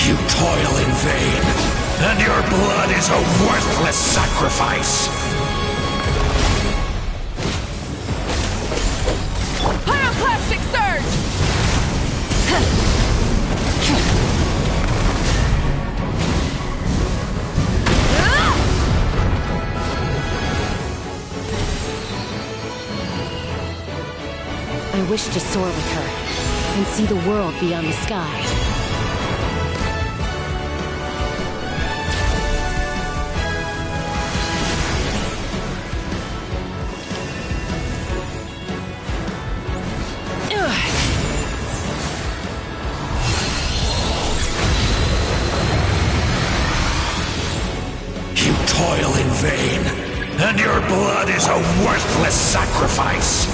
you toil in vain, and your blood is a worthless sacrifice. Pyroclastic surge! I wish to soar with her and see the world beyond the sky. You toil in vain, blood is a worthless sacrifice.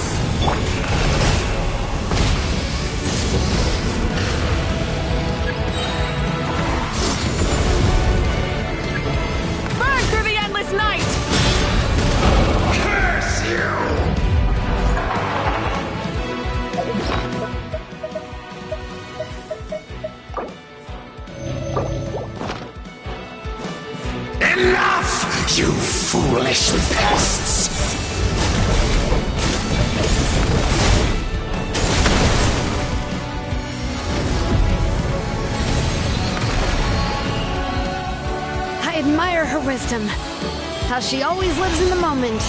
Burn through the endless night! Curse you! Enough, you foolish pests! I admire her wisdom. How she always lives in the moment.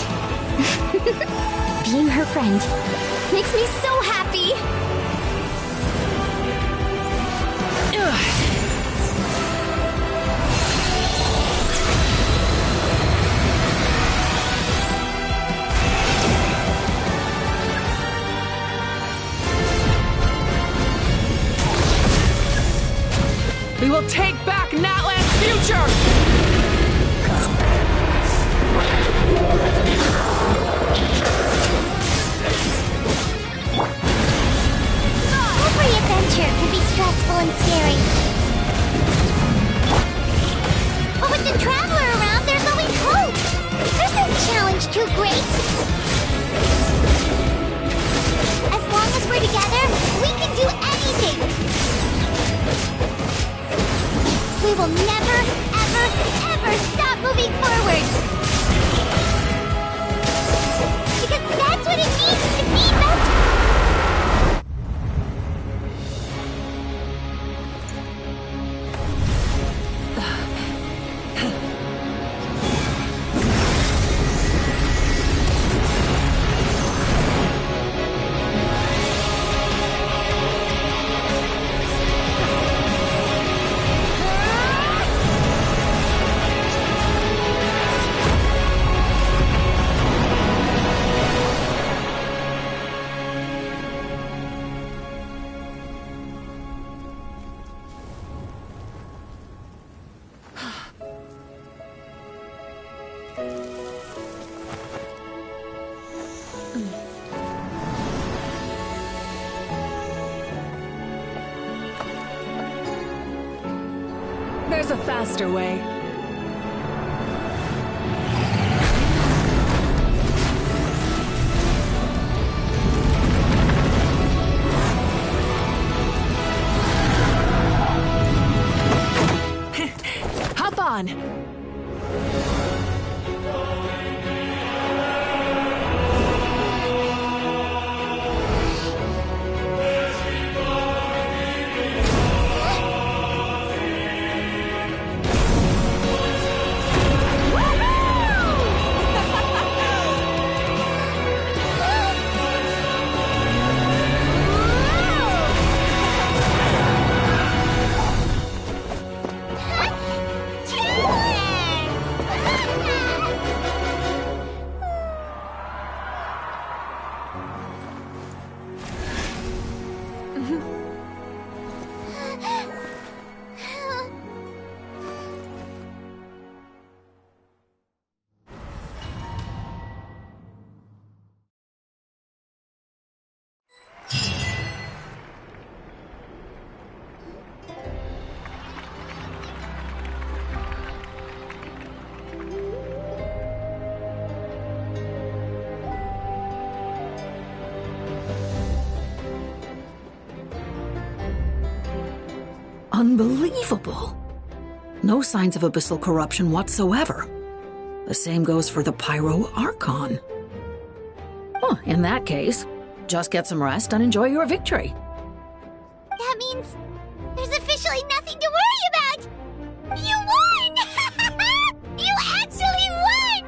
Being her friend makes me so happy! We will take back Natlan's future! Every adventure can be stressful and scary. But with the Traveler around, there's always hope. There's no challenge too great. As long as we're together, we can do anything. We will never, ever, ever stop moving forward. Because that's what it means to be best. There's a faster way. Hop on! Unbelievable. No signs of abyssal corruption whatsoever. The same goes for the Pyro Archon. Well, in that case, just get some rest and enjoy your victory. That means there's officially nothing to worry about! You won! You actually won!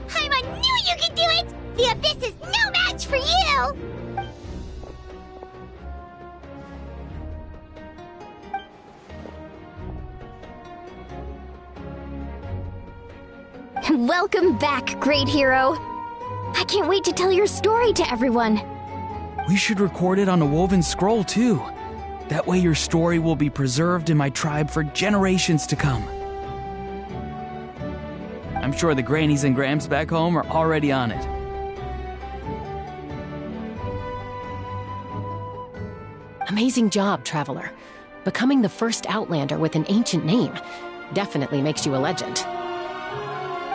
Paimon knew you could do it! The Abyss is no match for you! Welcome back, great hero! I can't wait to tell your story to everyone! We should record it on a woven scroll, too. That way your story will be preserved in my tribe for generations to come. I'm sure the grannies and grams back home are already on it. Amazing job, Traveler. Becoming the first Outlander with an ancient name definitely makes you a legend.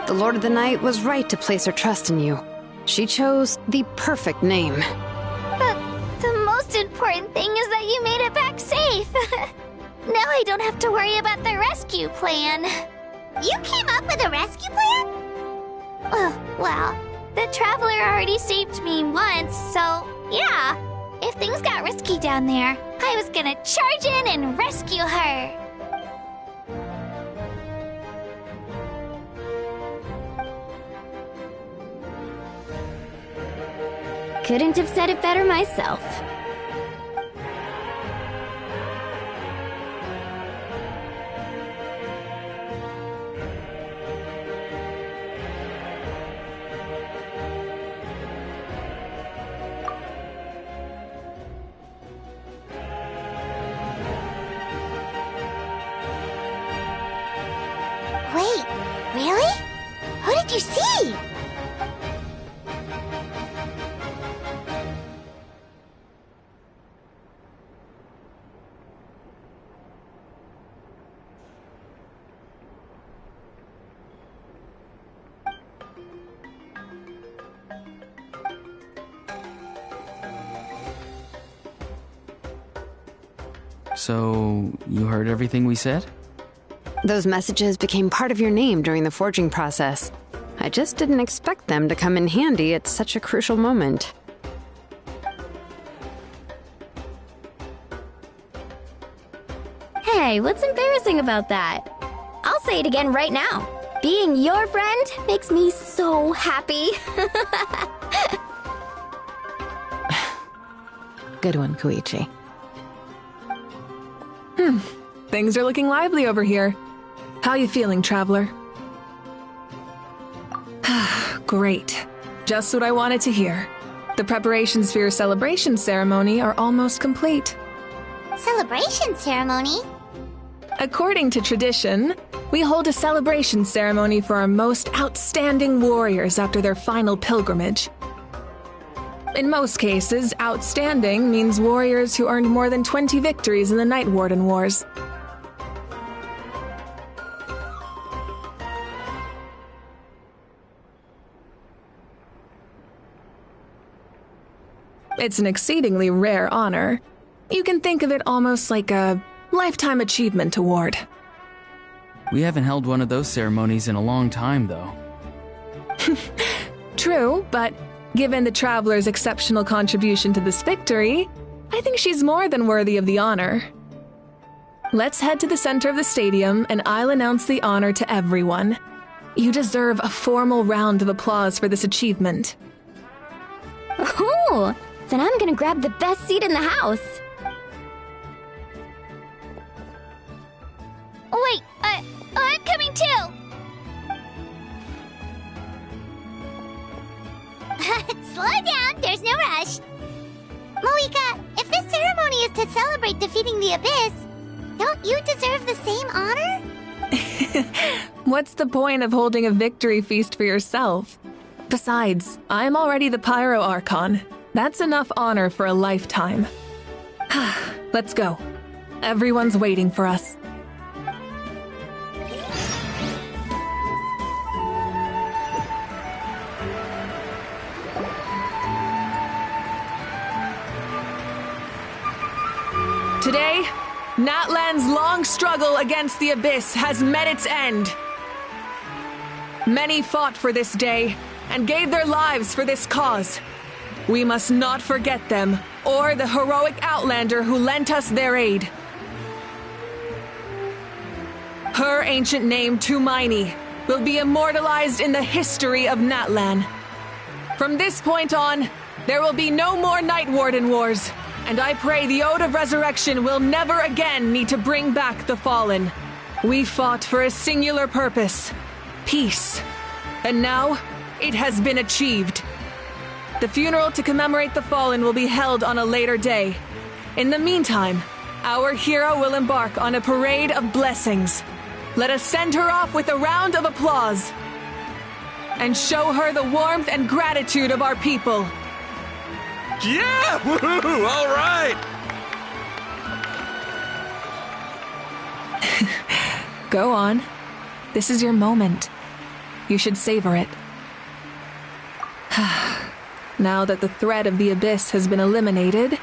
The Lord of the Night was right to place her trust in you. She chose the perfect name. The most important thing is that you made it back safe. Now I don't have to worry about the rescue plan. You came up with a rescue plan? Well, the Traveler already saved me once, so yeah. If things got risky down there, I was gonna charge in and rescue her. Couldn't have said it better myself. Wait, really? Who did you see? So, you heard everything we said? Those messages became part of your name during the forging process. I just didn't expect them to come in handy at such a crucial moment. Hey, what's embarrassing about that? I'll say it again right now. Being your friend makes me so happy. Good one, Koichi. Things are looking lively over here. How you feeling, Traveler? Great. Just what I wanted to hear. The preparations for your celebration ceremony are almost complete. Celebration ceremony? According to tradition, we hold a celebration ceremony for our most outstanding warriors after their final pilgrimage. In most cases, outstanding means warriors who earned more than 20 victories in the Night Warden Wars. It's an exceedingly rare honor. You can think of it almost like a lifetime achievement award. We haven't held one of those ceremonies in a long time, though. True, but given the Traveler's exceptional contribution to this victory, I think she's more than worthy of the honor. Let's head to the center of the stadium and I'll announce the honor to everyone. You deserve a formal round of applause for this achievement. Ooh, then I'm gonna grab the best seat in the house. Wait, I'm coming too! Slow down, there's no rush. Moika, if this ceremony is to celebrate defeating the Abyss, don't you deserve the same honor? What's the point of holding a victory feast for yourself? Besides, I'm already the Pyro Archon. That's enough honor for a lifetime. Let's go. Everyone's waiting for us. Today, Natlan's long struggle against the Abyss has met its end. Many fought for this day and gave their lives for this cause. We must not forget them or the heroic Outlander who lent us their aid. Her ancient name, Tumaini, will be immortalized in the history of Natlan. From this point on, there will be no more Night Warden Wars. And I pray the Ode of Resurrection will never again need to bring back the Fallen. We fought for a singular purpose, peace. And now, it has been achieved. The funeral to commemorate the Fallen will be held on a later day. In the meantime, our hero will embark on a parade of blessings. Let us send her off with a round of applause. and show her the warmth and gratitude of our people. Yeah! Woohoo! All right! Go on. This is your moment. You should savor it. Now that the threat of the Abyss has been eliminated,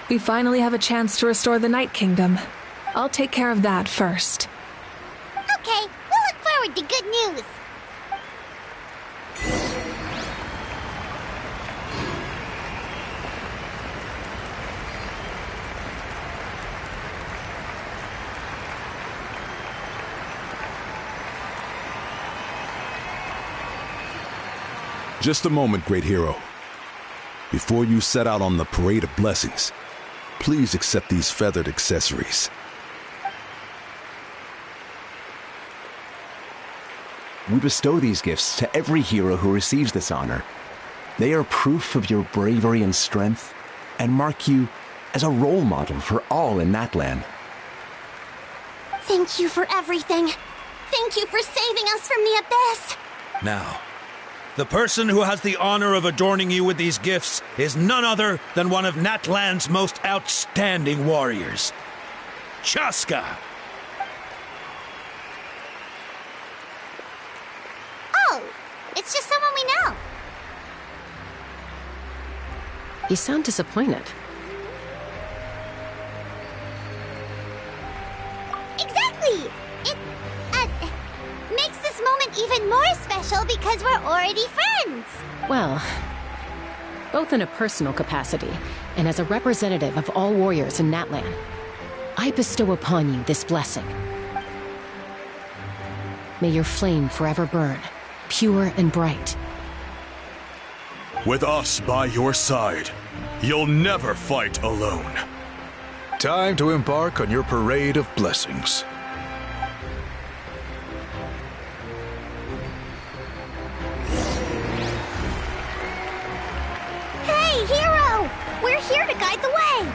we finally have a chance to restore the Night Kingdom. I'll take care of that first. Okay, we'll look forward to good news. Just a moment, great hero. Before you set out on the Parade of Blessings, please accept these feathered accessories. We bestow these gifts to every hero who receives this honor. They are proof of your bravery and strength, and mark you as a role model for all in Natlan. Thank you for everything. Thank you for saving us from the Abyss. Now, the person who has the honor of adorning you with these gifts is none other than one of Natlan's most outstanding warriors, Chaska. Oh, it's just someone we know. You sound disappointed. Exactly! It, makes this moment even more special because we're already friends! Well, both in a personal capacity and as a representative of all warriors in Natlan, I bestow upon you this blessing. May your flame forever burn, pure and bright. With us by your side, you'll never fight alone. Time to embark on your parade of blessings. Hey, hero! We're here to guide the way!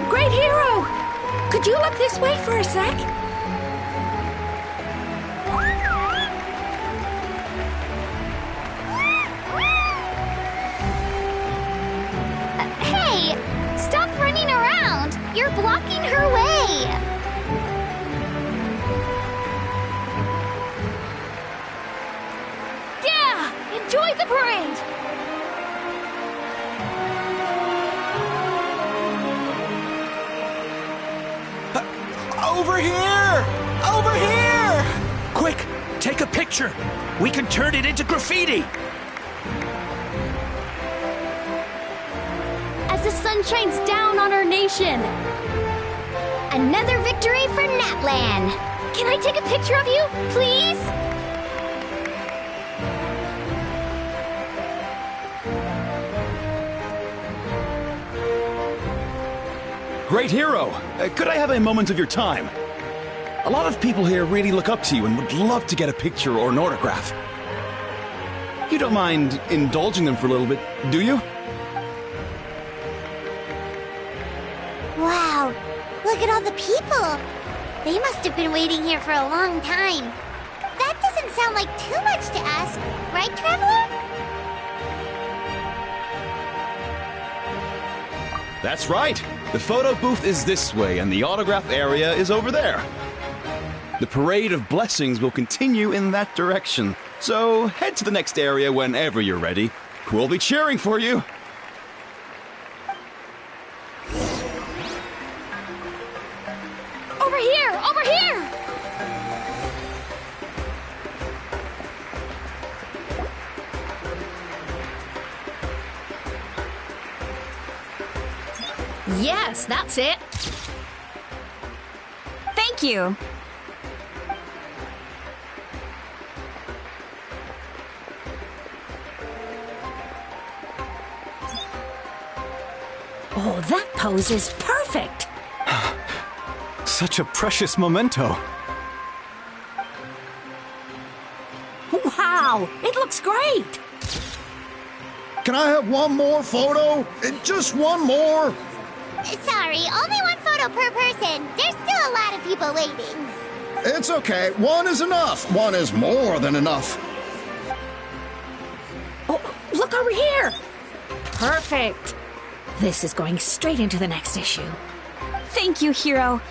Great hero! Could you look this way for a sec? Hey! Stop running around! You're blocking her way! Yeah! Enjoy the parade! Over here! Over here! Quick, take a picture. We can turn it into graffiti. As the sun shines down on our nation. Another victory for Natlan. Can I take a picture of you, please? Great hero! Could I have a moment of your time? A lot of people here really look up to you and would love to get a picture or an autograph. You don't mind indulging them for a little bit, do you? Wow, look at all the people! They must have been waiting here for a long time. That doesn't sound like too much to ask, right, Traveler? That's right! The photo booth is this way and the autograph area is over there. The Parade of Blessings will continue in that direction, so head to the next area whenever you're ready. We'll be cheering for you! Over here! Over here! Yes, that's it. Thank you. Oh, that pose is perfect! Such a precious memento. Wow! It looks great! Can I have one more photo? Just one more? Sorry, only one photo per person. There's still a lot of people waiting. It's okay. One is enough. One is more than enough. Oh, look over here! Perfect! This is going straight into the next issue. Thank you, Hero.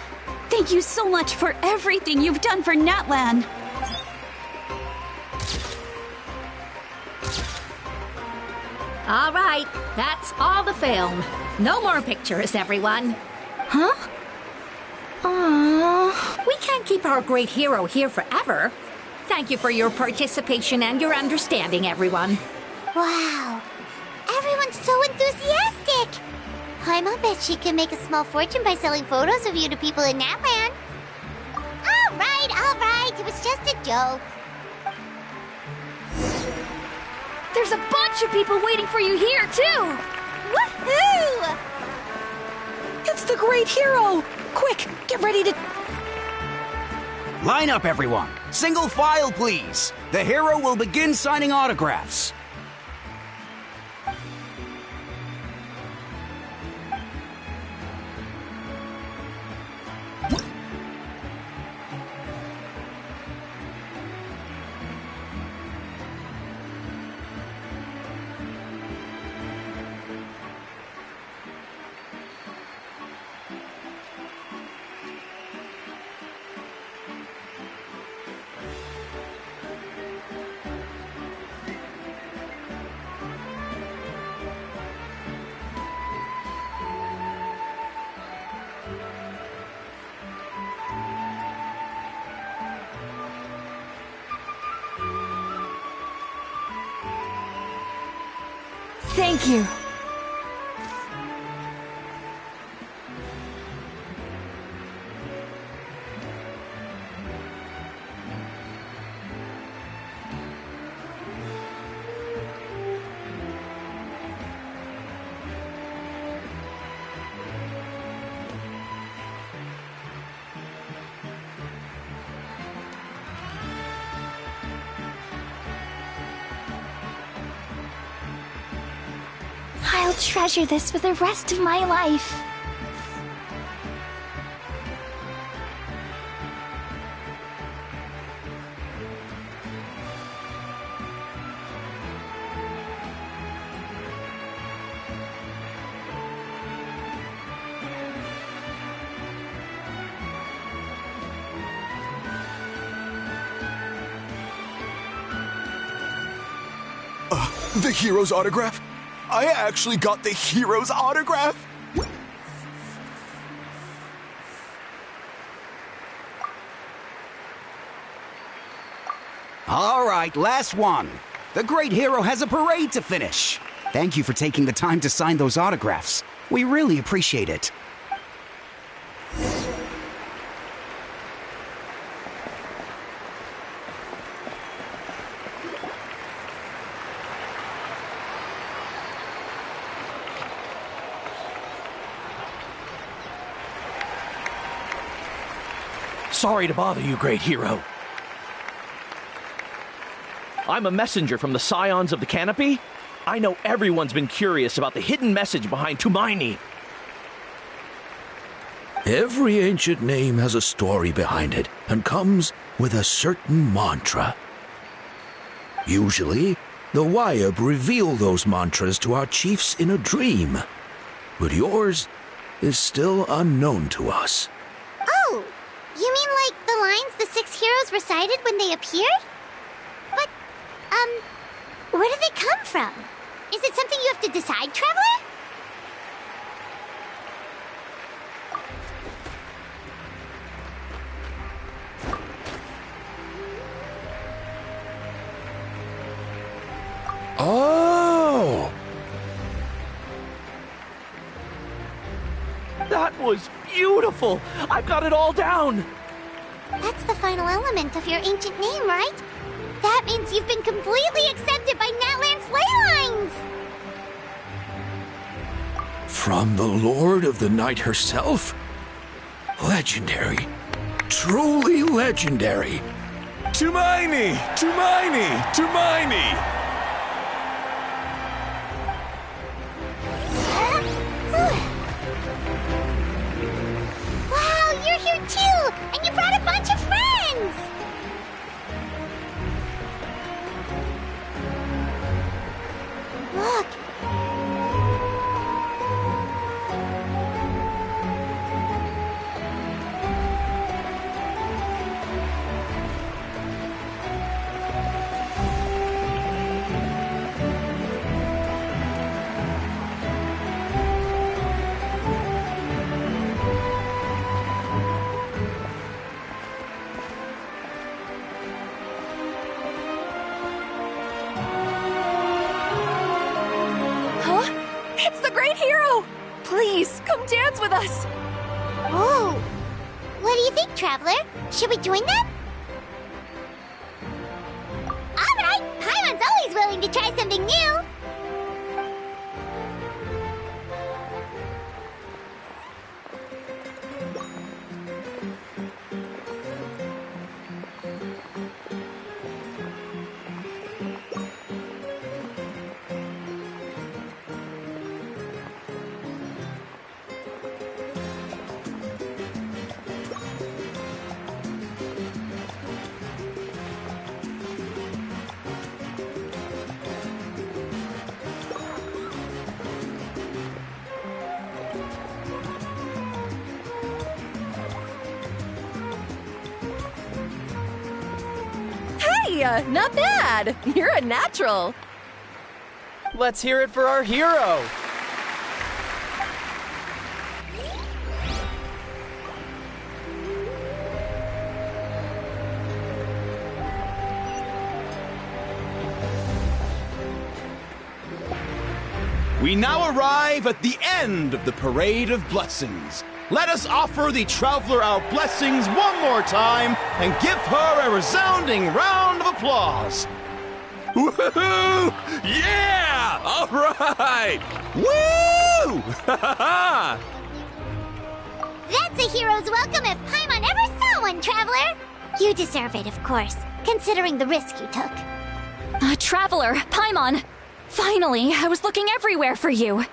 Thank you so much for everything you've done for Natlan. All right, that's all the film. No more pictures, everyone. Huh? We can't keep our great hero here forever. Thank you for your participation and your understanding, everyone. Wow. Everyone's so enthusiastic. I'll bet she can make a small fortune by selling photos of you to people in Natlan. All right. It was just a joke. There's a bunch of people waiting for you here, too! Woohoo! It's the great hero! Quick, get ready to... Line up, everyone. Single file, please. The hero will begin signing autographs. Thank you. I'll treasure this for the rest of my life. The hero's autograph? I actually got the hero's autograph? All right, last one. The great hero has a parade to finish. Thank you for taking the time to sign those autographs. We really appreciate it. Sorry to bother you, great hero. I'm a messenger from the Scions of the Canopy. I know everyone's been curious about the hidden message behind Tumaini. Every ancient name has a story behind it and comes with a certain mantra. Usually, the Wayab reveal those mantras to our chiefs in a dream, but yours is still unknown to us. Oh, you mean like the lines the 6 heroes recited when they appeared? But, where do they come from? Is it something you have to decide, Traveler? Oh! That was beautiful! I've got it all down! That's the final element of your ancient name, right? That means you've been completely accepted by Natlan's ley lines! From the Lord of the Night herself? Legendary. Truly legendary. Tumaini! Tumaini! Tumaini! Wow, you're here too! And blessings! Look! It's the great hero! Please, come dance with us! Oh! What do you think, Traveler? Should we join them? Alright! Paimon's always willing to try something new! Hey, not bad! You're a natural! Let's hear it for our hero! We now arrive at the end of the Parade of Blessings. Let us offer the Traveler our blessings one more time and give her a resounding round of applause. Woohoo! Yeah! All right! Woo! That's a hero's welcome if Paimon ever saw one, Traveler! You deserve it, of course, considering the risk you took. Traveler, Paimon! Finally, I was looking everywhere for you.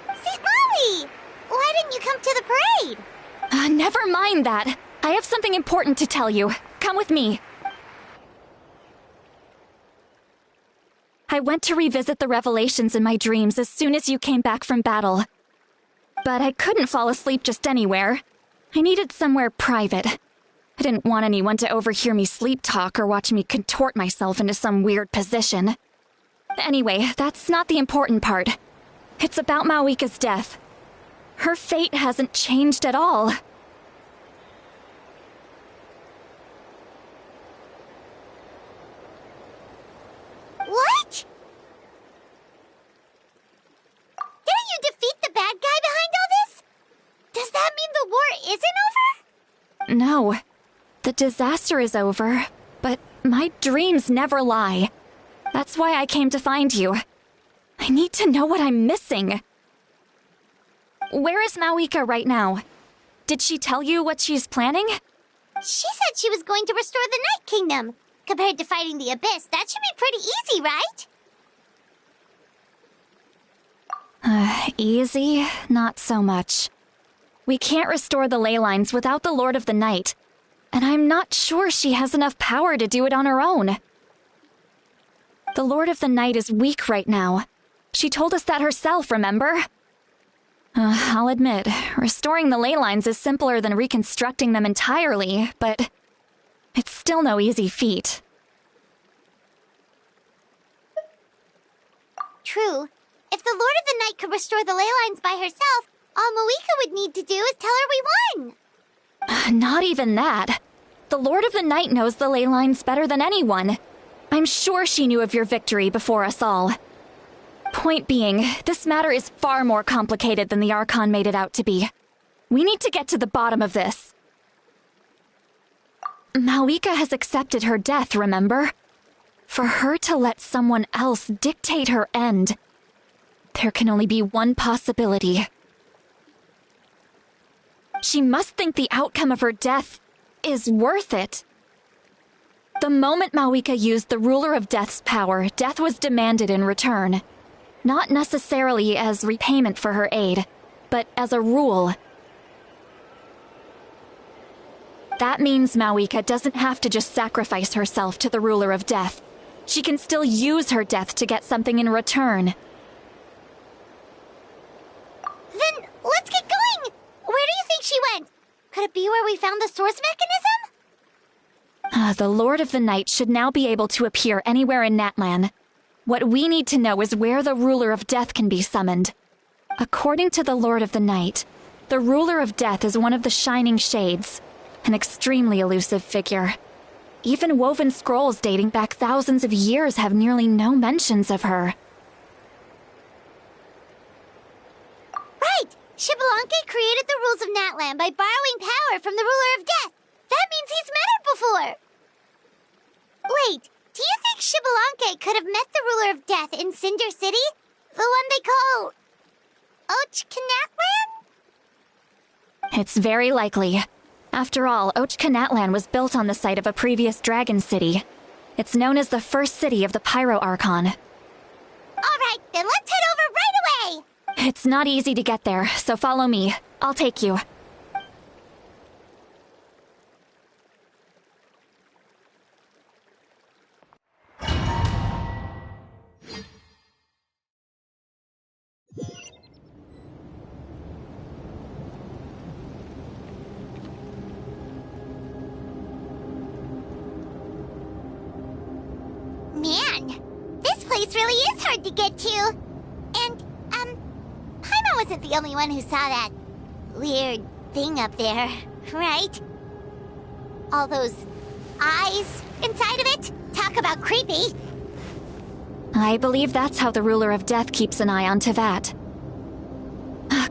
St. Molly! Why didn't you come to the parade? Never mind that. I have something important to tell you. Come with me. I went to revisit the revelations in my dreams as soon as you came back from battle. But I couldn't fall asleep just anywhere. I needed somewhere private. I didn't want anyone to overhear me sleep talk or watch me contort myself into some weird position. Anyway, that's not the important part. It's about Mawika's death. Her fate hasn't changed at all. What? Didn't you defeat the bad guy behind all this? Does that mean the war isn't over? No. The disaster is over, but my dreams never lie. That's why I came to find you. I need to know what I'm missing. Where is Mawika right now? Did she tell you what she's planning? She said she was going to restore the Night Kingdom. Compared to fighting the Abyss, that should be pretty easy, right? Easy? Not so much. We can't restore the ley lines without the Lord of the Night, and I'm not sure she has enough power to do it on her own. The Lord of the Night is weak right now. She told us that herself, remember? I'll admit, restoring the ley lines is simpler than reconstructing them entirely, but it's still no easy feat. True. If the Lord of the Night could restore the ley lines by herself, all Mawika would need to do is tell her we won. Not even that. The Lord of the Night knows the ley lines better than anyone. I'm sure she knew of your victory before us all. Point being, this matter is far more complicated than the Archon made it out to be. We need to get to the bottom of this. Mawika has accepted her death, remember? For her to let someone else dictate her end, there can only be one possibility. She must think the outcome of her death is worth it. The moment Mawika used the Ruler of Death's power, death was demanded in return. Not necessarily as repayment for her aid, but as a rule. That means Mawika doesn't have to just sacrifice herself to the ruler of death. She can still use her death to get something in return. Then let's get going! Where do you think she went? Could it be where we found the source mechanism? The Lord of the Night should now be able to appear anywhere in Natlan. What we need to know is where the ruler of death can be summoned. According to the Lord of the Night, the ruler of death is one of the Shining Shades, an extremely elusive figure. Even woven scrolls dating back thousands of years have nearly no mentions of her. Right! Xbalanque created the rules of Natlan by borrowing power from the ruler of death. That means he's met her before! Wait, do you think Xbalanque could have met the ruler of death in Cinder City? The one they call... Natlan? It's very likely. After all, Natlan was built on the site of a previous dragon city. It's known as the first city of the Pyro Archon. Alright, then let's head over right away! It's not easy to get there, so follow me. I'll take you. Man, this place really is hard to get to. And, Paimon wasn't the only one who saw that weird thing up there, right? All those eyes inside of it? Talk about creepy. I believe that's how the ruler of death keeps an eye on Teyvat.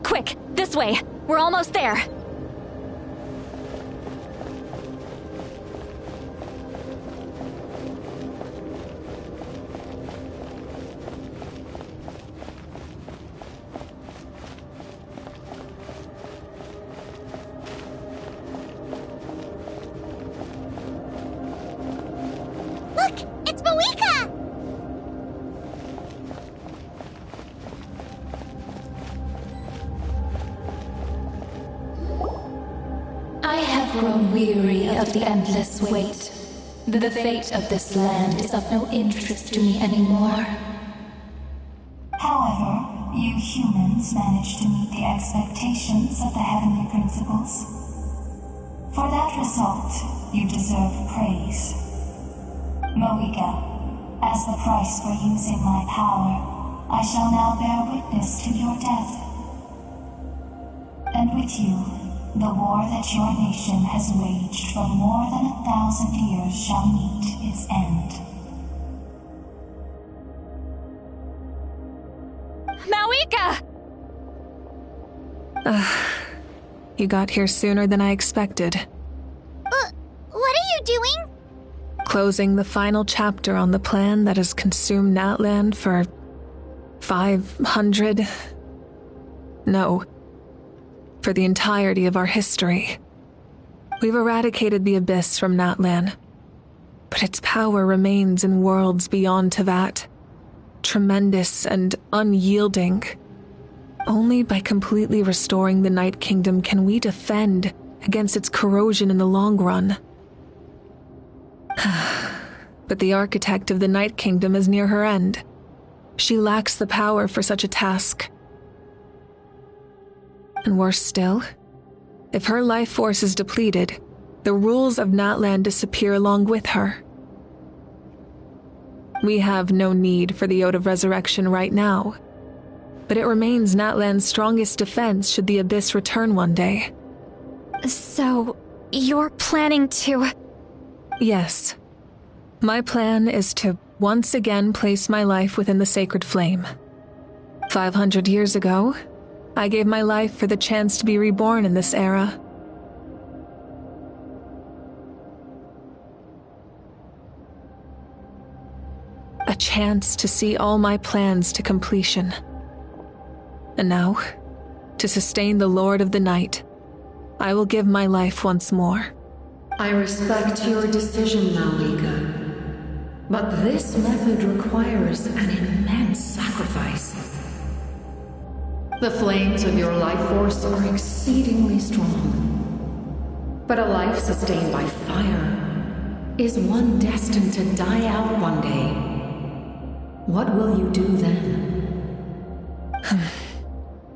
Quick, this way. We're almost there. Weary of the endless wait. The fate of this land is of no interest to me anymore. However, you humans managed to meet the expectations of the heavenly principles. For that result, you deserve praise. Mawika, as the price for using my power, I shall now bear witness to your death. And with you, the war that your nation has waged for more than 1,000 years shall meet its end. Mawika! You got here sooner than I expected. What are you doing? Closing the final chapter on the plan that has consumed Natlan for 500... No. For the entirety of our history. We've eradicated the Abyss from Natlan, but its power remains in worlds beyond Teyvat, tremendous and unyielding. Only by completely restoring the Night Kingdom can we defend against its corrosion in the long run. But the architect of the Night Kingdom is near her end. She lacks the power for such a task. And worse still, if her life force is depleted, the rules of Natlan disappear along with her. We have no need for the Ode of Resurrection right now, but it remains Natlan's strongest defense should the Abyss return one day. So, you're planning to... Yes. My plan is to once again place my life within the sacred flame. 500 years ago, I gave my life for the chance to be reborn in this era. A chance to see all my plans to completion. And now, to sustain the Lord of the Night, I will give my life once more. I respect your decision, Mawika. But this method requires an immense sacrifice. The flames of your life force are exceedingly strong. But a life sustained by fire is one destined to die out one day. What will you do then?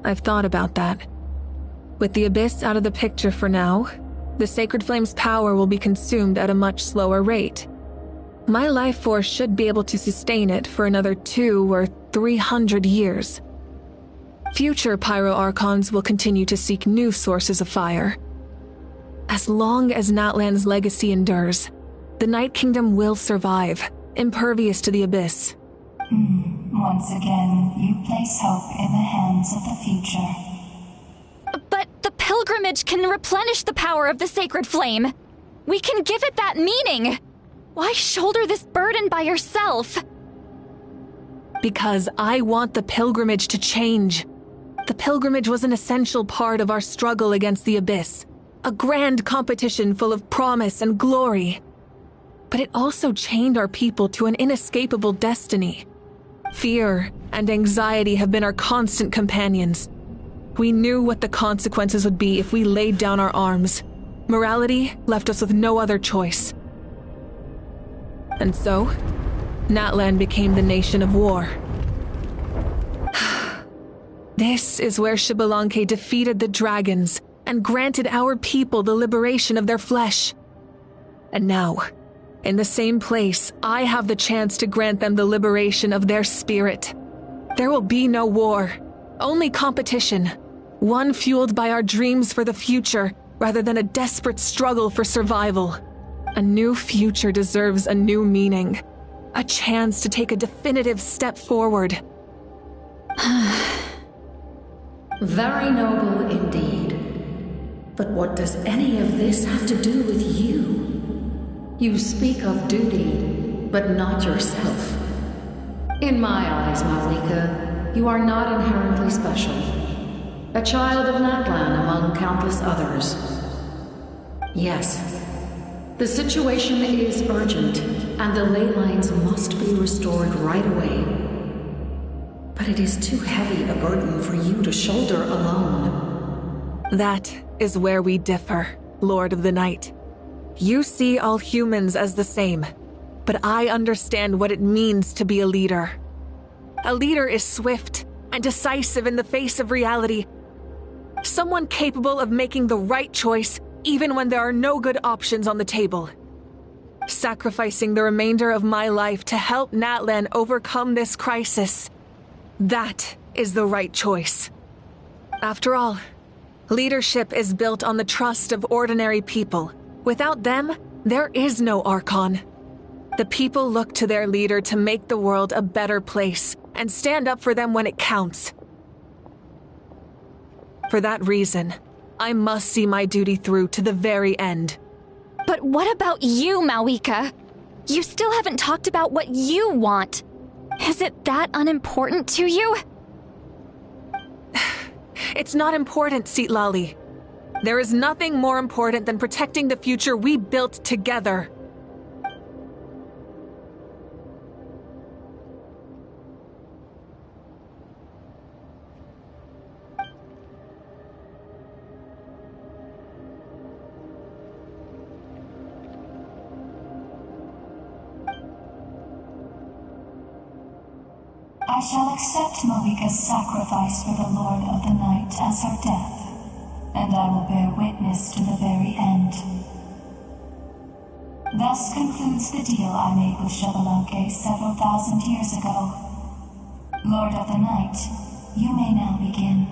I've thought about that. With the Abyss out of the picture for now, the Sacred Flame's power will be consumed at a much slower rate. My life force should be able to sustain it for another 200 or 300 years. Future Pyro Archons will continue to seek new sources of fire. As long as Natlan's legacy endures, the Night Kingdom will survive, impervious to the Abyss. Once again, you place hope in the hands of the future. But the pilgrimage can replenish the power of the Sacred Flame. We can give it that meaning. Why shoulder this burden by yourself? Because I want the pilgrimage to change. The pilgrimage was an essential part of our struggle against the Abyss. A grand competition full of promise and glory. But it also chained our people to an inescapable destiny. Fear and anxiety have been our constant companions. We knew what the consequences would be if we laid down our arms. Morality left us with no other choice. And so, Natlan became the nation of war. This is where Xbalanque defeated the dragons and granted our people the liberation of their flesh. And now, in the same place, I have the chance to grant them the liberation of their spirit. There will be no war, only competition, one fueled by our dreams for the future rather than a desperate struggle for survival. A new future deserves a new meaning, a chance to take a definitive step forward. Very noble indeed. But what does any of this have to do with you? You speak of duty, but not yourself. In my eyes, Malika, you are not inherently special. A child of Natlan among countless others. Yes, the situation is urgent, and the ley lines must be restored right away. But it is too heavy a burden for you to shoulder alone. That is where we differ, Lord of the Night. You see all humans as the same, but I understand what it means to be a leader. A leader is swift and decisive in the face of reality. Someone capable of making the right choice even when there are no good options on the table. Sacrificing the remainder of my life to help Natlan overcome this crisis. That is the right choice. After all, leadership is built on the trust of ordinary people. Without them, there is no Archon. The people look to their leader to make the world a better place and stand up for them when it counts. For that reason, I must see my duty through to the very end. But what about you, Malika? You still haven't talked about what you want. Is it that unimportant to you? It's not important, Citlali. There is nothing more important than protecting the future we built together. I shall accept Malika's sacrifice for the Lord of the Night as her death, and I will bear witness to the very end. Thus concludes the deal I made with Xbalanque several thousand years ago. Lord of the Night, you may now begin.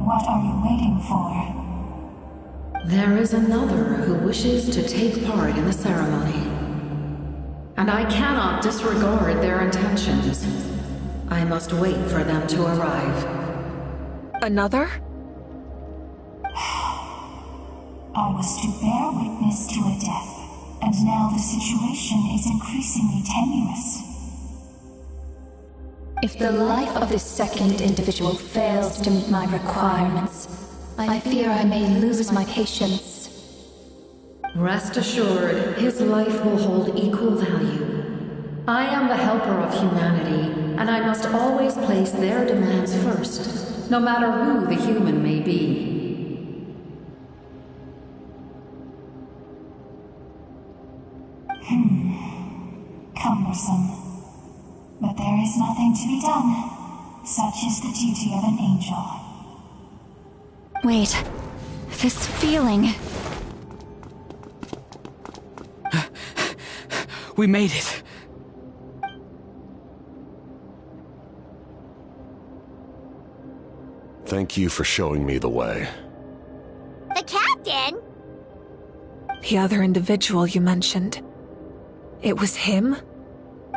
What are you waiting for? There is another who wishes to take part in the ceremony. And I cannot disregard their intentions. I must wait for them to arrive. Another? I was to bear witness to a death, and now the situation is increasingly tenuous. If the life of this second individual fails to meet my requirements, I fear I may lose my patience. Rest assured, his life will hold equal value. I am the helper of humanity, and I must always place their demands first, no matter who the human may be. Cumbersome. But there is nothing to be done. Such is the duty of an angel. Wait. This feeling. We made it. Thank you for showing me the way. The captain? The other individual you mentioned. It was him?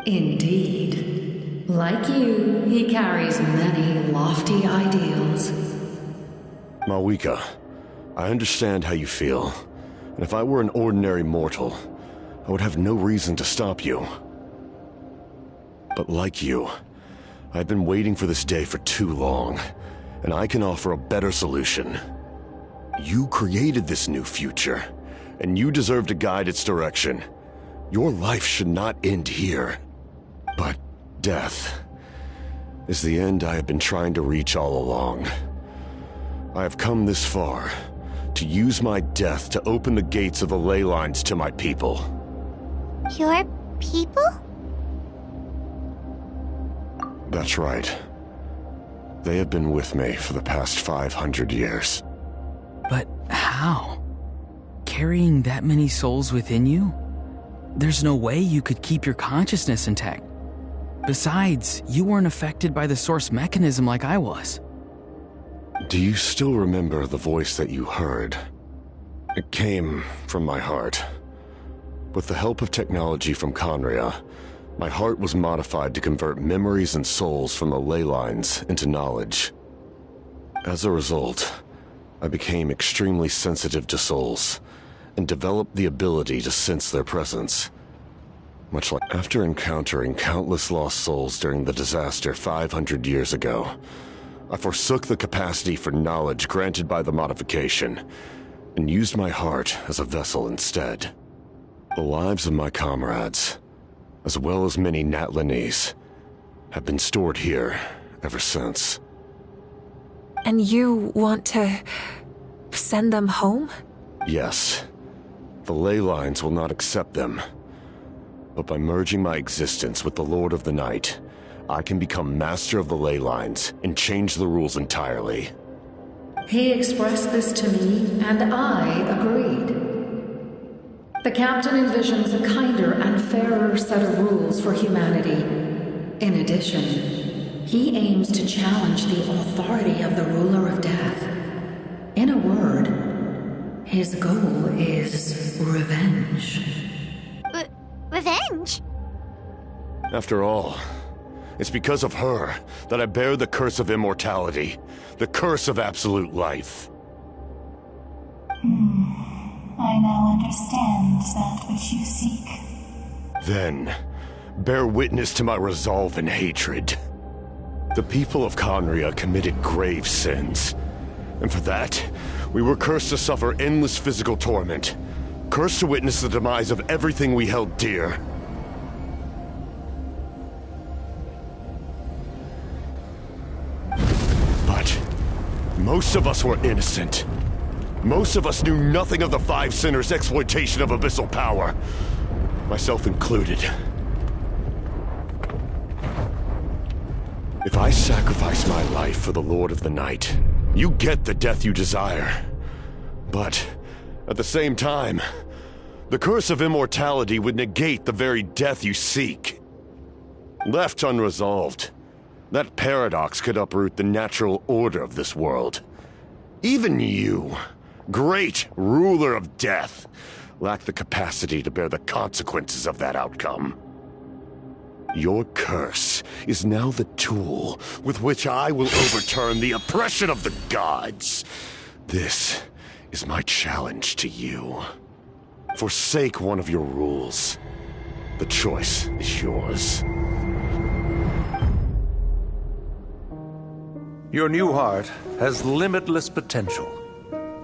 Indeed. Like you, he carries many lofty ideals. Malwika, I understand how you feel. And if I were an ordinary mortal, I would have no reason to stop you. But like you, I've been waiting for this day for too long, and I can offer a better solution. You created this new future, and you deserve to guide its direction. Your life should not end here. But death is the end I have been trying to reach all along. I have come this far to use my death to open the gates of the ley lines to my people. Your people? That's right. They have been with me for the past 500 years. But how? Carrying that many souls within you? There's no way you could keep your consciousness intact. Besides, you weren't affected by the source mechanism like I was. Do you still remember the voice that you heard? It came from my heart. With the help of technology from Conria, my heart was modified to convert memories and souls from the ley lines into knowledge. As a result, I became extremely sensitive to souls, and developed the ability to sense their presence. Much like after encountering countless lost souls during the disaster 500 years ago, I forsook the capacity for knowledge granted by the modification, and used my heart as a vessel instead. The lives of my comrades, as well as many Natlanese, have been stored here ever since. And you want to send them home? Yes. The ley lines will not accept them. But by merging my existence with the Lord of the Night, I can become master of the ley lines and change the rules entirely. He expressed this to me, and I agreed. The captain envisions a kinder and fairer set of rules for humanity. In addition, he aims to challenge the authority of the ruler of death. In a word, his goal is revenge. Revenge? After all, it's because of her that I bear the curse of immortality, the curse of absolute life. I now understand that which you seek. Then, bear witness to my resolve and hatred. The people of Conria committed grave sins, and for that, we were cursed to suffer endless physical torment, cursed to witness the demise of everything we held dear. But most of us were innocent. Most of us knew nothing of the Five Sinners' exploitation of abyssal power, myself included. If I sacrifice my life for the Lord of the Night, you get the death you desire. But, at the same time, the curse of immortality would negate the very death you seek. Left unresolved, that paradox could uproot the natural order of this world. Even you, great ruler of death, lack the capacity to bear the consequences of that outcome. Your curse is now the tool with which I will overturn the oppression of the gods. This is my challenge to you. Forsake one of your rules. The choice is yours. Your new heart has limitless potential,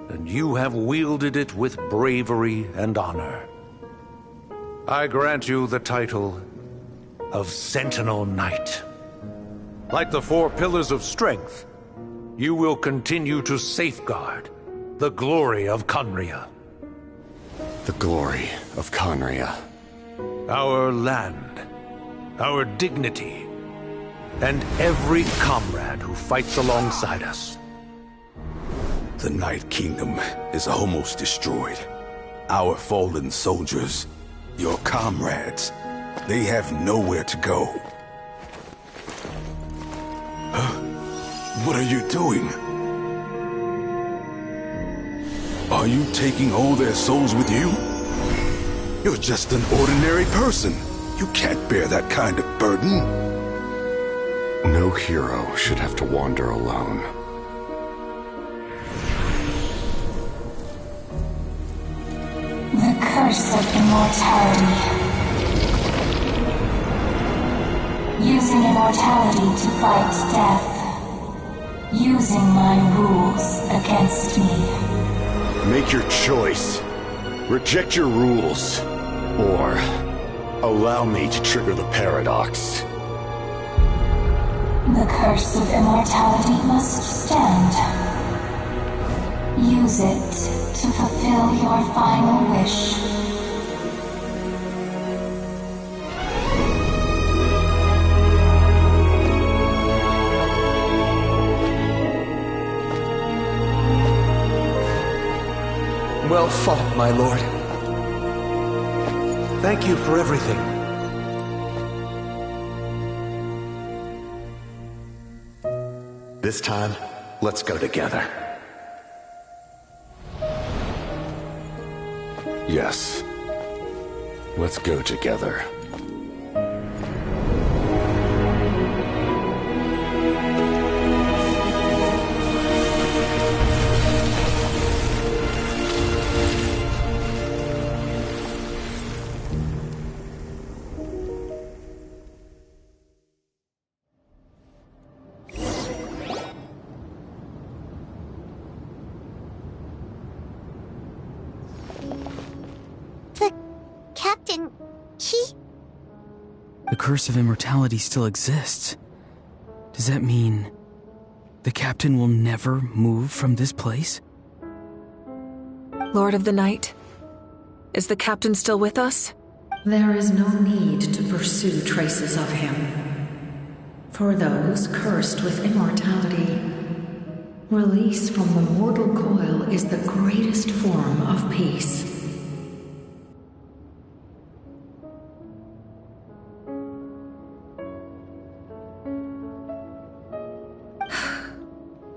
and and you have wielded it with bravery and honor. I grant you the title of Sentinel Knight. Like the 4 pillars of strength, you will continue to safeguard the glory of Conria. The glory of Conria. Our land, our dignity, and every comrade who fights alongside us. The Night Kingdom is almost destroyed. Our fallen soldiers, your comrades, they have nowhere to go. Huh? What are you doing? Are you taking all their souls with you? You're just an ordinary person. You can't bear that kind of burden. No hero should have to wander alone. The curse of immortality. Using immortality to fight death. Using my rules against me. Make your choice. Reject your rules. Or allow me to trigger the paradox. The curse of immortality must stand. Use it to fulfill your final wish. Well fought, my lord. Thank you for everything. This time, let's go together. Yes. Let's go together. The curse of immortality still exists. Does that mean the captain will never move from this place? Lord of the Night, is the captain still with us? There is no need to pursue traces of him. For those cursed with immortality, release from the mortal coil is the greatest form of peace.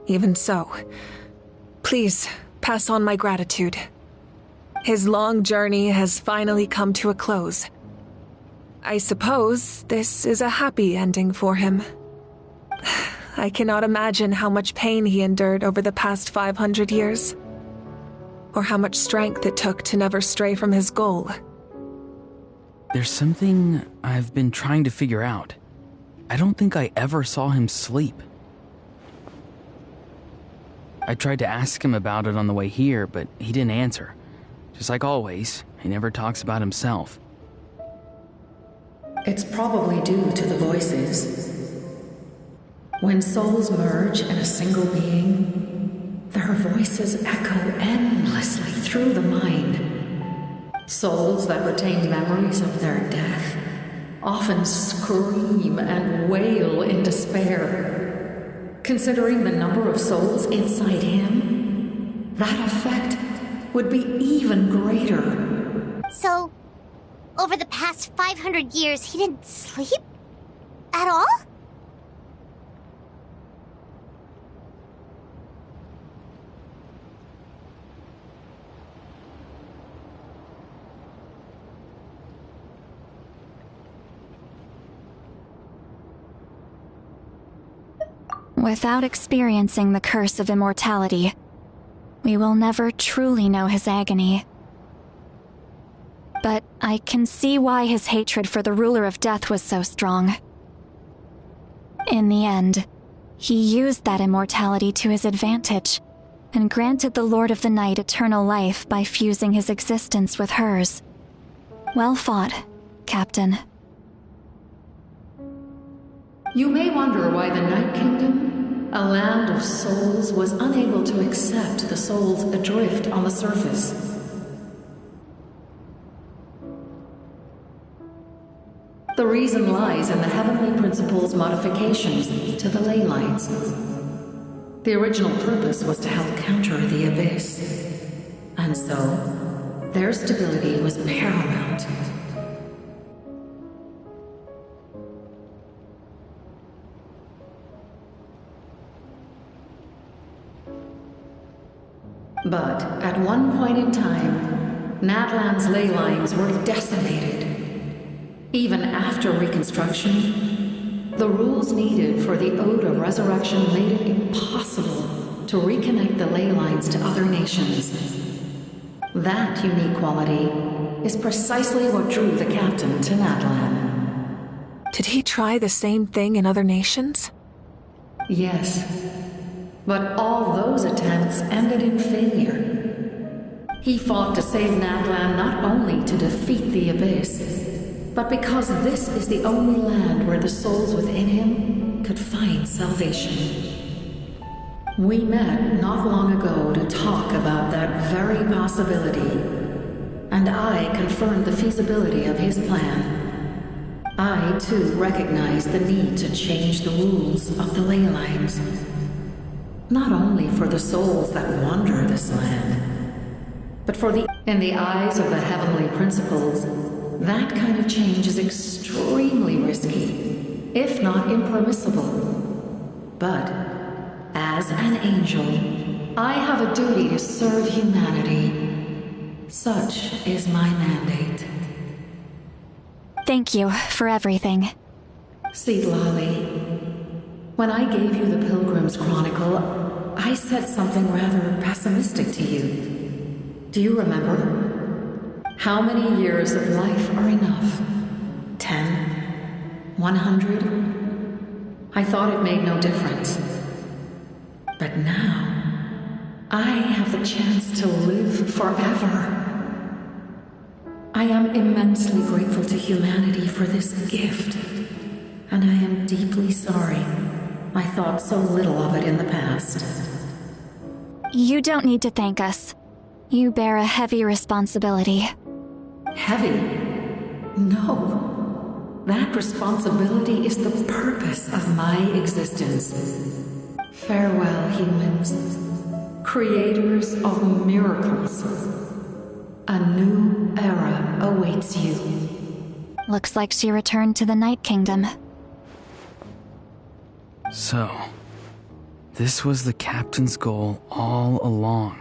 Even so, please pass on my gratitude. His long journey has finally come to a close. I suppose this is a happy ending for him. I cannot imagine how much pain he endured over the past 500 years, or how much strength it took to never stray from his goal. There's something I've been trying to figure out. I don't think I ever saw him sleep. I tried to ask him about it on the way here, but he didn't answer. Just like always, he never talks about himself. It's probably due to the voices. When souls merge in a single being, their voices echo endlessly through the mind. Souls that retain memories of their death often scream and wail in despair. Considering the number of souls inside him, that effect would be even greater. So, over the past 500 years, he didn't sleep? At all? Without experiencing the curse of immortality, we will never truly know his agony. But I can see why his hatred for the ruler of death was so strong. In the end, he used that immortality to his advantage, and granted the Lord of the Night eternal life by fusing his existence with hers. Well fought, Captain. You may wonder why the Night Kingdom, a land of souls, was unable to accept the souls adrift on the surface. The reason lies in the Heavenly Principle's modifications to the ley lines. The original purpose was to help counter the Abyss, and so their stability was paramount. But at one point in time, Natlan's ley lines were decimated. Even after reconstruction, the rules needed for the Ode of Resurrection made it impossible to reconnect the ley lines to other nations. That unique quality is precisely what drew the captain to Natlan. Did he try the same thing in other nations? Yes, but all those attempts ended in failure. He fought to save Natlan not only to defeat the Abyss, but because this is the only land where the souls within him could find salvation. We met not long ago to talk about that very possibility, and I confirmed the feasibility of his plan. I, too, recognized the need to change the rules of the ley lines. Not only for the souls that wander this land, but for in the eyes of the Heavenly Principles, that kind of change is extremely risky, if not impermissible. But, as an angel, I have a duty to serve humanity. Such is my mandate. Thank you for everything. Seedlolly, when I gave you the Pilgrim's Chronicle, I said something rather pessimistic to you. Do you remember? How many years of life are enough? 10? 100? I thought it made no difference. But now, I have the chance to live forever. I am immensely grateful to humanity for this gift, and I am deeply sorry I thought so little of it in the past. You don't need to thank us. You bear a heavy responsibility. Heavy? No. That responsibility is the purpose of my existence. Farewell, humans. Creators of miracles. A new era awaits you. Looks like she returned to the Night Kingdom. So, this was the captain's goal all along.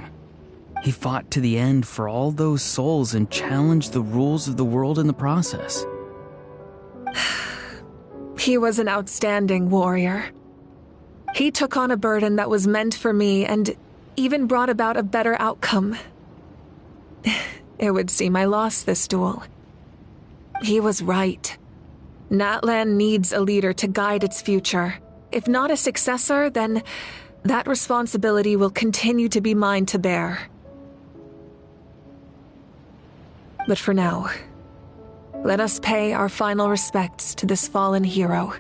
He fought to the end for all those souls and challenged the rules of the world in the process. He was an outstanding warrior. He took on a burden that was meant for me and even brought about a better outcome. It would seem I lost this duel. He was right. Natlan needs a leader to guide its future. If not a successor, then that responsibility will continue to be mine to bear. But for now, let us pay our final respects to this fallen hero.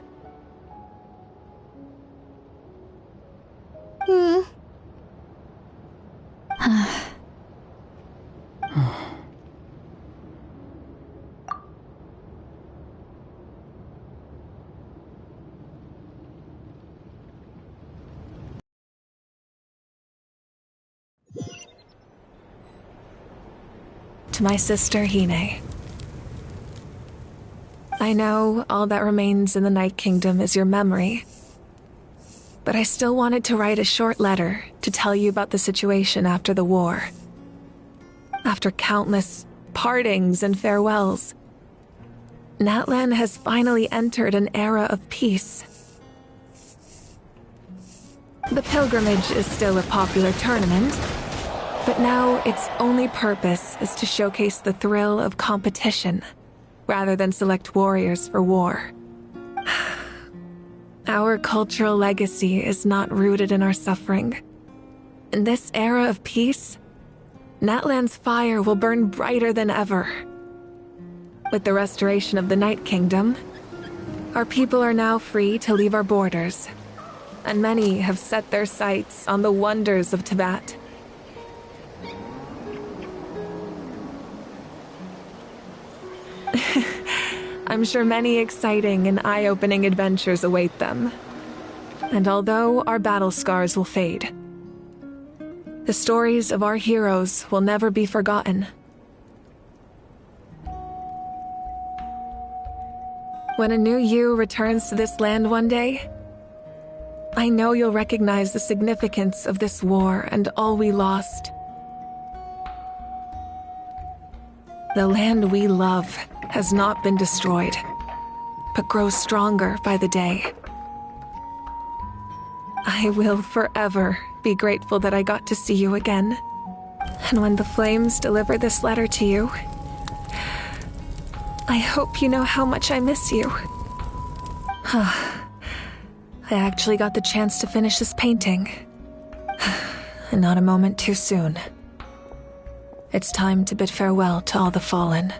To my sister Hine. I know all that remains in the Night Kingdom is your memory, but I still wanted to write a short letter to tell you about the situation after the war. After countless partings and farewells, Natlan has finally entered an era of peace. The pilgrimage is still a popular tournament, but now its only purpose is to showcase the thrill of competition, rather than select warriors for war. Our cultural legacy is not rooted in our suffering, In this era of peace, Natlan's fire will burn brighter than ever. With the restoration of the Night Kingdom, our people are now free to leave our borders, and many have set their sights on the wonders of Tibet. I'm sure many exciting and eye-opening adventures await them. And although our battle scars will fade, the stories of our heroes will never be forgotten. When a new you returns to this land one day, I know you'll recognize the significance of this war and all we lost. The land we love has not been destroyed, but grows stronger by the day. I will forever be grateful that I got to see you again. And when the flames deliver this letter to you, I hope you know how much I miss you. I actually got the chance to finish this painting. And not a moment too soon. It's time to bid farewell to all the fallen.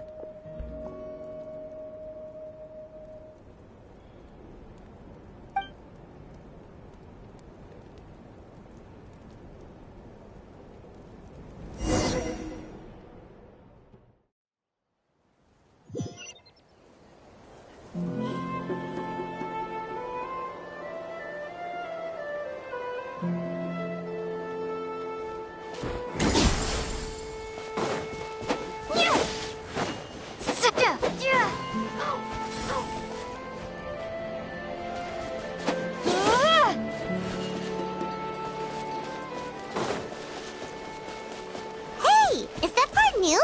Hey, is that part new?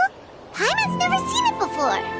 Paimon's never seen it before.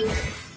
you